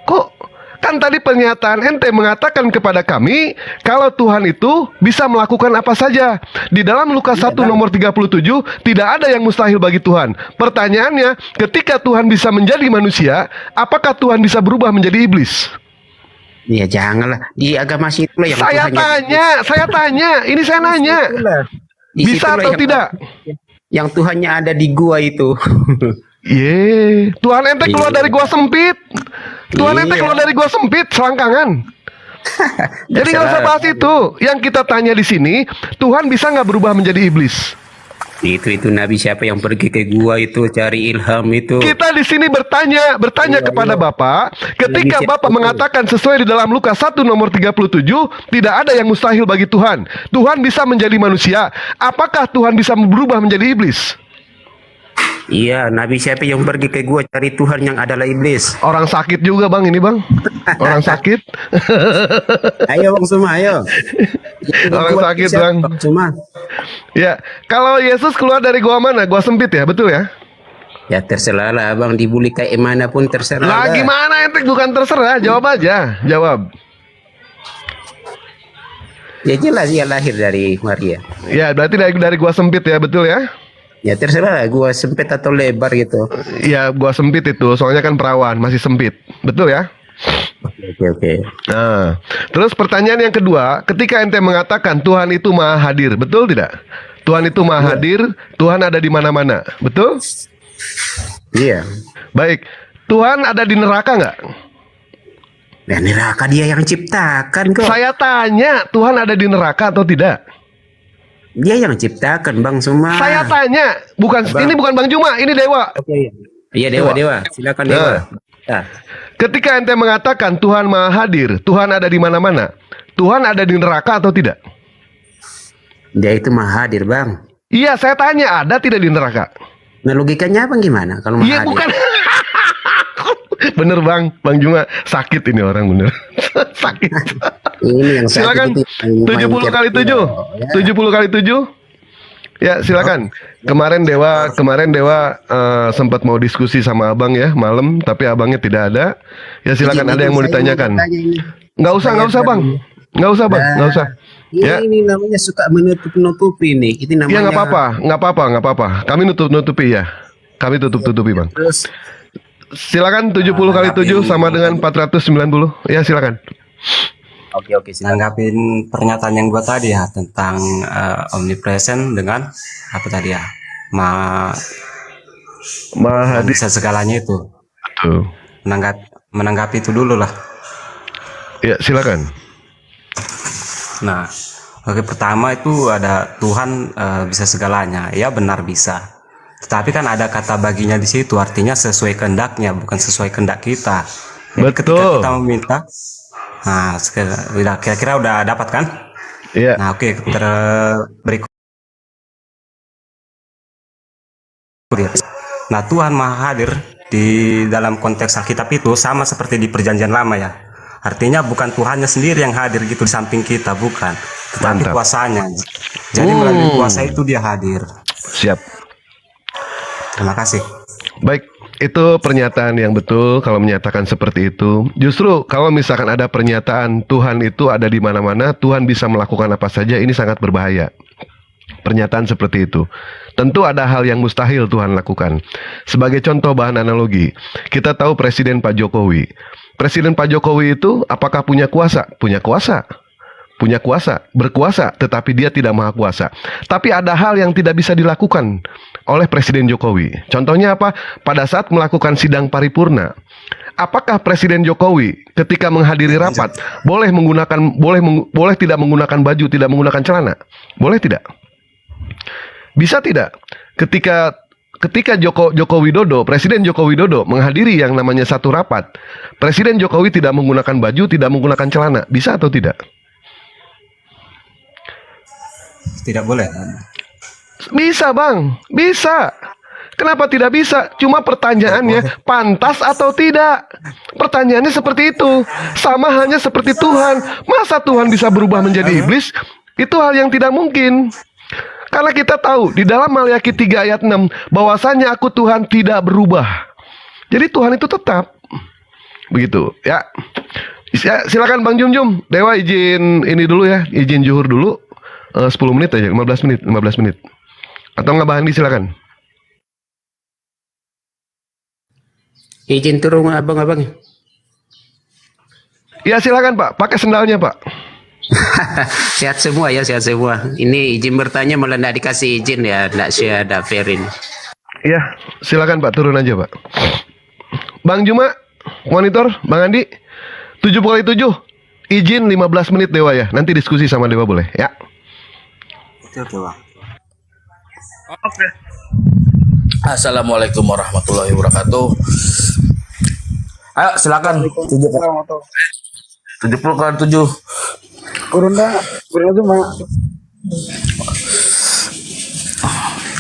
Kok kan tadi pernyataan ente mengatakan kepada kami kalau Tuhan itu bisa melakukan apa saja. Di dalam Lukas 1 nomor 37 tidak ada yang mustahil bagi Tuhan. Pertanyaannya, ketika Tuhan bisa menjadi manusia, apakah Tuhan bisa berubah menjadi iblis? Ya janganlah, di agama situ yang Saya tanya, ini saya nanya. Bisa atau tidak? Yang Tuhannya ada di gua itu. Tuhan ente keluar dari gua sempit. Tuhan ente keluar dari gua sempit, selangkangan. Jadi nggak usah bahas itu. Yang kita tanya di sini, Tuhan bisa nggak berubah menjadi iblis? Itu Nabi siapa yang pergi ke gua itu cari ilham itu? Kita di sini bertanya kepada Bapak, ketika Bapak mengatakan sesuai di dalam Lukas 1 nomor 37, tidak ada yang mustahil bagi Tuhan. Tuhan bisa menjadi manusia. Apakah Tuhan bisa berubah menjadi iblis? Iya, Nabi siapa yang pergi ke gua cari Tuhan yang adalah iblis? Orang sakit juga bang, ini bang. Orang sakit. Ayo bang Suma, ayo. Orang sakit bang. Suma. Ya, kalau Yesus keluar dari gua mana? Gua sempit ya, betul ya? Ya terserah lah bang, dibully kayak mana pun terserah. Lah gimana ente, bukan terserah, jawab aja, jawab. Ya jelas dia lahir dari Maria. Ya, berarti dari gua sempit ya, betul ya? Ya terserah gua sempit atau lebar gitu. Ya gua sempit itu, soalnya kan perawan, masih sempit. Betul ya? Oke. Nah, terus pertanyaan yang kedua, ketika ente mengatakan Tuhan itu maha hadir, betul tidak? Tuhan itu maha hadir, Tuhan ada di mana-mana, betul? Iya. Baik, Tuhan ada di neraka nggak? Ya neraka dia yang ciptakan kok. Saya tanya, Tuhan ada di neraka atau tidak? Dia yang ciptakan Bang Suma. Saya tanya, ini bukan Bang Juma, ini Dewa. Oke. Iya Dewa. Silakan Dewa. Nah. Ketika ente mengatakan Tuhan maha hadir, Tuhan ada di mana-mana, Tuhan ada di neraka atau tidak? Dia itu maha hadir Bang. Iya, saya tanya, ada tidak di neraka? Nah logikanya apa gimana kalau maha hadir? Bukan. Bener Bang Juma sakit ini orang bener. Sakit. Ini yang silakan 70 kali 7. 70 kali 7. Ya, silakan. Kemarin Dewa sempat mau diskusi sama Abang ya malam, tapi Abangnya tidak ada. Ya silakan, ada yang mau ditanyakan. Nggak usah Bang. Nggak usah. Ya. Ini namanya suka menutup-nutupi nih. Ini namanya. Ya nggak apa-apa. Kami nutupi ya. Kami tutupi Bang. Terus silakan 70 kali 7 sama dengan 490. Ya silakan. Oke. Nanggapin pernyataan yang gua tadi ya tentang omnipresent dengan apa tadi ya? Bisa segalanya itu. Betul. Menanggapi itu dulu lah. Ya silakan. Nah, pertama itu ada Tuhan bisa segalanya. Ya benar bisa. Tetapi kan ada kata baginya di situ, artinya sesuai kehendaknya, bukan sesuai kehendak kita. Jadi ketika kita meminta, nah kira-kira udah dapat kan? Iya. Nah oke, berikut. Nah Tuhan maha hadir di dalam konteks Alkitab itu sama seperti di Perjanjian Lama ya. Artinya bukan Tuhannya sendiri yang hadir gitu di samping kita, bukan. Tetapi kuasanya. Jadi melalui kuasa itu dia hadir. Siap. Terima kasih. Baik, itu pernyataan yang betul kalau menyatakan seperti itu. Justru kalau misalkan ada pernyataan Tuhan itu ada di mana-mana, Tuhan bisa melakukan apa saja, ini sangat berbahaya. Pernyataan seperti itu. Tentu ada hal yang mustahil Tuhan lakukan. Sebagai contoh bahan analogi, kita tahu Presiden Pak Jokowi. Presiden Pak Jokowi itu apakah punya kuasa? Punya kuasa. Punya kuasa, berkuasa, tetapi dia tidak maha kuasa. Tapi ada hal yang tidak bisa dilakukan oleh Presiden Jokowi. Contohnya apa? Pada saat melakukan sidang paripurna, apakah Presiden Jokowi ketika menghadiri rapat boleh tidak menggunakan baju, tidak menggunakan celana? Boleh tidak? Bisa tidak? Ketika Joko Widodo, Presiden Joko Widodo menghadiri yang namanya satu rapat, Presiden Jokowi tidak menggunakan baju, tidak menggunakan celana, bisa atau tidak? Tidak boleh. Bisa bang, bisa. Kenapa tidak bisa? Cuma pertanyaannya pantas atau tidak? Pertanyaannya seperti itu. Sama hanya seperti Tuhan. Masa Tuhan bisa berubah menjadi iblis? Itu hal yang tidak mungkin. Karena kita tahu di dalam Maliaki 3 ayat 6 bahwasanya aku Tuhan tidak berubah. Jadi Tuhan itu tetap. Begitu ya. Silakan Bang Jum. Dewa izin ini dulu ya, izin zuhur dulu. 10 menit aja, 15 menit. Atau nggak Bang Andi, silakan. Izin turun abang-abang. Ya silakan Pak, pakai sendalnya Pak. Sehat semua ya, sehat semua. Ini izin bertanya malah nggak dikasih izin ya, nggak saya ada fairin. Ya, silakan Pak, turun aja Pak. Bang Juma, monitor, Bang Andi, 7x7, izin 15 menit Dewa ya. Nanti diskusi sama Dewa boleh ya. Oke Bang. Oke. Assalamualaikum warahmatullahi wabarakatuh. Ayo silakan. 70x7. Kurunda cuma.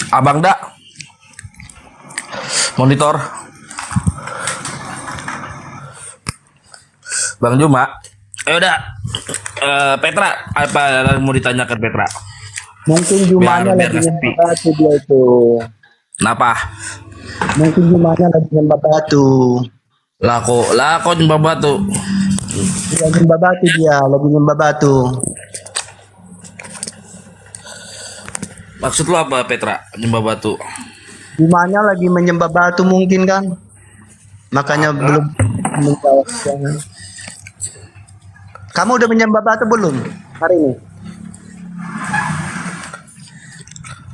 Abang dak. Monitor. Bang Juma. Ayo dak. Petra, apa yang mau ditanyakan Petra? Mungkin Jumanya Biar lagi nggak nyembah sepi. batu dia itu. Kenapa? Mungkin Jumanya lagi nyembah batu. Lako nyembah batu. Dia nyembah batu dia, lagi nyembah batu. Maksud lo apa Petra? Nyembah batu. Jumanya lagi menyembah batu mungkin kan? Makanya belum menjawab. Kamu udah menyembah batu belum hari ini?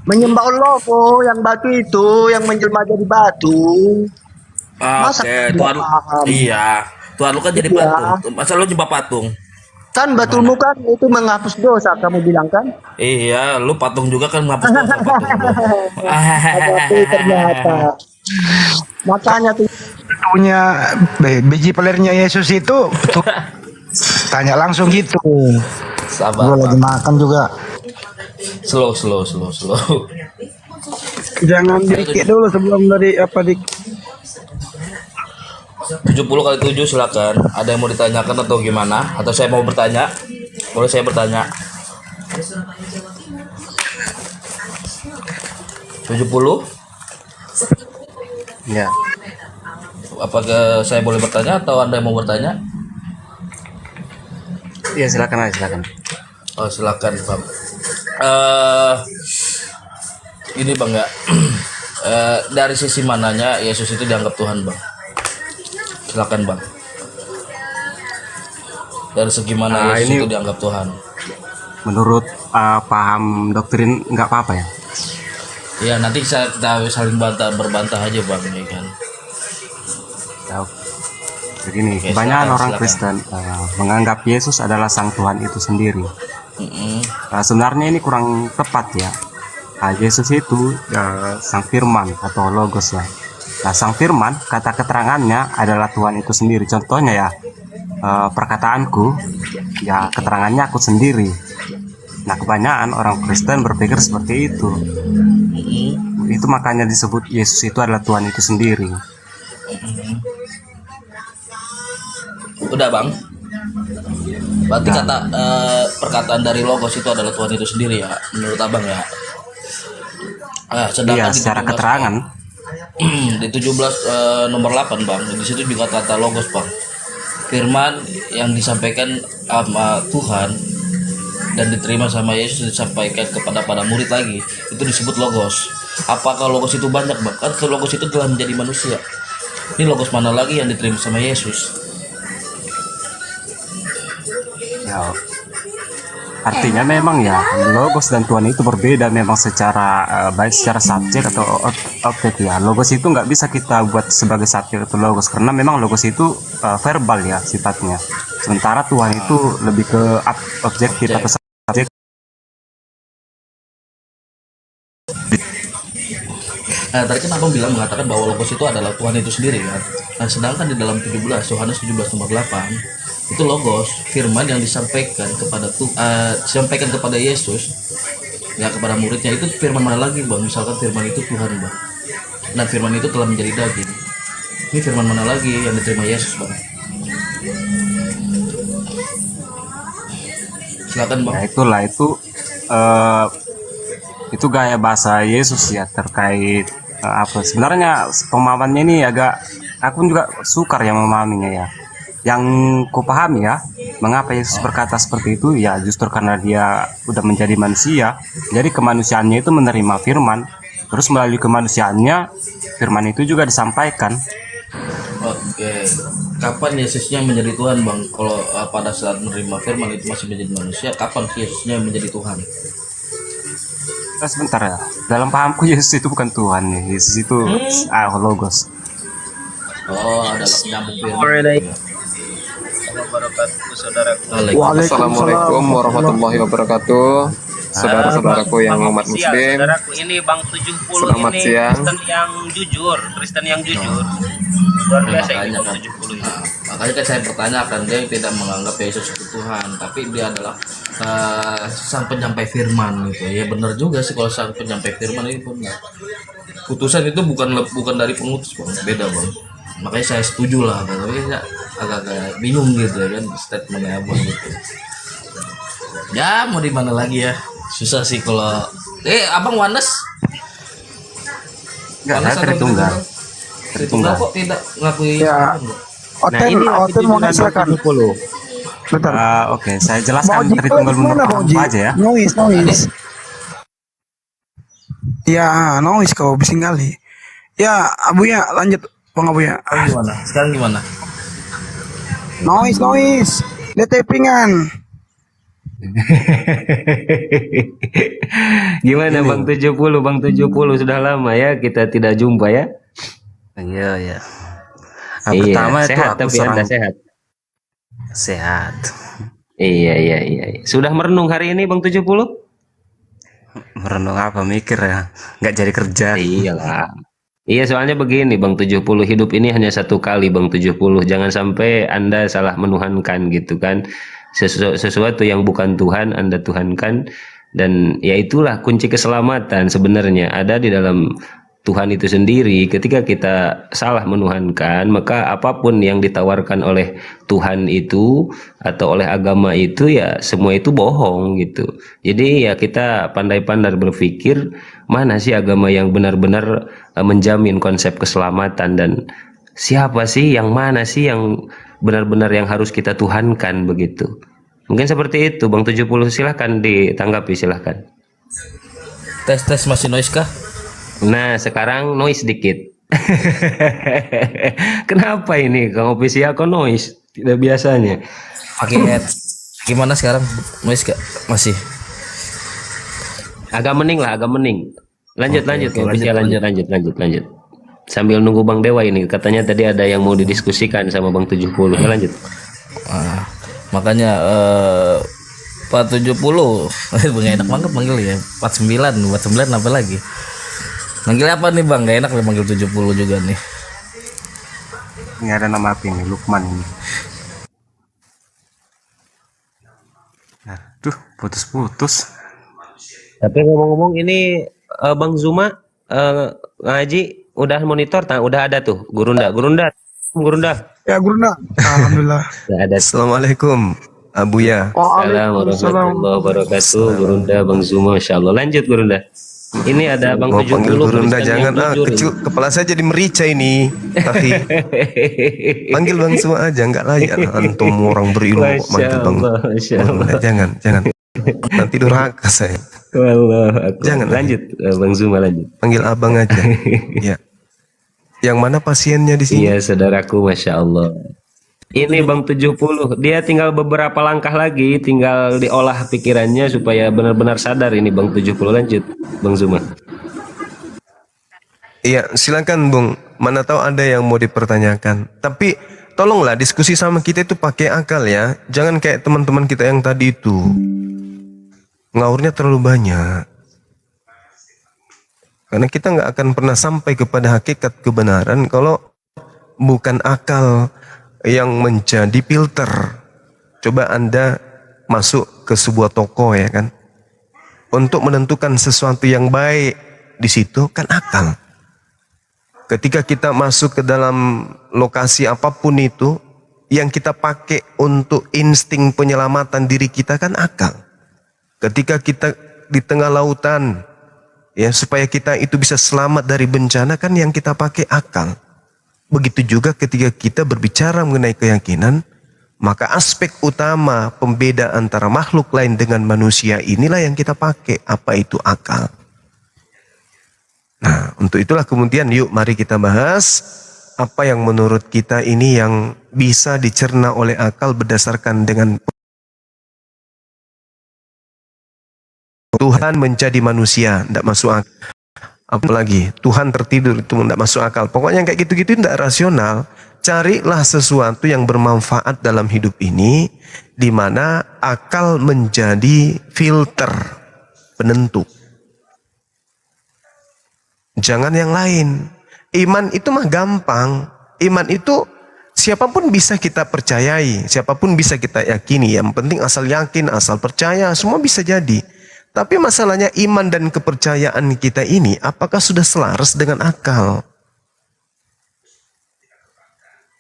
Menyembah Allah kok, yang batu itu, yang menjelma jadi batu. Masa Oke, tidak Tuhan. paham? Iya, Tuhan lu kan jadi Iya. patung. Masa lu nyembah patung? Kan batumu kan itu menghapus dosa, kamu bilang kan? Iya, lu patung juga kan ngapus dosa patung lu. Tapi ternyata. Makanya tuh Punya biji pelernya Yesus itu tuh, tanya langsung gitu. Sabar. Gue lagi makan juga. Slow. jangan dikit dulu sebelum dari apa di 70x7 silakan. Ada yang mau ditanyakan atau gimana? Atau saya mau bertanya? Boleh saya bertanya? 70? Ya. Apakah saya boleh bertanya atau Anda yang mau bertanya? Iya silakan aja silakan. Oh silakan Bang. Ini Bang ya. Dari sisi mananya Yesus itu dianggap Tuhan Bang? Silakan Bang. Dari segi mana Yesus itu dianggap Tuhan? Menurut paham doktrin nggak apa-apa ya? Ya nanti kita saling berbantah aja Bang ya kan. Tahu. Begini, Oke, kebanyakan silakan, orang silakan. Kristen menganggap Yesus adalah sang Tuhan itu sendiri. Sebenarnya ini kurang tepat ya. Yesus itu sang firman atau logos ya. Nah, sang firman kata keterangannya adalah Tuhan itu sendiri. Contohnya ya, perkataanku ya keterangannya aku sendiri. Nah, kebanyakan orang Kristen berpikir seperti itu. Itu makanya disebut Yesus itu adalah Tuhan itu sendiri. Udah Bang. Berarti kata perkataan dari logos itu adalah Tuhan itu sendiri ya, menurut Abang ya. Iya, secara keterangan. Di 17 nomor 8 Bang, di situ juga kata logos Bang. Firman yang disampaikan sama Tuhan dan diterima sama Yesus disampaikan kepada para murid lagi, itu disebut logos. Apakah logos itu banyak bang? Kan logos itu telah menjadi manusia. Ini logos mana lagi yang diterima sama Yesus? Ya, artinya memang ya logos dan Tuhan itu berbeda memang secara baik secara subjek atau objek ya. Logos itu nggak bisa kita buat sebagai subjek atau logos karena memang logos itu verbal ya sifatnya. Sementara Tuhan itu lebih ke objektif atau subjek. Nah, tadi kan abang bilang mengatakan bahwa logos itu adalah Tuhan itu sendiri kan. Nah, sedangkan di dalam 17 Yohanes 17 nomor 8 itu logos firman yang disampaikan kepada Yesus ya kepada muridnya itu firman mana lagi bang? Misalkan firman itu Tuhan bang. Nah firman itu telah menjadi daging. Ini firman mana lagi yang diterima Yesus bang? Silakan bang. Ya itulah itu gaya bahasa Yesus ya terkait apa sebenarnya pemahamannya ini agak aku juga sukar yang memahaminya ya. Yang kupahami ya mengapa Yesus berkata seperti itu ya justru karena dia udah menjadi manusia, jadi kemanusiaannya itu menerima firman, terus melalui kemanusiaannya firman itu juga disampaikan. Oke, kapan Yesusnya menjadi Tuhan bang? Kalau pada saat menerima firman itu masih menjadi manusia, kapan Yesusnya menjadi Tuhan? Sebentar ya, dalam pahamku Yesus itu bukan Tuhan ya, Yesus itu logos. Oh, adalah penyambung firman. Assalamualaikum warahmatullahi wabarakatuh. Saudara-saudaraku yang umat muslim, Saudaraku, ini Bang 70 selamat ini siang. Kristen yang jujur. Luar biasa ini Bang 70 ini. Makanya kan saya pertanyakan, dia yang tidak menganggap Yesus itu Tuhan, tapi dia adalah sang penyampai firman gitu. Ya benar juga sih kalau sang penyampai firman itu benar. Putusan itu bukan dari pengutus bang, beda bang. Makanya saya setuju lah, tapi saya agak bingung gitu ya kan statementnya abang gitu. Ya mau di mana lagi ya, susah sih kalau abang Wanes. Enggak, saya Tritunggal. Tritunggal kok tidak ngakui Ya. Hotel mau silakan. Bentar. Oke, saya jelaskan Tritunggal menurut apa aja ya. Noise. Ya, noise kau bising kali. Ya, Abu ya lanjut Bang Abu ya. Gimana? Sekarang gimana? Noise. Dia tapingan. Gimana Bang 70 sudah lama ya kita tidak jumpa ya. Iya. Pertama sehat itu tapi Anda sehat. Iya. Sudah merenung hari ini Bang 70? Merenung apa, mikir ya, nggak jadi kerja. Iyalah. Iya soalnya begini Bang 70, hidup ini hanya satu kali Bang 70. Jangan sampai Anda salah menuhankan gitu kan. Sesuatu yang bukan Tuhan Anda tuhankan, dan ya itulah kunci keselamatan sebenarnya ada di dalam Tuhan itu sendiri. Ketika kita salah menuhankan, maka apapun yang ditawarkan oleh Tuhan itu atau oleh agama itu ya semua itu bohong gitu. Jadi ya kita pandai-pandai berpikir mana sih agama yang benar-benar menjamin konsep keselamatan, dan siapa sih yang mana sih yang benar-benar yang harus kita tuhankan begitu. Mungkin seperti itu Bang 70, silahkan ditanggapi, silahkan. Tes masih noise kah? Nah sekarang noise dikit. Kenapa ini Kang Opisia kok noise? Tidak biasanya. Pakai head. Gimana sekarang? Noise gak? Masih. Agak mening. Lanjut. Oke, Lanjut. Sambil nunggu Bang Dewa ini, katanya tadi ada yang mau didiskusikan sama Bang 70. Lanjut. Makanya Pak 70 nggak enak banget manggil ya. 49 apa lagi? Manggil apa nih Bang? Gak enak nih manggil 70 juga nih. Ini ada nama apa ini? Lukman ini. Aduh, putus-putus. Tapi ngomong-ngomong ini Bang Zuma ngaji udah monitor, udah ada tuh Gurunda. Ya Gurunda. Alhamdulillah. Ada. Assalamualaikum Abuya. Assalamualaikum warahmatullahi wabarakatuh. Gurunda Bang Zuma, Masya Allah. Lanjut Gurunda. Ini ada Bang 70. Panggil Gurunda jangan kepala saya jadi merica ini. Tapi panggil Bang Zuma aja, enggak layak antum orang berilmu kok manggil Bang. Jangan. Nanti durhaka saya. Wallah, Jangan lanjut, Bang Zuma lanjut. Panggil abang aja. Ya. Yang mana pasiennya di sini? Iya, saudaraku, Masya Allah. Ini Bang 70, dia tinggal beberapa langkah lagi, tinggal diolah pikirannya supaya benar-benar sadar ini Bang 70. Lanjut, Bang Zuma. Iya, silakan Bung. Mana tahu ada yang mau dipertanyakan. Tapi tolonglah diskusi sama kita itu pakai akal ya. Jangan kayak teman-teman kita yang tadi itu. Ngaurnya terlalu banyak. Karena kita nggak akan pernah sampai kepada hakikat kebenaran kalau bukan akal yang menjadi filter. Coba Anda masuk ke sebuah toko ya kan. Untuk menentukan sesuatu yang baik di situ kan akal. Ketika kita masuk ke dalam lokasi apapun itu, yang kita pakai untuk insting penyelamatan diri kita kan akal. Ketika kita di tengah lautan, ya supaya kita itu bisa selamat dari bencana kan yang kita pakai akal. Begitu juga ketika kita berbicara mengenai keyakinan, maka aspek utama pembeda antara makhluk lain dengan manusia inilah yang kita pakai. Apa itu akal? Nah, untuk itulah kemudian yuk mari kita bahas apa yang menurut kita ini yang bisa dicerna oleh akal berdasarkan dengan Tuhan menjadi manusia, tidak masuk akal. Apalagi Tuhan tertidur itu tidak masuk akal. Pokoknya kayak gitu-gitu tidak rasional. Carilah sesuatu yang bermanfaat dalam hidup ini, di mana akal menjadi filter penentu. Jangan yang lain. Iman itu mah gampang. Iman itu siapapun bisa kita percayai, siapapun bisa kita yakini. Yang penting asal yakin, asal percaya, semua bisa jadi. Tapi masalahnya iman dan kepercayaan kita ini apakah sudah selaras dengan akal?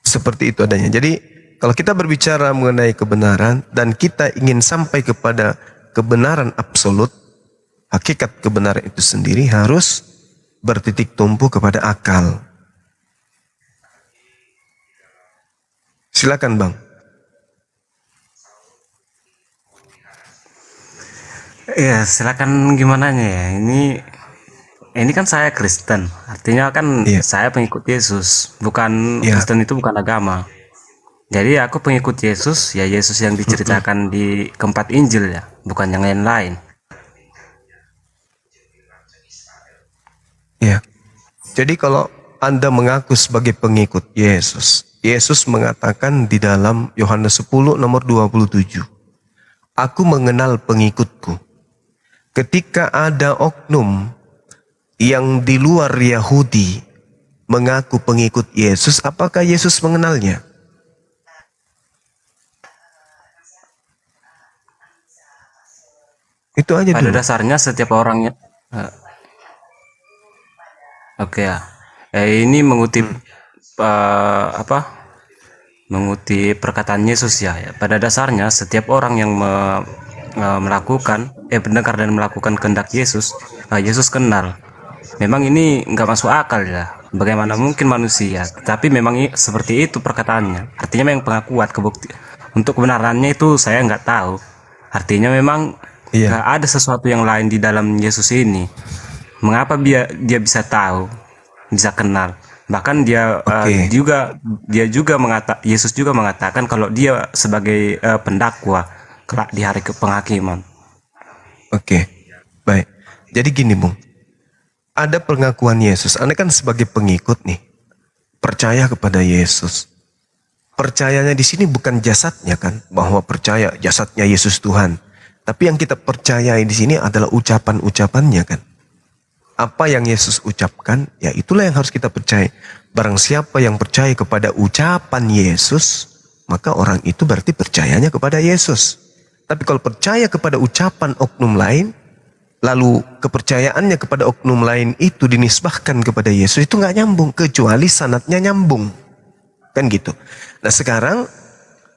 Seperti itu adanya. Jadi kalau kita berbicara mengenai kebenaran dan kita ingin sampai kepada kebenaran absolut, hakikat kebenaran itu sendiri harus bertitik tumpu kepada akal. Silakan Bang. Ya, silakan gimana ya. Ini kan saya Kristen. Artinya kan saya pengikut Yesus. Bukan Kristen itu bukan agama. Jadi aku pengikut Yesus, ya Yesus yang diceritakan di keempat Injil ya, bukan yang lain-lain. Ya. Jadi kalau Anda mengaku sebagai pengikut Yesus, Yesus mengatakan di dalam Yohanes 10 nomor 27, aku mengenal pengikutku. Ketika ada oknum yang di luar Yahudi mengaku pengikut Yesus, apakah Yesus mengenalnya? Itu aja Pada dulu. dasarnya setiap orangnya oke ya. Ini mengutip mengutip perkataan Yesus ya. Pada dasarnya setiap orang yang melakukan mendengar dan melakukan kehendak Yesus, Yesus kenal. Memang ini nggak masuk akal ya. Bagaimana mungkin manusia? Tapi memang seperti itu perkataannya. Artinya memang pengakuan kebukti untuk kebenarannya itu saya nggak tahu. Artinya memang nggak ada sesuatu yang lain di dalam Yesus ini. Mengapa dia bisa tahu, bisa kenal? Bahkan Yesus juga mengatakan kalau dia sebagai pendakwa kelak di hari penghakiman. Oke, baik. Jadi gini Bung, ada pengakuan Yesus. Anda kan sebagai pengikut nih, percaya kepada Yesus. Percayanya di sini bukan jasadnya kan, bahwa percaya jasadnya Yesus Tuhan. Tapi yang kita percayai di sini adalah ucapan-ucapannya kan. Apa yang Yesus ucapkan, ya itulah yang harus kita percaya. Barang siapa yang percaya kepada ucapan Yesus, maka orang itu berarti percayanya kepada Yesus. Tapi kalau percaya kepada ucapan oknum lain, lalu kepercayaannya kepada oknum lain itu dinisbahkan kepada Yesus, itu nggak nyambung, kecuali sanadnya nyambung. Kan gitu. Nah sekarang,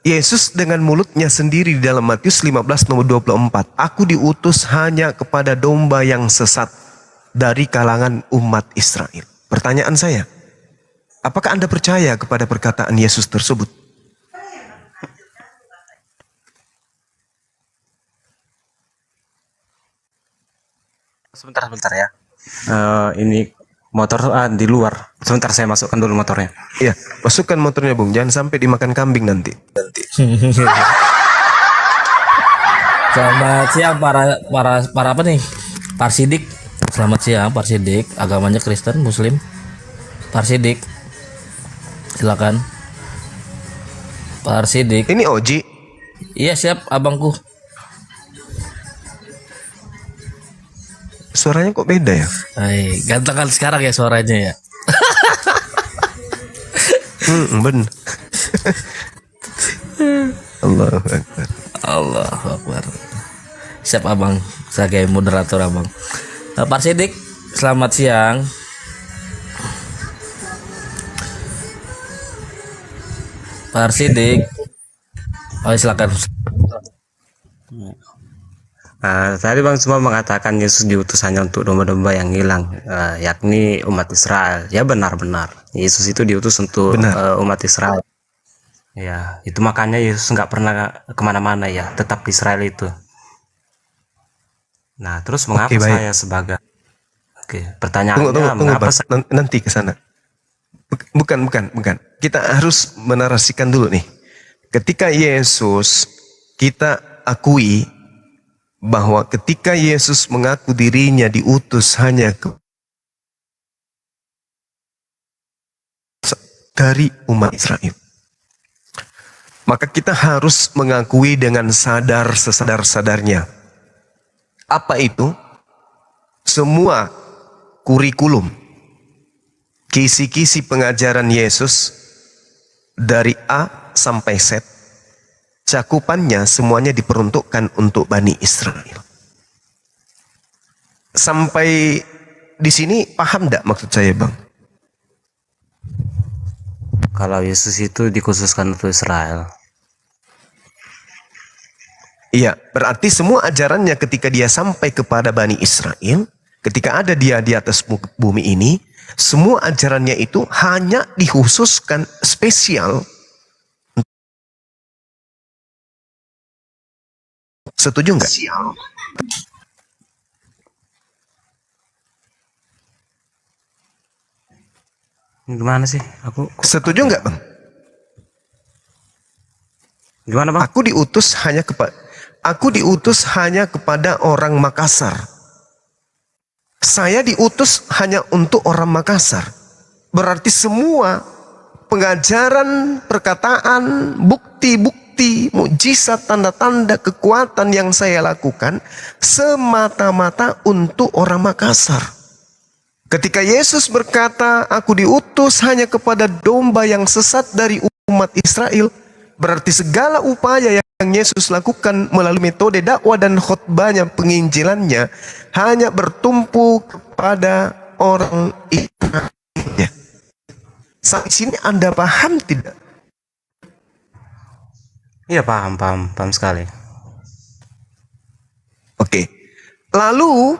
Yesus dengan mulutnya sendiri di dalam Matius 15 nomor 24, aku diutus hanya kepada domba yang sesat dari kalangan umat Israel. Pertanyaan saya, apakah Anda percaya kepada perkataan Yesus tersebut? Sebentar ya. Ini motor di luar. Sebentar saya masukkan dulu motornya. Iya, masukkan motornya Bung. Jangan sampai dimakan kambing nanti. Selamat siang para apa nih? Parsidik. Selamat siang Parsidik. Agamanya Kristen, Muslim. Parsidik. Silakan. Parsidik. Ini Oji. Iya siap abangku. Suaranya kok beda ya? Hai, ganteng kan sekarang ya suaranya ya. Bener. Allahu Akbar. Allahu Akbar. Siap abang, sebagai moderator abang. Parsidik, selamat siang. Parsidik. Oh silakan. Tadi Bang Suma mengatakan Yesus diutus hanya untuk domba-domba yang hilang, yakni umat Israel. Ya benar-benar. Yesus itu diutus untuk umat Israel. Ya, itu makanya Yesus nggak pernah kemana-mana ya, tetap di Israel itu. Nah, terus mengapa saya sebagai pertanyaannya tunggu, mengapa nanti ke sana. Bukan. Kita harus menarasikan dulu nih. Ketika Yesus, kita akui bahwa ketika Yesus mengaku dirinya diutus hanya dari umat Israel, maka kita harus mengakui dengan sadar sesadar-sadarnya. Apa itu? Semua kurikulum, kisi-kisi pengajaran Yesus dari A sampai Z, cakupannya semuanya diperuntukkan untuk Bani Israel. Sampai di sini paham enggak maksud saya, Bang? kalau Yesus itu dikhususkan untuk Israel? Iya, berarti semua ajarannya ketika dia sampai kepada Bani Israel, ketika ada dia di atas bumi ini, semua ajarannya itu hanya dikhususkan spesial. Setuju nggak? Gimana sih? Setuju nggak, Bang? Gimana, Bang? Aku diutus hanya kepada orang Makassar. Saya diutus hanya untuk orang Makassar. Berarti semua pengajaran, perkataan, bukti-bukti, mukjizat, tanda-tanda, kekuatan yang saya lakukan semata-mata untuk orang Makassar. Ketika Yesus berkata, aku diutus hanya kepada domba yang sesat dari umat Israel, berarti segala upaya yang Yesus lakukan melalui metode dakwah dan khotbahnya, penginjilannya, hanya bertumpu kepada orang Israel. Sampai sini Anda paham tidak? Iya, paham sekali. Oke. Lalu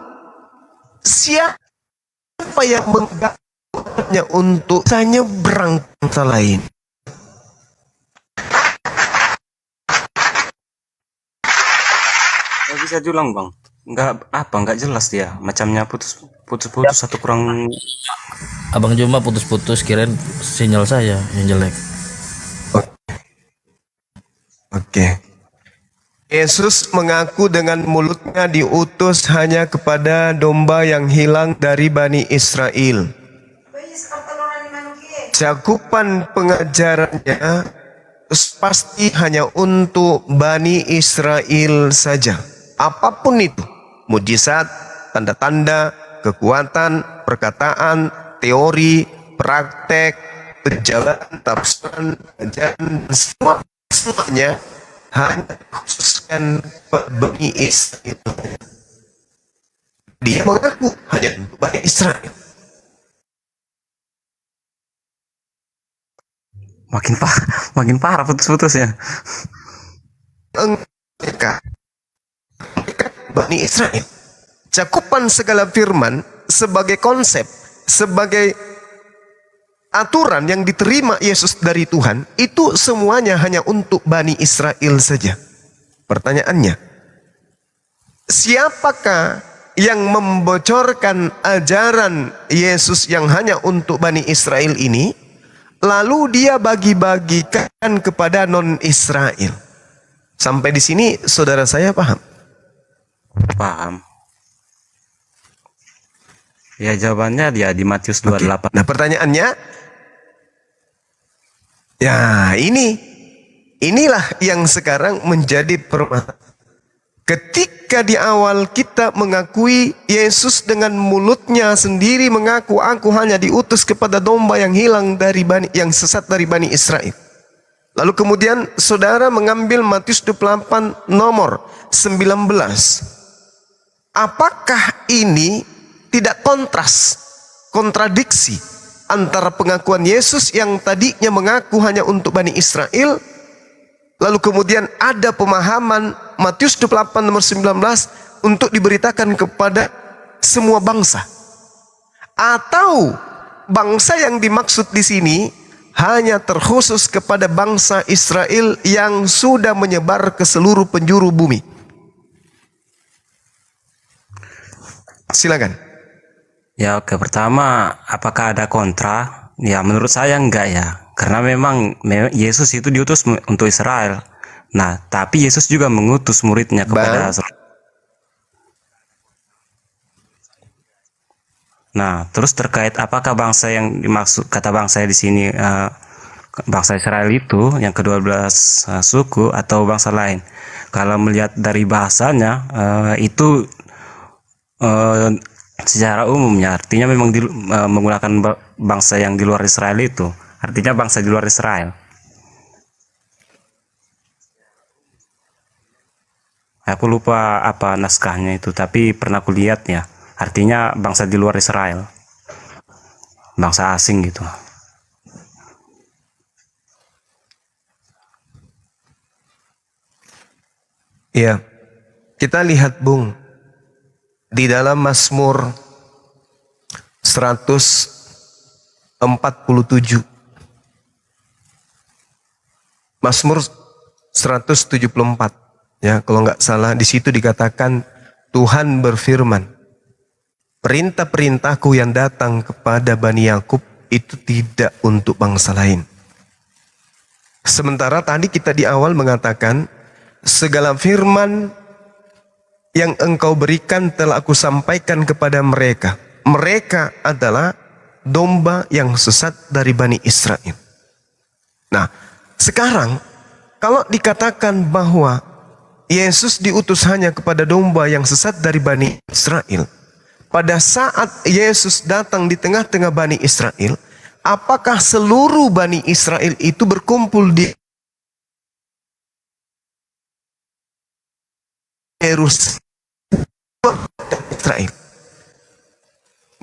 siapa yang menggaknya untuk hanya berangkat lain? Nggak bisa diulang, Bang. Nggak jelas dia. Macamnya putus-putus atau kurang. Abang Juma putus-putus, kirain sinyal saya yang jelek. Oke. Yesus mengaku dengan mulutnya diutus hanya kepada domba yang hilang dari Bani Israel. Cakupan pengajarannya pasti hanya untuk Bani Israel saja. Apapun itu, mujizat, tanda-tanda, kekuatan, perkataan, teori, praktek, penjelasan, tafsiran, ajaran, semuanya hanya khususkan Bani Israel. Dia mengaku hanya untuk Bani Israel. Makin parah putus-putusnya. Mereka Bani Israel. Cakupan segala firman sebagai konsep, sebagai aturan yang diterima Yesus dari Tuhan, itu semuanya hanya untuk Bani Israel saja. Pertanyaannya, siapakah yang membocorkan ajaran Yesus yang hanya untuk Bani Israel ini, lalu dia bagi-bagikan kepada non-Israel. Sampai di sini saudara saya paham? Paham. Ya jawabannya dia di Matius 28. Nah pertanyaannya, ya inilah yang sekarang menjadi permasalahan. Ketika di awal kita mengakui Yesus dengan mulutnya sendiri mengaku, aku hanya diutus kepada domba yang hilang dari yang sesat dari Bani Israel. Lalu kemudian saudara mengambil Matius 28 nomor 19. Apakah ini tidak kontradiksi antara pengakuan Yesus yang tadinya mengaku hanya untuk Bani Israel, lalu kemudian ada pemahaman Matius 28 nomor 19 untuk diberitakan kepada semua bangsa? Atau bangsa yang dimaksud di sini hanya terkhusus kepada bangsa Israel yang sudah menyebar ke seluruh penjuru bumi? Silakan. Ya oke, pertama apakah ada kontra? Ya menurut saya enggak ya. Karena memang Yesus itu diutus untuk Israel. Nah, tapi Yesus juga mengutus muridnya kepada Nah, terus terkait apakah bangsa yang dimaksud, kata bangsa di sini bangsa Israel itu yang ke-12 suku atau bangsa lain? Kalau melihat dari bahasanya itu secara umumnya artinya memang menggunakan bangsa yang di luar Israel itu. Artinya bangsa di luar Israel. Aku lupa apa naskahnya itu, tapi pernah kulihat ya. Artinya bangsa di luar Israel. Bangsa asing gitu. Ya, kita lihat Bung, di dalam Mazmur 147. Mazmur 174. Ya, kalau nggak salah di situ dikatakan Tuhan berfirman, perintah-perintahku yang datang kepada Bani Yakub itu tidak untuk bangsa lain. Sementara tadi kita di awal mengatakan segala firman yang engkau berikan telah aku sampaikan kepada mereka. Mereka adalah domba yang sesat dari Bani Israel. Nah, sekarang kalau dikatakan bahwa Yesus diutus hanya kepada domba yang sesat dari Bani Israel, pada saat Yesus datang di tengah-tengah Bani Israel, apakah seluruh Bani Israel itu berkumpul di Yerusalem? Israel.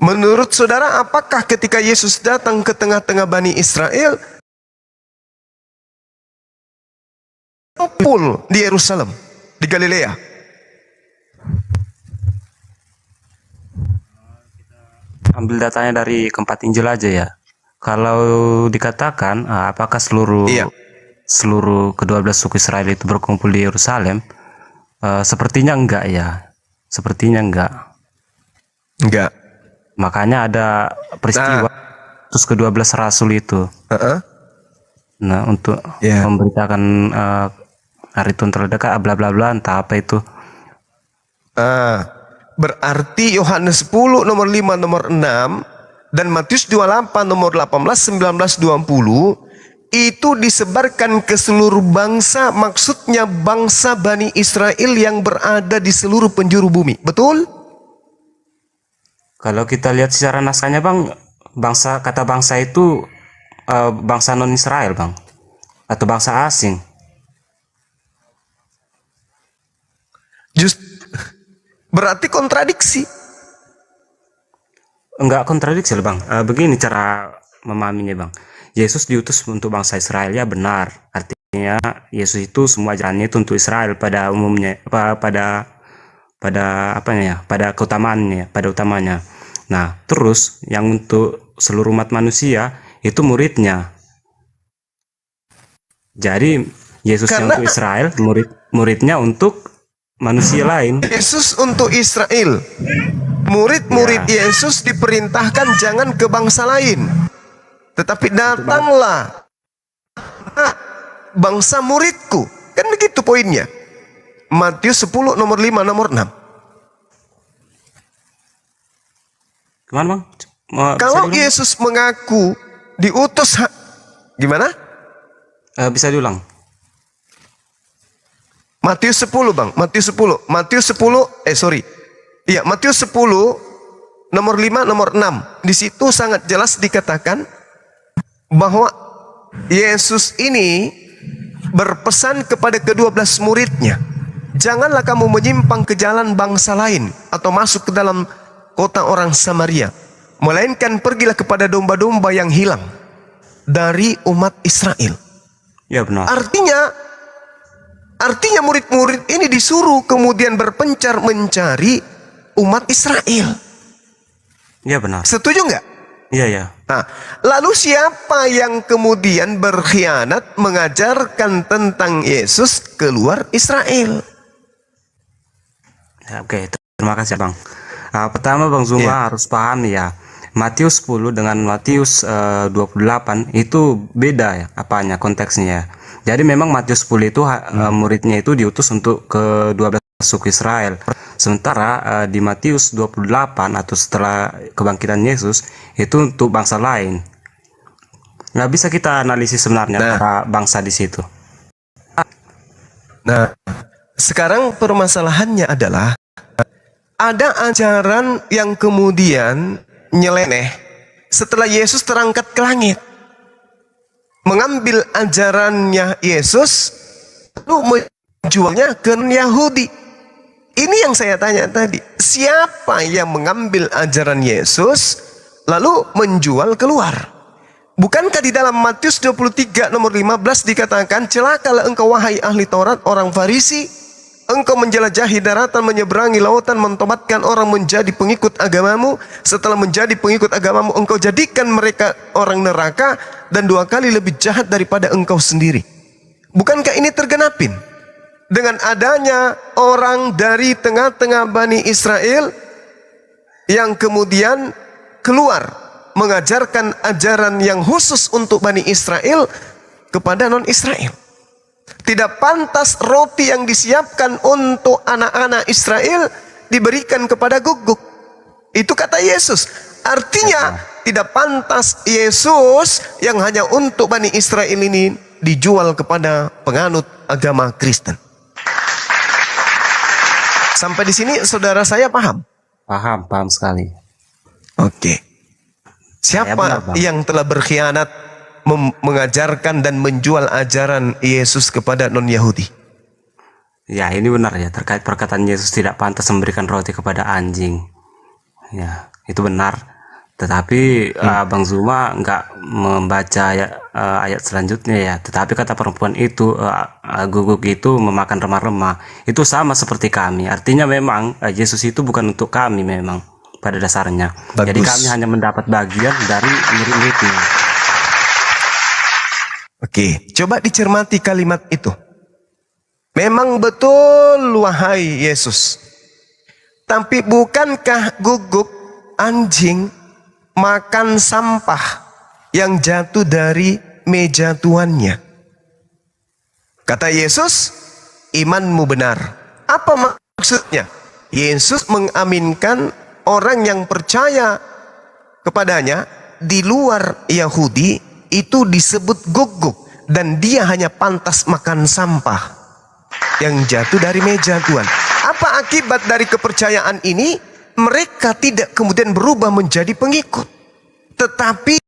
Menurut saudara, apakah ketika Yesus datang ke tengah-tengah Bani Israel, kumpul di Yerusalem, di Galilea? Ambil datanya dari keempat Injil aja ya. Kalau dikatakan apakah seluruh ke-12 suku Israel itu berkumpul di Yerusalem, sepertinya enggak ya. Sepertinya enggak. Enggak. Makanya ada peristiwa terus ke-12 rasul itu. Nah, untuk memberitakan hari Tuhan terdekat, bla bla bla, entah apa itu. Berarti Yohanes 10 nomor 5 nomor 6 dan Matius 28 nomor 18, 19, 20 itu disebarkan ke seluruh bangsa, maksudnya bangsa Bani Israel yang berada di seluruh penjuru bumi. Betul? Kalau kita lihat secara naskahnya Bang, kata bangsa itu bangsa non Israel Bang, atau bangsa asing. Berarti kontradiksi. Enggak kontradiksi Bang. Begini cara memahaminya Bang. Yesus diutus untuk bangsa Israel, ya benar. Artinya Yesus itu semua ajarannya itu untuk Israel pada umumnya, pada keutamaannya, pada utamanya. Nah, terus yang untuk seluruh umat manusia itu muridnya. Jadi Yesus yang untuk Israel, muridnya untuk manusia lain. Yesus untuk Israel. Murid-murid Yesus diperintahkan jangan ke bangsa lain. Tetapi datanglah bangsa muridku. Kan begitu poinnya. Matius 10 nomor 5 nomor 6. Gimana Bang? Kalau Yesus mengaku diutus gimana? Bisa diulang. Matius 10 Bang, Matius 10. Matius 10 Iya, Matius 10 nomor 5 nomor 6. Di situ sangat jelas dikatakan bahwa Yesus ini berpesan kepada ke-12 muridnya, janganlah kamu menyimpang ke jalan bangsa lain atau masuk ke dalam kota orang Samaria, melainkan pergilah kepada domba-domba yang hilang dari umat Israel. Ya benar. Artinya murid-murid ini disuruh kemudian berpencar mencari umat Israel. Ya benar. Setuju nggak? Iya ya. Nah, lalu siapa yang kemudian berkhianat mengajarkan tentang Yesus keluar Israel? Ya, oke, terima kasih Bang. Pertama Bang Zuma harus paham ya, Matius 10 dengan Matius 28 itu beda ya apanya konteksnya. Jadi memang Matius 10 itu muridnya itu diutus untuk ke-12 suku Israel. Sementara di Matius 28 atau setelah kebangkitan Yesus itu untuk bangsa lain. Nggak bisa kita analisis sebenarnya para bangsa di situ. Nah, sekarang permasalahannya adalah ada ajaran yang kemudian nyeleneh setelah Yesus terangkat ke langit. Mengambil ajarannya Yesus lalu menjualnya ke Yahudi. Ini yang saya tanya tadi. Siapa yang mengambil ajaran Yesus lalu menjual keluar? Bukankah di dalam Matius 23 nomor 15 dikatakan, celakalah engkau wahai ahli Taurat, orang Farisi, engkau menjelajahi daratan, menyeberangi lautan, mentobatkan orang menjadi pengikut agamamu. Setelah menjadi pengikut agamamu, engkau jadikan mereka orang neraka dan 2 kali lebih jahat daripada engkau sendiri. Bukankah ini tergenapin dengan adanya orang dari tengah-tengah Bani Israel yang kemudian keluar mengajarkan ajaran yang khusus untuk Bani Israel kepada non-Israel? Tidak pantas roti yang disiapkan untuk anak-anak Israel diberikan kepada guguk. Itu kata Yesus. Artinya tidak pantas Yesus yang hanya untuk Bani Israel ini dijual kepada penganut agama Kristen. Sampai di sini saudara saya paham? Paham sekali. Oke. Siapa yang telah berkhianat mengajarkan dan menjual ajaran Yesus kepada non-Yahudi? Ya, ini benar ya, terkait perkataan Yesus tidak pantas memberikan roti kepada anjing. Ya, itu benar. Tetapi Bang Zuma nggak membaca ayat selanjutnya ya. Tetapi kata perempuan itu, guguk itu memakan remah-remah. Itu sama seperti kami. Artinya memang Yesus itu bukan untuk kami memang pada dasarnya. Bagus. Jadi kami hanya mendapat bagian dari murid-muridnya. Oke, coba dicermati kalimat itu. Memang betul wahai Yesus. Tapi bukankah guguk anjing makan sampah yang jatuh dari meja tuannya? Kata Yesus, imanmu benar. Apa maksudnya? Yesus mengaminkan orang yang percaya kepadanya di luar Yahudi itu disebut guguk, dan dia hanya pantas makan sampah yang jatuh dari meja Tuhan. Apa akibat dari kepercayaan ini? Mereka tidak kemudian berubah menjadi pengikut, tetapi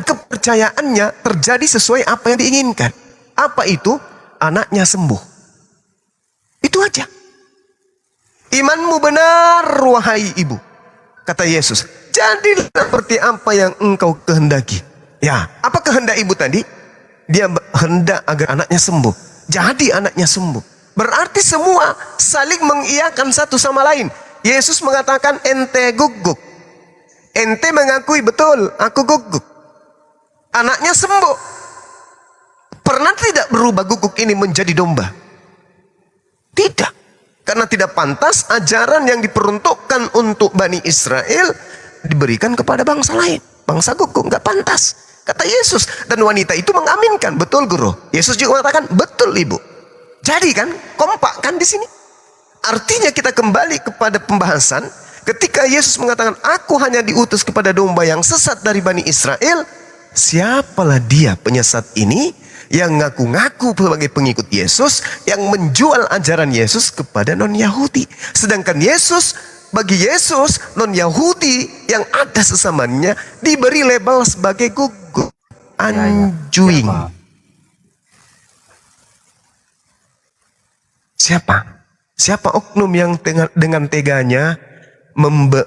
kepercayaannya terjadi sesuai apa yang diinginkan. Apa itu? Anaknya sembuh. Itu aja. Imanmu benar wahai ibu, kata Yesus. Jadilah seperti apa yang engkau kehendaki. Ya, apa kehendak ibu tadi? Dia hendak agar anaknya sembuh. Jadi anaknya sembuh. Berarti semua saling mengiyakan satu sama lain. Yesus mengatakan ente guguk. Ente mengakui betul, aku guguk. Anaknya sembuh. Pernah tidak berubah guguk ini menjadi domba? Tidak. Karena tidak pantas ajaran yang diperuntukkan untuk Bani Israel diberikan kepada bangsa lain. Bangsa guguk, nggak pantas. Kata Yesus. Dan wanita itu mengaminkan. Betul guru? Yesus juga mengatakan, betul ibu. Jadi kan, kompak kan di sini. Artinya kita kembali kepada pembahasan. Ketika Yesus mengatakan, aku hanya diutus kepada domba yang sesat dari Bani Israel. Siapalah dia penyesat ini yang ngaku-ngaku sebagai pengikut Yesus, yang menjual ajaran Yesus kepada non-Yahudi. Sedangkan Yesus, bagi Yesus, non-Yahudi yang ada sesamanya diberi label sebagai guguk, anjuing. Siapa oknum yang dengan teganya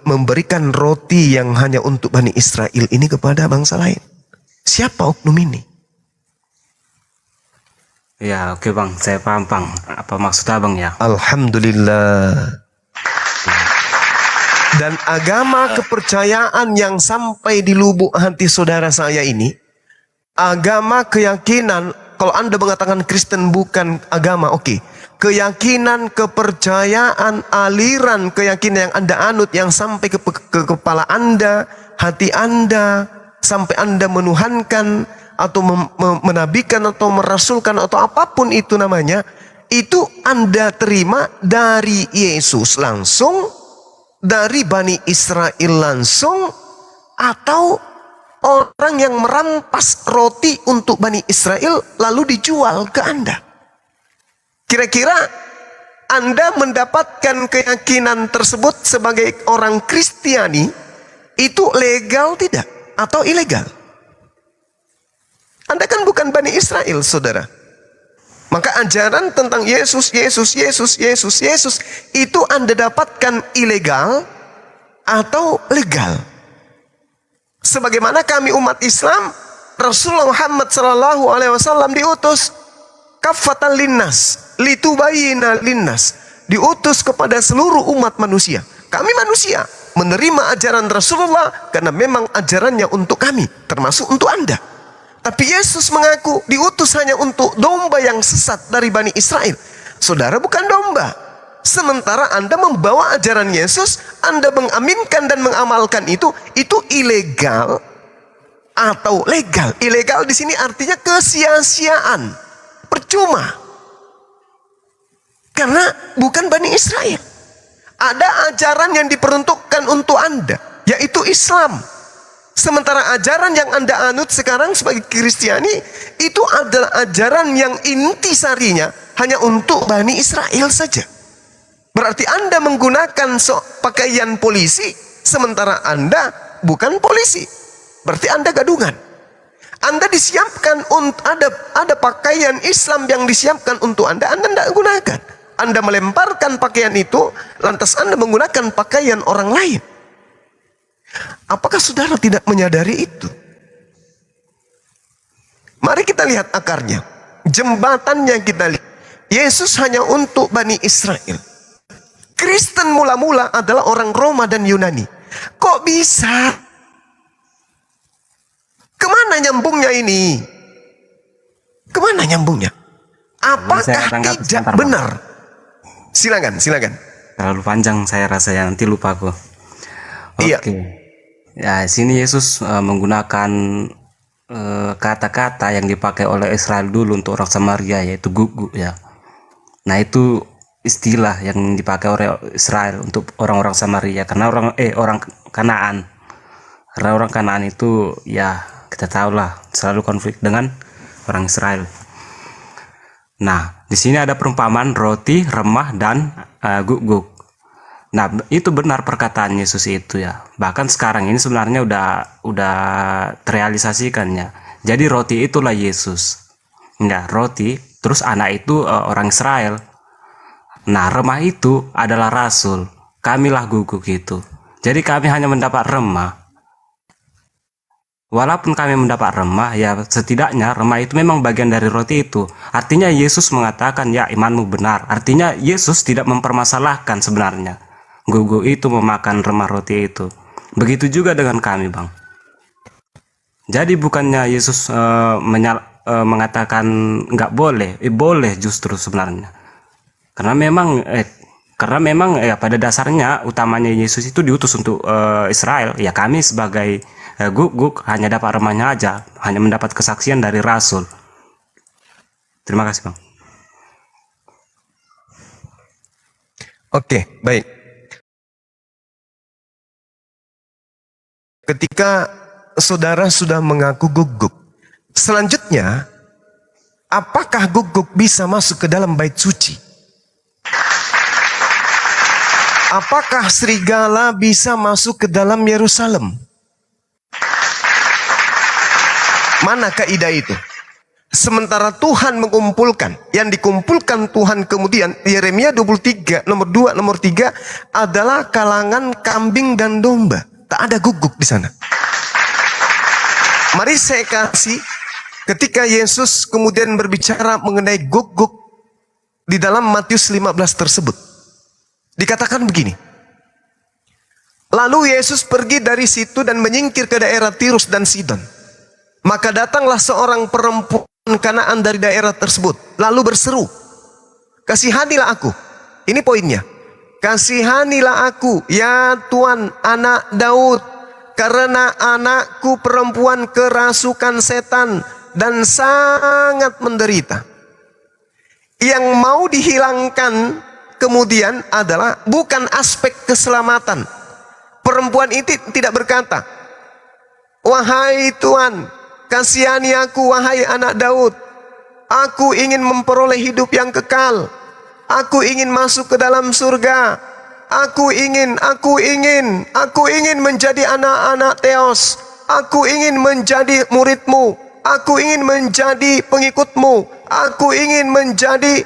memberikan roti yang hanya untuk Bani Israel ini kepada bangsa lain? Siapa oknum ini? Ya, oke bang, saya paham bang. Apa maksud abang ya? Alhamdulillah. Dan agama kepercayaan yang sampai di lubuk hati saudara saya ini, agama keyakinan, kalau Anda mengatakan Kristen bukan agama, oke. Keyakinan, kepercayaan, aliran keyakinan yang Anda anut, yang sampai ke kepala Anda, hati Anda, sampai Anda menuhankan, atau menabikan atau merasulkan atau apapun itu namanya, itu Anda terima dari Yesus langsung, dari Bani Israel langsung, atau orang yang merampas roti untuk Bani Israel lalu dijual ke Anda. Kira-kira Anda mendapatkan keyakinan tersebut sebagai orang Kristiani itu legal tidak atau ilegal? Anda kan bukan Bani Israel, saudara. Maka ajaran tentang Yesus itu Anda dapatkan ilegal atau legal. Sebagaimana kami umat Islam, Rasulullah Muhammad SAW diutus kafatan linnas, litubayina linnas, diutus kepada seluruh umat manusia. Kami manusia menerima ajaran Rasulullah karena memang ajarannya untuk kami, termasuk untuk Anda. Tapi Yesus mengaku diutus hanya untuk domba yang sesat dari Bani Israel. Saudara bukan domba. Sementara Anda membawa ajaran Yesus, Anda mengaminkan dan mengamalkan itu ilegal atau legal. Ilegal di sini artinya kesia-siaan, percuma. Karena bukan Bani Israel. Ada ajaran yang diperuntukkan untuk Anda, yaitu Islam. Sementara ajaran yang Anda anut sekarang sebagai Kristiani itu adalah ajaran yang intisarinya hanya untuk Bani Israel saja. Berarti Anda menggunakan pakaian polisi sementara Anda bukan polisi. Berarti Anda gadungan. Anda disiapkan ada pakaian Islam yang disiapkan untuk Anda tidak gunakan. Anda melemparkan pakaian itu, lantas Anda menggunakan pakaian orang lain. Apakah saudara tidak menyadari itu? Mari kita lihat akarnya. Jembatannya kita lihat. Yesus hanya untuk Bani Israel. Kristen mula-mula adalah orang Roma dan Yunani. Kok bisa? Kemana nyambungnya ini? Kemana nyambungnya? Apakah tidak benar? Silakan. Terlalu panjang saya rasa ya, nanti lupa aku. Iya. Ya, sini Yesus menggunakan kata-kata yang dipakai oleh Israel dulu untuk orang Samaria, yaitu guguk ya. Nah, itu istilah yang dipakai oleh Israel untuk orang-orang Samaria karena orang Kanaan. Karena orang Kanaan itu ya kita tahulah selalu konflik dengan orang Israel. Nah, di sini ada perumpamaan roti, remah dan guguk. Nah, itu benar perkataan Yesus itu ya. Bahkan sekarang ini sebenarnya udah terrealisasikan ya. Jadi roti itulah Yesus. Ya, roti, terus anak itu orang Israel. Nah, remah itu adalah rasul. Kamilah guguk itu. Jadi kami hanya mendapat remah. Walaupun kami mendapat remah, ya setidaknya remah itu memang bagian dari roti itu. Artinya Yesus mengatakan, ya imanmu benar. Artinya Yesus tidak mempermasalahkan sebenarnya. Guguk itu memakan remah roti itu. Begitu juga dengan kami, Bang. Jadi bukannya Yesus mengatakan nggak boleh, boleh justru sebenarnya. Karena memang ya pada dasarnya utamanya Yesus itu diutus untuk Israel. Ya kami sebagai guk-guk hanya dapat remahnya aja, hanya mendapat kesaksian dari Rasul. Terima kasih Bang. Oke, baik. Ketika saudara sudah mengaku guk-guk, selanjutnya, apakah guk-guk bisa masuk ke dalam bait suci? Apakah serigala bisa masuk ke dalam Yerusalem? Mana kaidah itu? Sementara Tuhan mengumpulkan, yang dikumpulkan Tuhan kemudian, Yeremia 23, nomor 2, nomor 3, adalah kalangan kambing dan domba. Tak ada guguk di sana. Mari saya kasih, ketika Yesus kemudian berbicara mengenai guguk di dalam Matius 15 tersebut. Dikatakan begini. Lalu Yesus pergi dari situ dan menyingkir ke daerah Tirus dan Sidon. Maka datanglah seorang perempuan Kanaan dari daerah tersebut, lalu berseru, "Kasihanilah aku." Ini poinnya. "Kasihanilah aku, ya Tuhan, anak Daud, karena anakku perempuan kerasukan setan dan sangat menderita." Yang mau dihilangkan kemudian adalah bukan aspek keselamatan. Perempuan itu tidak berkata, "Wahai Tuhan, kasihani aku, wahai anak Daud. Aku ingin memperoleh hidup yang kekal. Aku ingin masuk ke dalam surga. Aku ingin menjadi anak-anak Theos. Aku ingin menjadi muridmu. Aku ingin menjadi pengikutmu. Aku ingin menjadi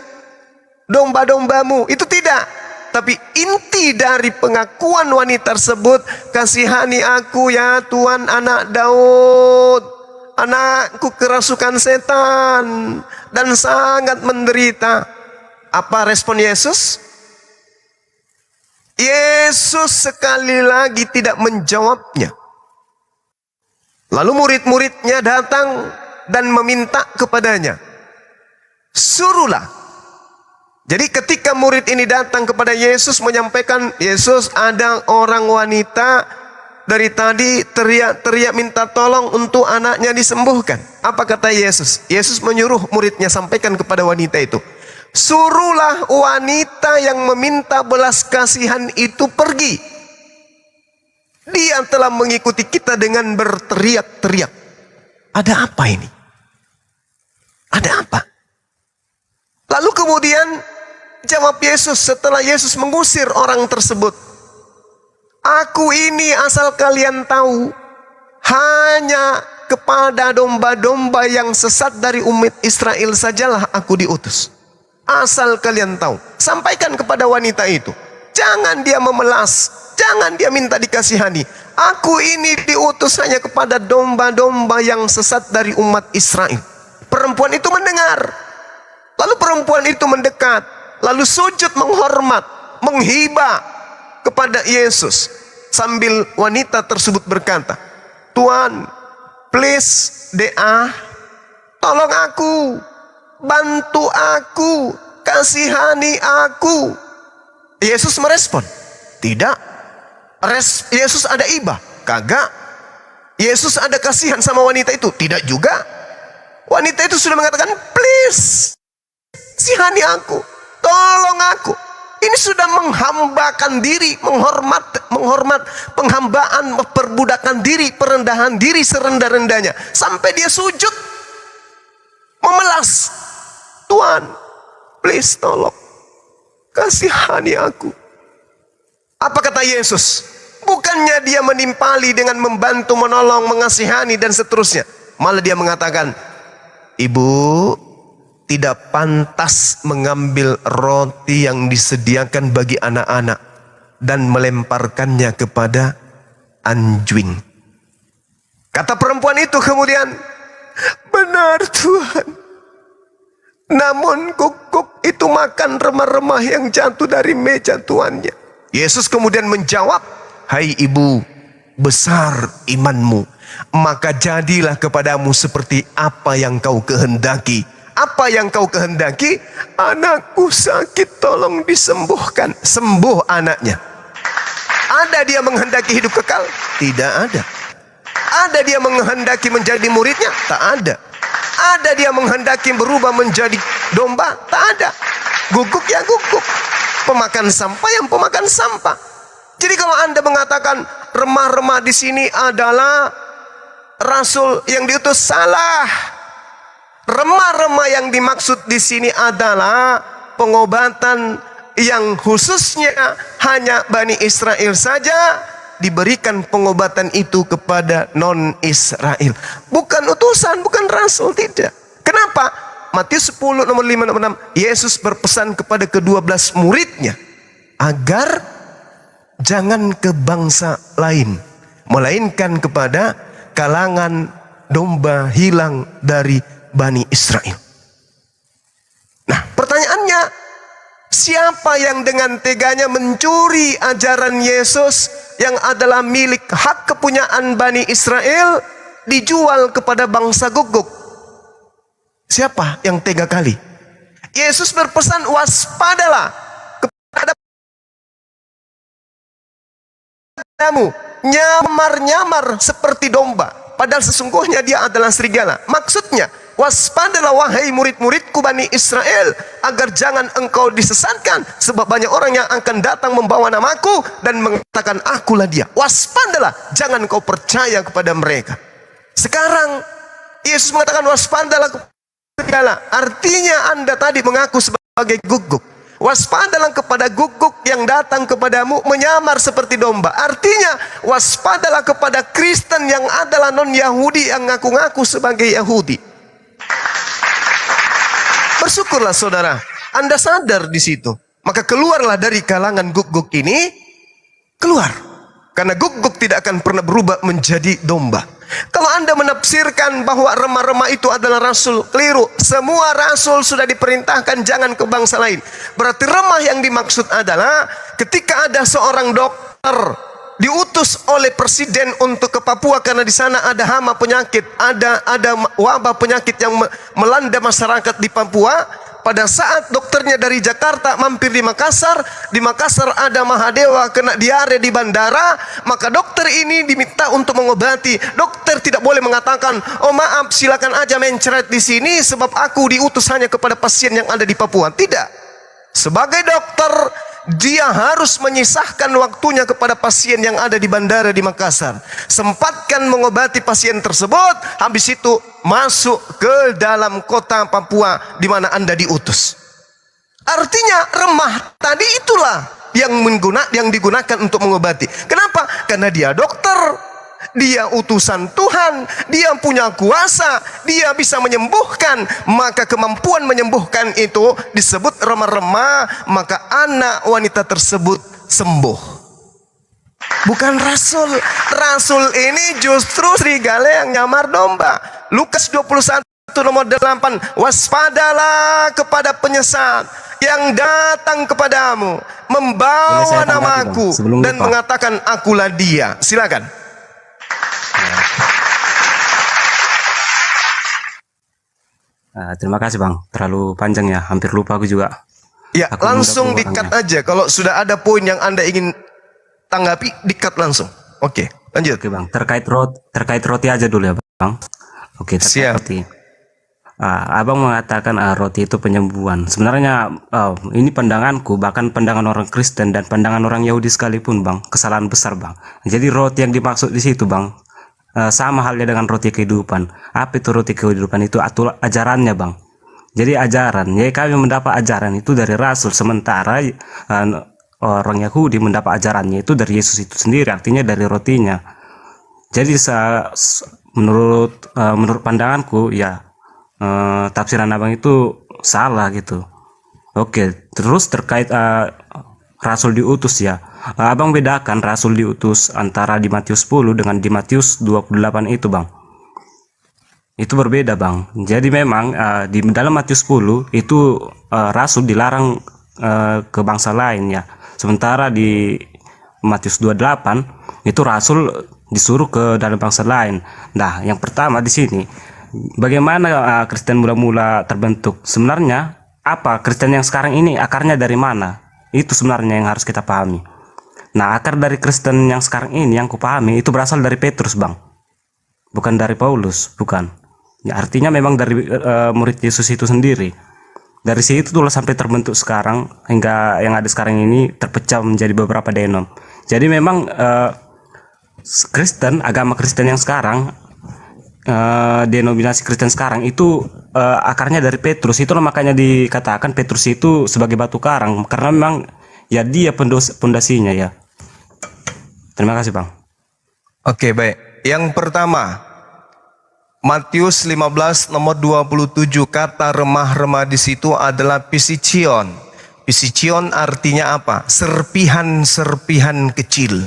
domba-dombamu." Itu tidak. Tapi inti dari pengakuan wanita tersebut, "Kasihani aku ya Tuhan, anak Daud. Anakku kerasukan setan dan sangat menderita." Apa respon Yesus? Yesus sekali lagi tidak menjawabnya. Lalu murid-muridnya datang dan meminta kepadanya, "Suruhlah." Jadi ketika murid ini datang kepada Yesus menyampaikan, "Yesus, ada orang wanita dari tadi teriak-teriak minta tolong untuk anaknya disembuhkan." Apa kata Yesus? Yesus menyuruh muridnya sampaikan kepada wanita itu, "Suruhlah wanita yang meminta belas kasihan itu pergi. Dia telah mengikuti kita dengan berteriak-teriak." Ada apa ini? Ada apa? Lalu kemudian jawab Yesus setelah Yesus mengusir orang tersebut, "Aku ini, asal kalian tahu, hanya kepada domba-domba yang sesat dari umat Israel sajalah aku diutus. Asal kalian tahu." Sampaikan kepada wanita itu, jangan dia memelas, jangan dia minta dikasihani. Aku ini diutus hanya kepada domba-domba yang sesat dari umat Israel. Perempuan itu mendengar. Lalu perempuan itu mendekat, lalu sujud menghormat, menghibah kepada Yesus. Sambil wanita tersebut berkata, "Tuhan, please tolong aku, bantu aku, kasihani aku." Yesus merespon, "Tidak." Yesus ada ibah? Kagak. Yesus ada kasihan sama wanita itu? Tidak juga. Wanita itu sudah mengatakan, "Please, kasihani aku, tolong aku." Ini sudah menghambakan diri, menghormat penghambaan, perbudakan diri, perendahan diri serendah-rendahnya. Sampai dia sujud, memelas, "Tuhan, please tolong, kasihani aku." Apa kata Yesus? Bukannya dia menimpali dengan membantu, menolong, mengasihani dan seterusnya. Malah dia mengatakan, "Ibu, tidak pantas mengambil roti yang disediakan bagi anak-anak dan melemparkannya kepada anjing." Kata perempuan itu kemudian, "Benar Tuhan, namun guguk itu makan remah-remah yang jatuh dari meja tuannya." Yesus kemudian menjawab, "Hai ibu, besar imanmu, maka jadilah kepadamu seperti apa yang kau kehendaki. Apa yang kau kehendaki? Anakku sakit, tolong disembuhkan. Sembuh anaknya. Ada dia menghendaki hidup kekal? Tidak ada. Ada dia menghendaki menjadi muridnya? Tak ada. Ada dia menghendaki berubah menjadi domba? Tak ada. Guguk ya guguk. Pemakan sampah yang pemakan sampah. Jadi kalau Anda mengatakan remah-remah di sini adalah rasul yang diutus, salah. Remah-remah yang dimaksud di sini adalah pengobatan yang khususnya hanya Bani Israel saja diberikan pengobatan itu kepada non-Israel. Bukan utusan, bukan rasul, tidak. Kenapa? Matius 10 nomor 5 nomor 6, Yesus berpesan kepada ke-12 muridnya agar jangan ke bangsa lain, melainkan kepada kalangan domba hilang dari Bani Israel. Nah, pertanyaannya, siapa yang dengan teganya mencuri ajaran Yesus yang adalah milik hak kepunyaan Bani Israel dijual kepada bangsa guguk? Siapa yang tega kali? Yesus berpesan, waspadalah kepada kamu, nyamar-nyamar seperti domba, padahal sesungguhnya dia adalah serigala. Maksudnya, waspadalah wahai murid-muridku Bani Israel, agar jangan engkau disesatkan, sebab banyak orang yang akan datang membawa namaku dan mengatakan akulah dia. Waspadalah, jangan kau percaya kepada mereka. Sekarang Yesus mengatakan waspadalah kepada serigala. Artinya Anda tadi mengaku sebagai guguk. Waspadalah kepada guguk yang datang kepadamu menyamar seperti domba. Artinya waspadalah kepada Kristen yang adalah non-Yahudi yang ngaku-ngaku sebagai Yahudi. Bersyukurlah saudara, Anda sadar di situ. Maka keluarlah dari kalangan guguk ini, keluar. Karena guguk tidak akan pernah berubah menjadi domba. Kalau Anda menafsirkan bahwa remah-remah itu adalah rasul, keliru. Semua rasul sudah diperintahkan jangan ke bangsa lain. Berarti remah yang dimaksud adalah ketika ada seorang dokter diutus oleh presiden untuk ke Papua karena di sana ada hama penyakit, ada wabah penyakit yang melanda masyarakat di Papua. Pada saat dokternya dari Jakarta mampir di Makassar ada Mahadewa kena diare di bandara, maka dokter ini diminta untuk mengobati. Dokter tidak boleh mengatakan, oh maaf silakan aja mencret di sini sebab aku diutus hanya kepada pasien yang ada di Papua. Tidak. Sebagai dokter, dia harus menyisahkan waktunya kepada pasien yang ada di bandara di Makassar. Sempatkan mengobati pasien tersebut, habis itu masuk ke dalam kota Papua di mana Anda diutus. Artinya remah tadi itulah yang digunakan untuk mengobati. Kenapa? Karena dia dokter, dia utusan Tuhan, dia punya kuasa, dia bisa menyembuhkan. Maka kemampuan menyembuhkan itu disebut remah-remah, maka anak wanita tersebut sembuh. Bukan rasul. Rasul ini justru serigala yang nyamar domba. Lukas 21 nomor 8, waspadalah kepada penyesat yang datang kepadamu membawa namaku dan mengatakan akulah dia. Silakan. Terima kasih Bang, terlalu panjang ya, hampir lupa aku juga. Ya, langsung di-cut aja. Kalau sudah ada poin yang Anda ingin tanggapi, di-cut langsung. Oke, lanjut. Oke Bang, terkait roti aja dulu ya Bang. Oke, terkait roti. Abang mengatakan roti itu penyembuhan. Sebenarnya ini pandanganku, bahkan pandangan orang Kristen dan pandangan orang Yahudi sekalipun Bang, kesalahan besar Bang. Jadi roti yang dimaksud di situ Bang, sama halnya dengan roti kehidupan. Apa itu roti kehidupan? Itu ajarannya Bang. Jadi ajaran, ya kami mendapat ajaran itu dari Rasul, sementara orang Yahudi mendapat ajarannya itu dari Yesus itu sendiri, artinya dari rotinya. Jadi menurut pandanganku ya tafsiran abang itu salah gitu. Oke, terus terkait Rasul diutus ya, abang bedakan Rasul diutus antara di Matius 10 dengan di Matius 28 itu Bang. Itu berbeda Bang. Jadi memang di dalam Matius 10 itu Rasul dilarang ke bangsa lain ya. Sementara di Matius 28 itu Rasul disuruh ke dalam bangsa lain. Nah, yang pertama di sini, bagaimana Kristen mula-mula terbentuk? Sebenarnya apa Kristen yang sekarang ini akarnya dari mana? Itu sebenarnya yang harus kita pahami. Nah, akar dari Kristen yang sekarang ini yang kupahami itu berasal dari Petrus, Bang. Bukan dari Paulus, bukan. Ya, artinya memang dari murid Yesus itu sendiri. Dari situ tuh sampai terbentuk sekarang hingga yang ada sekarang ini terpecah menjadi beberapa denom. Jadi memang Kristen, agama Kristen yang sekarang, denominasi Kristen sekarang itu akarnya dari Petrus. Itulah makanya dikatakan Petrus itu sebagai batu karang, karena memang ya dia pondasinya ya. Terima kasih, Bang. Oke, baik. Yang pertama, Matius 15 nomor 27, kata remah-remah di situ adalah pisichion. Pisichion artinya apa? Serpihan-serpihan kecil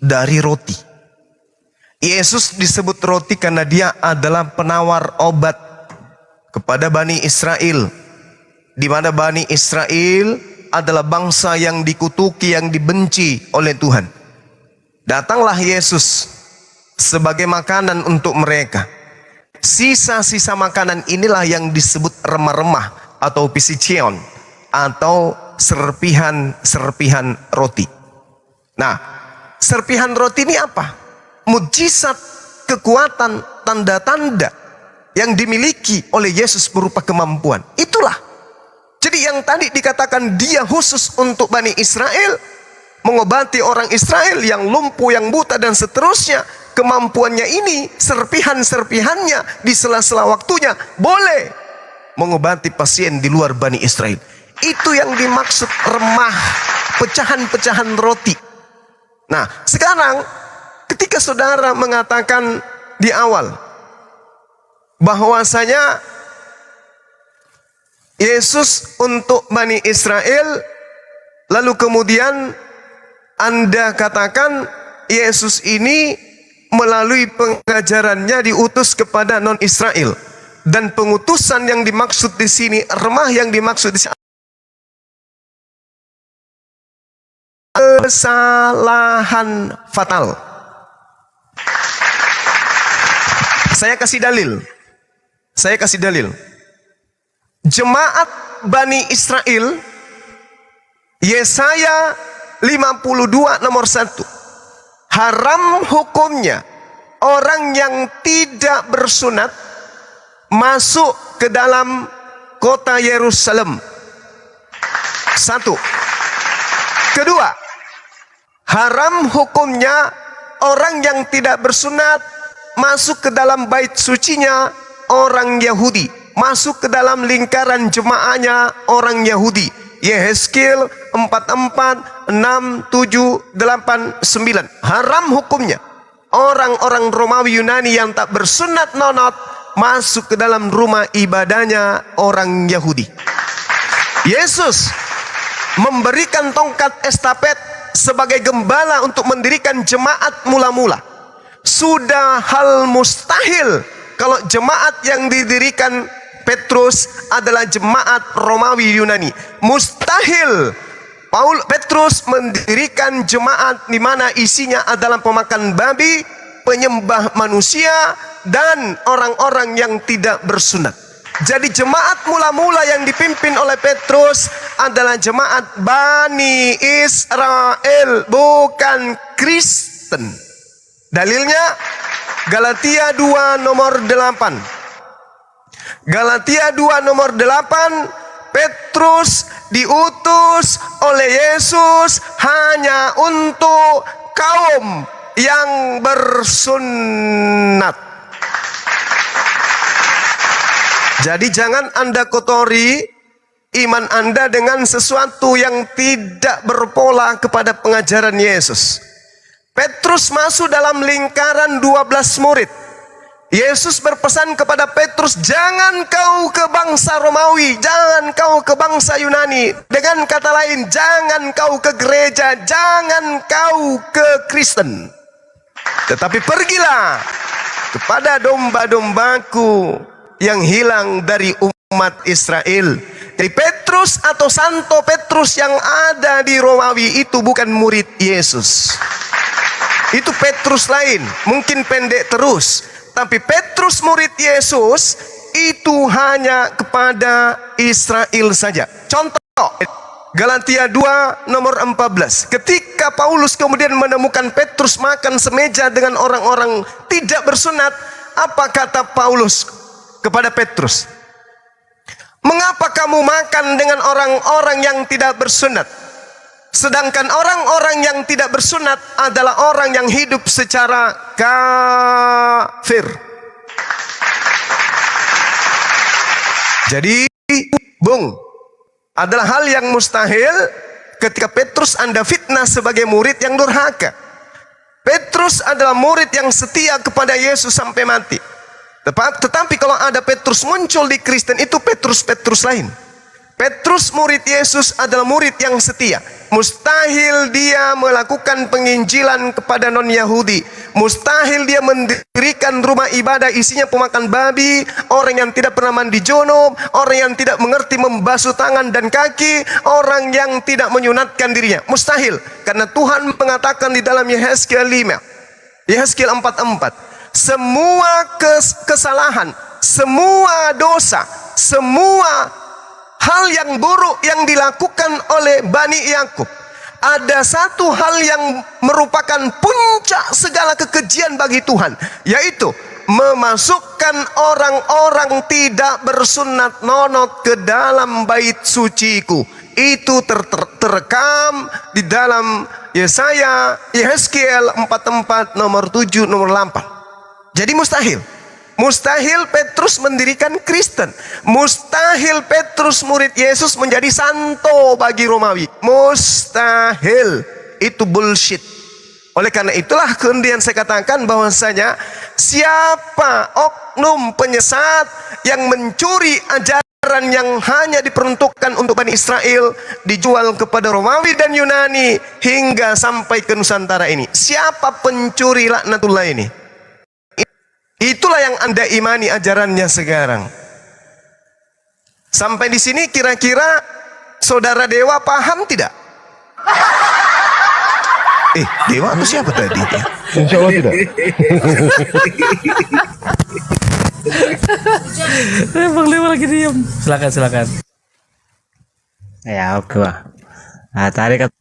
dari roti. Yesus disebut roti karena dia adalah penawar obat kepada Bani Israel, di mana Bani Israel adalah bangsa yang dikutuki, yang dibenci oleh Tuhan. Datanglah Yesus sebagai makanan untuk mereka. Sisa-sisa makanan inilah yang disebut remah-remah atau pisichion, atau serpihan-serpihan roti. Nah, serpihan roti ini apa? Mujizat, kekuatan, tanda-tanda yang dimiliki oleh Yesus berupa kemampuan. Itulah. Jadi yang tadi dikatakan dia khusus untuk Bani Israel, mengobati orang Israel yang lumpuh, yang buta dan seterusnya. Kemampuannya ini, serpihan-serpihannya di sela-sela waktunya boleh mengobati pasien di luar Bani Israel. Itu yang dimaksud remah, pecahan-pecahan roti. Nah, sekarang ketika saudara mengatakan di awal bahwasanya Yesus untuk Bani Israel, lalu kemudian Anda katakan Yesus ini melalui pengajarannya diutus kepada non-Israel, dan pengutusan yang dimaksud di sini, remah yang dimaksud di sini, kesalahan fatal. Saya kasih dalil. Jemaat Bani Israel, Yesaya 52 nomor 1. Haram hukumnya orang yang tidak bersunat masuk ke dalam kota Yerusalem. 1. Kedua, haram hukumnya orang yang tidak bersunat masuk ke dalam bait sucinya orang Yahudi, masuk ke dalam lingkaran jemaahnya orang Yahudi. Yehezkiel 44, 6, 7, 8, 9. Haram hukumnya orang-orang Romawi Yunani yang tak bersunat nonot masuk ke dalam rumah ibadahnya orang Yahudi. Yesus memberikan tongkat estafet sebagai gembala untuk mendirikan jemaat mula-mula. Sudah hal mustahil kalau jemaat yang didirikan Petrus adalah jemaat Romawi Yunani. Mustahil Petrus mendirikan jemaat di mana isinya adalah pemakan babi, penyembah manusia, dan orang-orang yang tidak bersunat. Jadi jemaat mula-mula yang dipimpin oleh Petrus adalah jemaat Bani Israel, bukan Kristen. Dalilnya Galatia 2 nomor 8. Galatia 2 nomor 8, Petrus diutus oleh Yesus hanya untuk kaum yang bersunat. Jadi jangan Anda kotori iman Anda dengan sesuatu yang tidak berpola kepada pengajaran Yesus. Petrus masuk dalam lingkaran 12 murid. Yesus berpesan kepada Petrus, jangan kau ke bangsa Romawi, jangan kau ke bangsa Yunani. Dengan kata lain, jangan kau ke gereja, jangan kau ke Kristen. Tetapi pergilah kepada domba-dombaku yang hilang dari umat Israel. Jadi Petrus atau Santo Petrus yang ada di Romawi itu bukan murid Yesus. Itu Petrus lain, mungkin pendek terus. Tapi Petrus murid Yesus itu hanya kepada Israel saja. Contoh, Galatia 2 nomor 14. Ketika Paulus kemudian menemukan Petrus makan semeja dengan orang-orang tidak bersunat, apa kata Paulus kepada Petrus? Mengapa kamu makan dengan orang-orang yang tidak bersunat? Sedangkan orang-orang yang tidak bersunat adalah orang yang hidup secara kafir. Jadi, adalah hal yang mustahil ketika Petrus Anda fitnah sebagai murid yang durhaka. Petrus adalah murid yang setia kepada Yesus sampai mati. Tetapi kalau ada Petrus muncul di Kristen, itu Petrus lain. Petrus murid Yesus adalah murid yang setia. Mustahil dia melakukan penginjilan kepada non-Yahudi. Mustahil dia mendirikan rumah ibadah isinya pemakan babi, orang yang tidak pernah mandi junub, orang yang tidak mengerti membasuh tangan dan kaki, orang yang tidak menyunatkan dirinya. Mustahil. Karena Tuhan mengatakan di dalam Yehezkiel 5, Yehezkiel 4:4, semua kesalahan, semua dosa, semua hal yang buruk yang dilakukan oleh Bani Yakub, ada satu hal yang merupakan puncak segala kekejian bagi Tuhan, yaitu memasukkan orang-orang tidak bersunat nonot ke dalam bait suciku. Itu terekam di dalam Yesaya, Yehezkiel 44 nomor 7 nomor 8. Jadi mustahil Petrus mendirikan Kristen. Mustahil Petrus murid Yesus menjadi santo bagi Romawi. Mustahil. Itu bullshit. Oleh karena itulah kemudian saya katakan bahwasanya siapa oknum penyesat yang mencuri ajaran yang hanya diperuntukkan untuk Bani Israel, dijual kepada Romawi dan Yunani hingga sampai ke Nusantara ini. Siapa pencuri laknatullah ini? Itulah yang Anda imani ajarannya sekarang. Sampai di sini kira-kira saudara Dewa paham tidak? Dewa itu siapa tadi? Insya Allah tidak. Bang Dewa lagi diam. Silakan. Ya oke Pak. Nah, tadi kan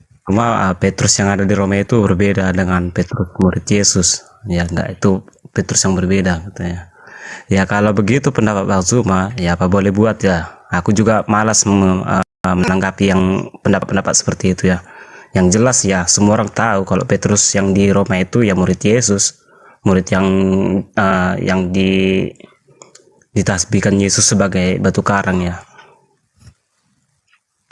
Petrus yang ada di Roma itu berbeda dengan Petrus murid Yesus. Ya enggak, itu Petrus yang berbeda katanya. Ya kalau begitu pendapat Bang Zuma, ya apa boleh buat ya. Aku juga malas menanggapi yang pendapat-pendapat seperti itu ya. Yang jelas ya semua orang tahu kalau Petrus yang di Roma itu ya murid Yesus, murid yang ditasbihkan Yesus sebagai batu karang ya.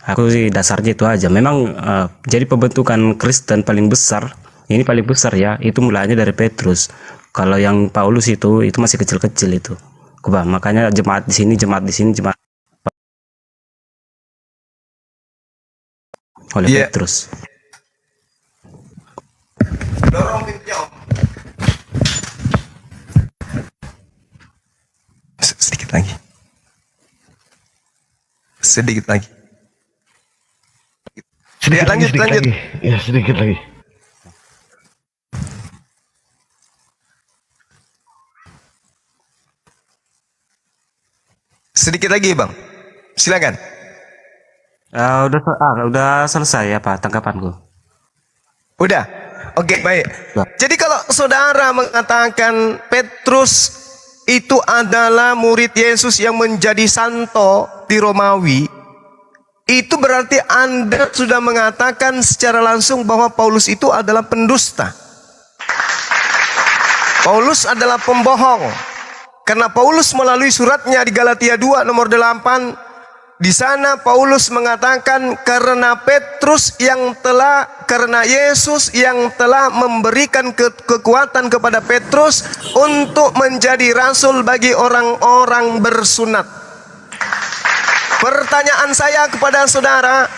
Aku sih dasarnya itu aja. Memang jadi pembentukan Kristen paling besar, ini paling besar ya, itu mulanya dari Petrus. Kalau yang Paulus itu masih kecil-kecil itu. Makanya jemaat di sini, jemaat oleh Petrus. Sedikit lagi. Sedikit lagi. Lanjut. Ya, sedikit lagi. Sedikit lagi Bang, silakan. Udah selesai ya Pak tanggapanku. Udah, oke baik. Jadi kalau saudara mengatakan Petrus itu adalah murid Yesus yang menjadi santo di Romawi, itu berarti Anda sudah mengatakan secara langsung bahwa Paulus itu adalah pendusta. Paulus adalah pembohong. Karena Paulus melalui suratnya di Galatia 2 nomor 8, di sana Paulus mengatakan karena Yesus yang telah memberikan kekuatan kepada Petrus untuk menjadi rasul bagi orang-orang bersunat. Pertanyaan saya kepada saudara,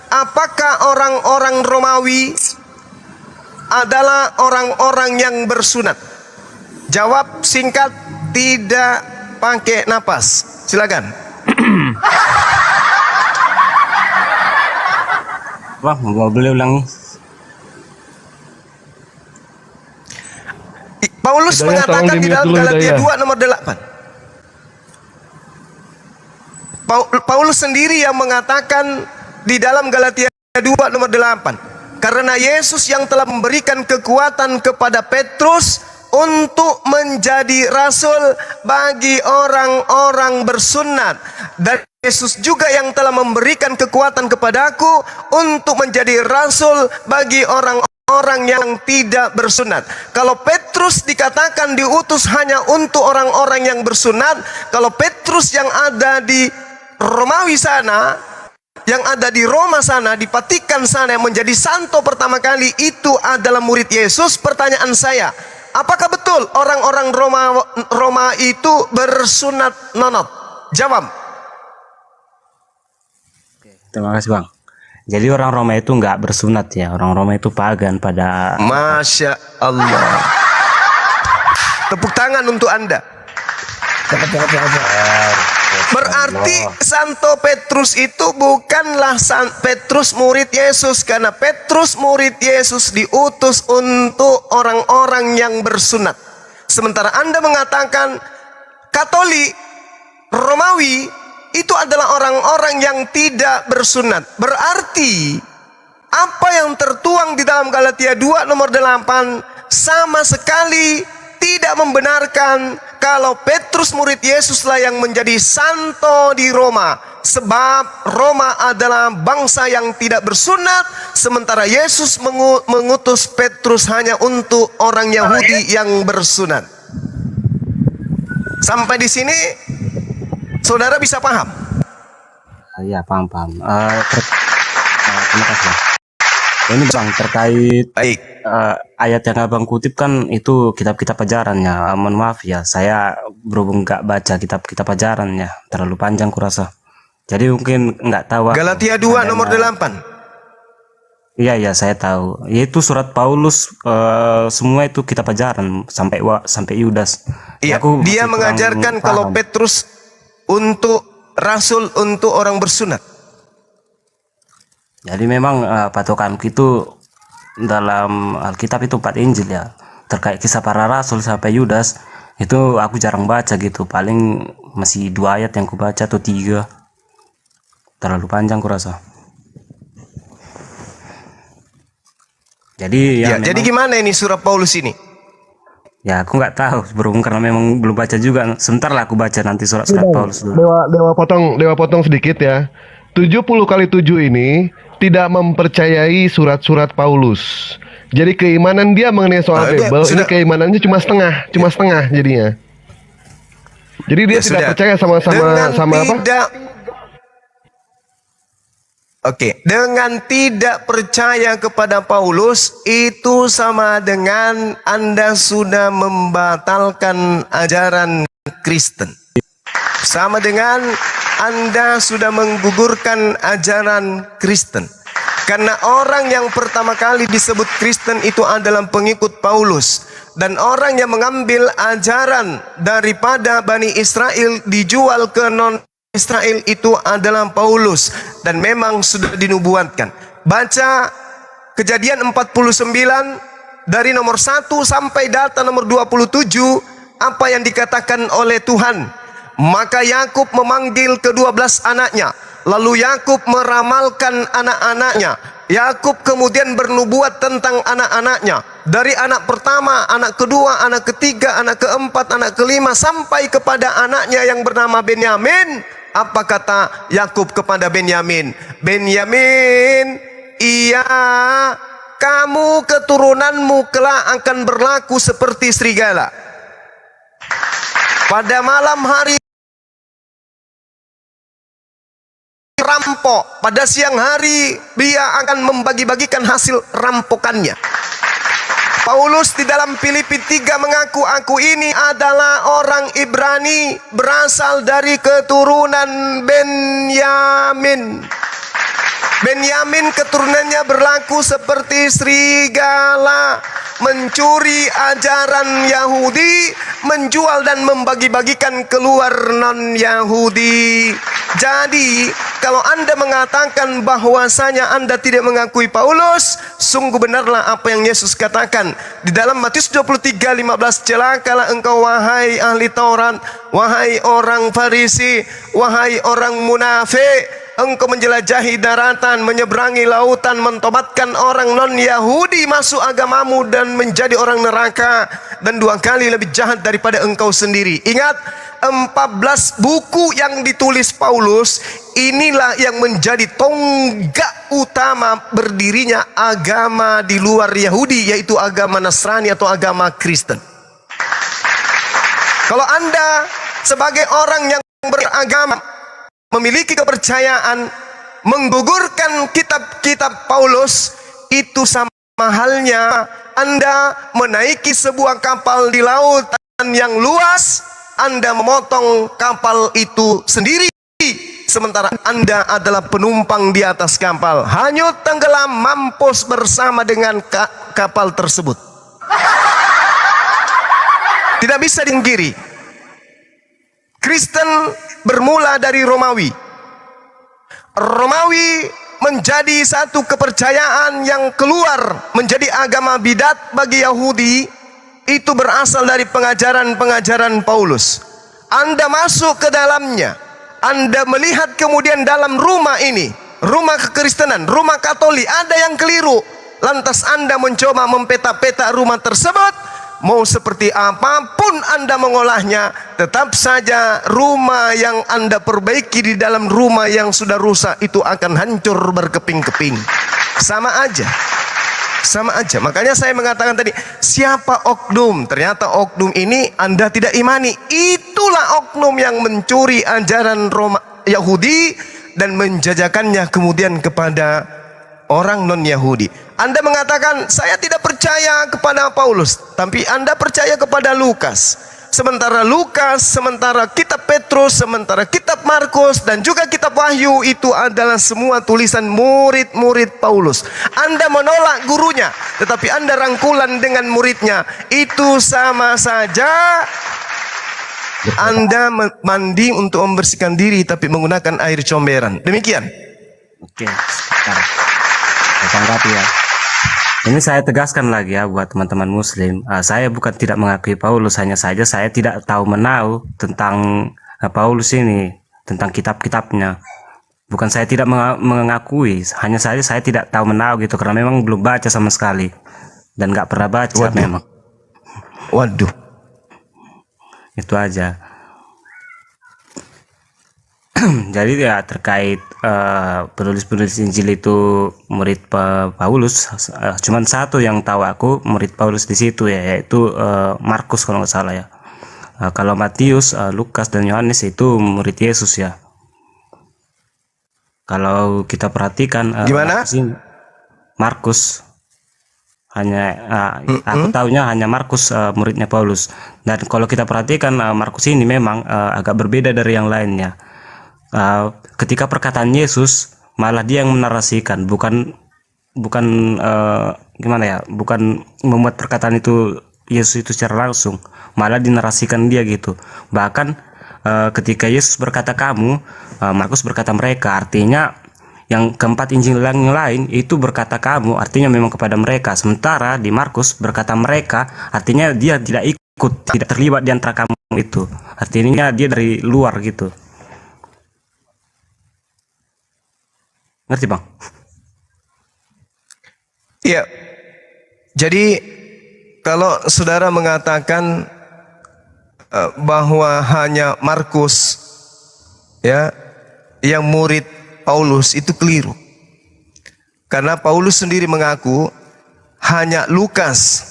apakah orang-orang Romawi adalah orang-orang yang bersunat? Jawab singkat, tidak pakai napas. Silakan. Bang, boleh ulangi? Paulus Hidayah, tolong mengatakan di di-mute dalam dulu, Galatia Hidayah. 2 nomor 8. Paulus sendiri yang mengatakan di dalam Galatia 2 nomor 8. Karena Yesus yang telah memberikan kekuatan kepada Petrus untuk menjadi rasul bagi orang-orang bersunat. Dan Yesus juga yang telah memberikan kekuatan kepadaku untuk menjadi rasul bagi orang-orang yang tidak bersunat. Kalau Petrus dikatakan diutus hanya untuk orang-orang yang bersunat, kalau Petrus yang ada di Romawi sana, yang ada di Roma sana, di Vatikan sana, yang menjadi santo pertama kali itu adalah murid Yesus. Pertanyaan saya, apakah betul orang-orang Roma itu bersunat nonot? Jawab. Terima kasih Bang. Jadi orang Roma itu nggak bersunat ya. Orang Roma itu pagan pada. Masya Allah. Tepuk tangan untuk Anda. Berarti Santo Petrus itu bukanlah Petrus murid Yesus, karena Petrus murid Yesus diutus untuk orang-orang yang bersunat. Sementara Anda mengatakan Katolik, Romawi itu adalah orang-orang yang tidak bersunat. Berarti apa yang tertuang di dalam Galatia 2 nomor 8 sama sekali tidak membenarkan kalau Petrus murid Yesuslah yang menjadi santo di Roma. Sebab Roma adalah bangsa yang tidak bersunat, sementara Yesus mengutus Petrus hanya untuk orang Yahudi yang bersunat. Sampai di sini saudara bisa paham? Iya, paham. Terima kasih Bang. Ini Bang, terkait ayat yang Abang kutip kan itu kitab-kitab ajaran ya. Mohon maaf ya, saya berhubung nggak baca kitab-kitab ajaran ya, terlalu panjang kurasa. Jadi mungkin nggak tahu. Galatia 2 nomor 8. Iya, saya tahu. Itu surat Paulus, semua itu kitab ajaran sampai Yudas. Iya, dia mengajarkan kalau Petrus untuk rasul untuk orang bersunat. Jadi memang patokanku itu dalam Alkitab itu 4 Injil ya. Terkait kisah para rasul sampai Yudas itu aku jarang baca gitu. Paling masih 2 ayat yang ku baca atau 3. Terlalu panjang kurasa. Jadi ya, jadi gimana ini surat Paulus ini? Ya aku nggak tahu berhubung karena memang belum baca juga. Sebentar lah aku baca nanti surat-surat Paulus dulu. Dewa potong sedikit ya. 70 kali 7 ini tidak mempercayai surat-surat Paulus. Jadi keimanan dia mengenai soal Bible ini keimanannya cuma setengah jadinya. Jadi dia tidak percaya sama apa? Oke, dengan tidak percaya kepada Paulus itu sama dengan Anda sudah membatalkan ajaran Kristen. Sama dengan Anda sudah menggugurkan ajaran Kristen. Karena orang yang pertama kali disebut Kristen itu adalah pengikut Paulus. Dan orang yang mengambil ajaran daripada Bani Israel dijual ke non-Israel itu adalah Paulus. Dan memang sudah dinubuatkan. Baca Kejadian 49 dari nomor 1 sampai data nomor 27. Apa yang dikatakan oleh Tuhan. Maka Yakub memanggil ke-12 anaknya. Lalu Yakub meramalkan anak-anaknya. Yakub kemudian bernubuat tentang anak-anaknya. Dari anak pertama, anak kedua, anak ketiga, anak keempat, anak kelima, sampai kepada anaknya yang bernama Benyamin. Apa kata Yakub kepada Benyamin? Benyamin, iya, kamu keturunanmu kelak akan berlaku seperti serigala. Pada malam hari rampok, pada siang hari dia akan membagi-bagikan hasil rampokannya. Paulus di dalam Filipi 3 mengaku, aku ini adalah orang Ibrani berasal dari keturunan Benyamin. Benyamin keturunannya berlaku seperti serigala, mencuri ajaran Yahudi, menjual dan membagi-bagikan keluar non-Yahudi. Jadi kalau Anda mengatakan bahwasanya Anda tidak mengakui Paulus, sungguh benarlah apa yang Yesus katakan di dalam Matius 23:15, celakalah engkau wahai ahli Taurat, wahai orang Farisi, wahai orang munafik, engkau menjelajahi daratan, menyeberangi lautan, mentobatkan orang non-Yahudi masuk agamamu dan menjadi orang neraka, dan 2 kali lebih jahat daripada engkau sendiri. Ingat, 14 buku yang ditulis Paulus, inilah yang menjadi tonggak utama berdirinya agama di luar Yahudi, yaitu agama Nasrani atau agama Kristen. Kalau Anda sebagai orang yang beragama, memiliki kepercayaan, menggugurkan kitab-kitab Paulus, itu sama halnya Anda menaiki sebuah kapal di lautan yang luas, Anda memotong kapal itu sendiri, sementara Anda adalah penumpang di atas kapal. Hanyut, tenggelam, mampus bersama dengan kapal tersebut. Tidak bisa dipungkiri, Kristen bermula dari Romawi. Romawi menjadi satu kepercayaan yang keluar menjadi agama bidat bagi Yahudi. Itu berasal dari pengajaran-pengajaran Paulus. Anda masuk ke dalamnya, Anda melihat kemudian dalam rumah ini, rumah kekristenan, rumah Katolik, ada yang keliru. Lantas Anda mencoba mempeta-peta rumah tersebut. Mau seperti apapun Anda mengolahnya, tetap saja rumah yang Anda perbaiki di dalam rumah yang sudah rusak itu akan hancur berkeping-keping. Sama aja. Sama aja. Makanya saya mengatakan tadi, siapa oknum? Ternyata oknum ini Anda tidak imani. Itulah oknum yang mencuri ajaran Yahudi dan menjajakannya kemudian kepada orang non-Yahudi. Anda mengatakan, saya tidak percaya kepada Paulus, tapi Anda percaya kepada Lukas. Sementara Lukas, sementara kitab Petrus, sementara kitab Markus, dan juga kitab Wahyu itu adalah semua tulisan murid-murid Paulus. Anda menolak gurunya, tetapi Anda rangkulan dengan muridnya. Itu sama saja Anda mandi untuk membersihkan diri, tapi menggunakan air comberan. Demikian. Oke, sebentar. Saya tanggapi ya. Ini saya tegaskan lagi ya buat teman-teman muslim, saya bukan tidak mengakui Paulus, hanya saja saya tidak tahu menahu tentang Paulus ini, tentang kitab-kitabnya. Bukan saya tidak mengakui, hanya saja saya tidak tahu menahu gitu, karena memang belum baca sama sekali. Dan nggak pernah baca. Waduh. Memang. Waduh. Itu aja. Jadi ya terkait penulis-penulis Injil itu murid Paulus, cuman satu yang tahu aku murid Paulus di situ ya, yaitu Markus kalau nggak salah ya. Kalau Matius, Lukas dan Yohanes itu murid Yesus ya. Kalau kita perhatikan gimana? Markus hanya aku tahunya hanya Markus muridnya Paulus. Dan kalau kita perhatikan Markus ini memang agak berbeda dari yang lainnya. Ketika perkataan Yesus malah dia yang menarasikan, bukan gimana ya, bukan membuat perkataan itu Yesus itu secara langsung, malah dinarasikan dia gitu. Bahkan ketika Yesus berkata kamu, Markus berkata mereka, artinya yang keempat Injil yang lain itu berkata kamu, artinya memang kepada mereka. Sementara di Markus berkata mereka, artinya dia tidak ikut, tidak terlibat di antara kamu itu, artinya dia dari luar gitu. Ngerti bang? Iya. Jadi kalau saudara mengatakan bahwa hanya Markus ya yang murid Paulus, itu keliru. Karena Paulus sendiri mengaku hanya Lukas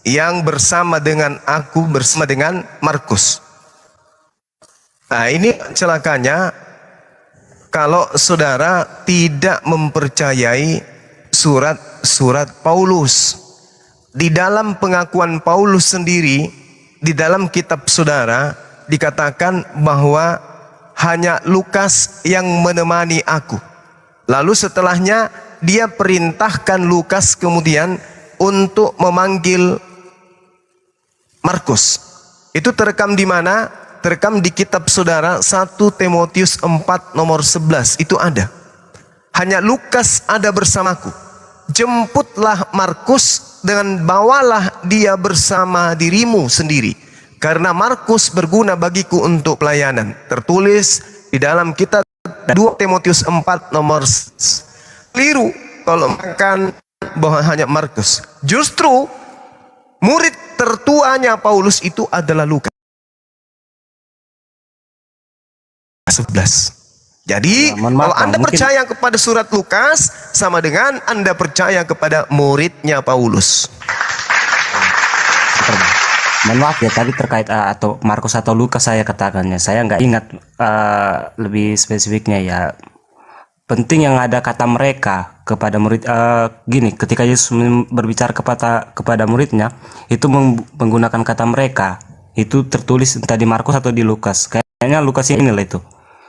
yang bersama dengan aku, bersama dengan Markus. Nah, ini celakanya kalau saudara tidak mempercayai surat-surat Paulus. Di dalam pengakuan Paulus sendiri, di dalam kitab saudara dikatakan bahwa hanya Lukas yang menemani aku. Lalu setelahnya dia perintahkan Lukas kemudian untuk memanggil Markus. Itu terekam di mana? terekam di kitab saudara 1 Timotius 4 nomor 11 itu ada. Hanya Lukas ada bersamaku. Jemputlah Markus dengan bawalah dia bersama dirimu sendiri. Karena Markus berguna bagiku untuk pelayanan. Tertulis di dalam kitab 2 Timotius 4 nomor keliru kalau makan bahwa hanya Markus. Justru murid tertuanya Paulus itu adalah Lukas 11. Jadi kalau Anda percaya kepada surat Lukas sama dengan Anda percaya kepada muridnya Paulus. Mohon maaf ya, tadi terkait atau Markus atau Lukas saya katakannya, saya nggak ingat lebih spesifiknya ya. Penting yang ada kata mereka kepada murid. Gini, ketika Yesus berbicara kepada muridnya, itu menggunakan kata mereka. Itu tertulis entah di Markus atau di Lukas. Kayaknya Lukas ini lah itu.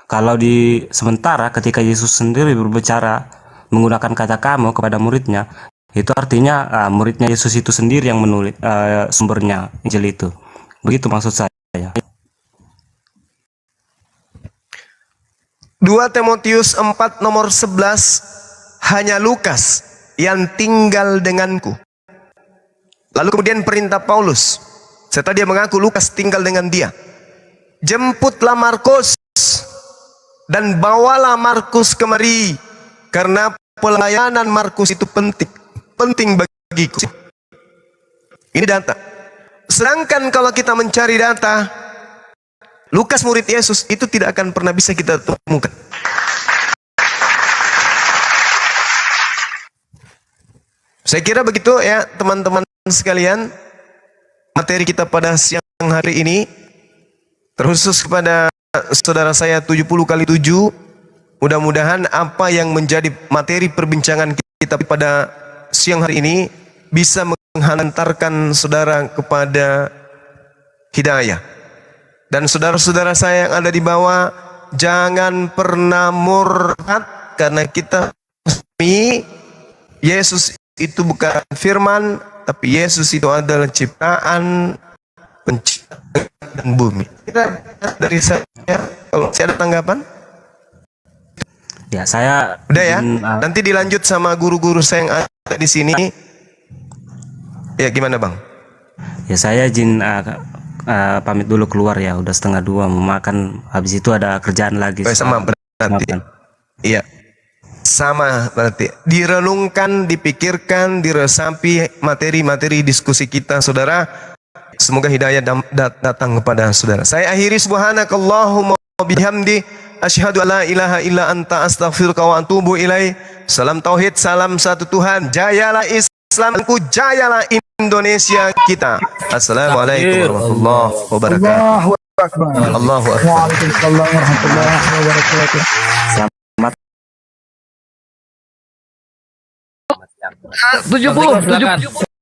Kalau di sementara ketika Yesus sendiri berbicara menggunakan kata kamu kepada muridnya, itu artinya muridnya Yesus itu sendiri yang menulis sumbernya Injil itu. Begitu maksud saya. 2 Timotius 4 nomor 11, hanya Lukas yang tinggal denganku. Lalu kemudian perintah Paulus, setelah dia mengaku Lukas tinggal dengan dia, jemputlah Markus dan bawalah Markus kemari, karena pelayanan Markus itu penting bagiku. Ini data. Sedangkan kalau kita mencari data, Lukas murid Yesus itu tidak akan pernah bisa kita temukan. Saya kira begitu ya teman-teman sekalian. Materi kita pada siang hari ini terkhusus kepada saudara saya 70 kali 7. Mudah-mudahan apa yang menjadi materi perbincangan kita pada siang hari ini bisa menghantarkan saudara kepada hidayah. Dan saudara-saudara saya yang ada di bawah, jangan pernah murtad, karena kita Yesus itu bukan firman, tapi Yesus itu adalah ciptaan pencipta dan bumi. Dari saya, kalau saya ada tanggapan? Ya, saya udah ya. Nanti dilanjut sama guru-guru saya yang ada di sini. Ya, gimana Bang? Ya, saya izin pamit dulu keluar ya, udah 1:30 mau makan, habis itu ada kerjaan lagi. Sama berarti. Iya. Sama berarti. Direnungkan, dipikirkan, diresapi materi-materi diskusi kita saudara. Semoga hidayah datang kepada saudara. Saya akhiri subhanakallahumma bihamdi asyhadu alla ilaha illa anta astaghfiruka wa atubu ilaih. Salam tauhid, salam satu Tuhan. Jayalah Islamku, jayalah Indonesia kita. Assalamualaikum warahmatullahi wabarakatuh. Allahu Akbar. Allahu Akbar. Waalaikumsalam warahmatullahi wabarakatuh. Selamat 70.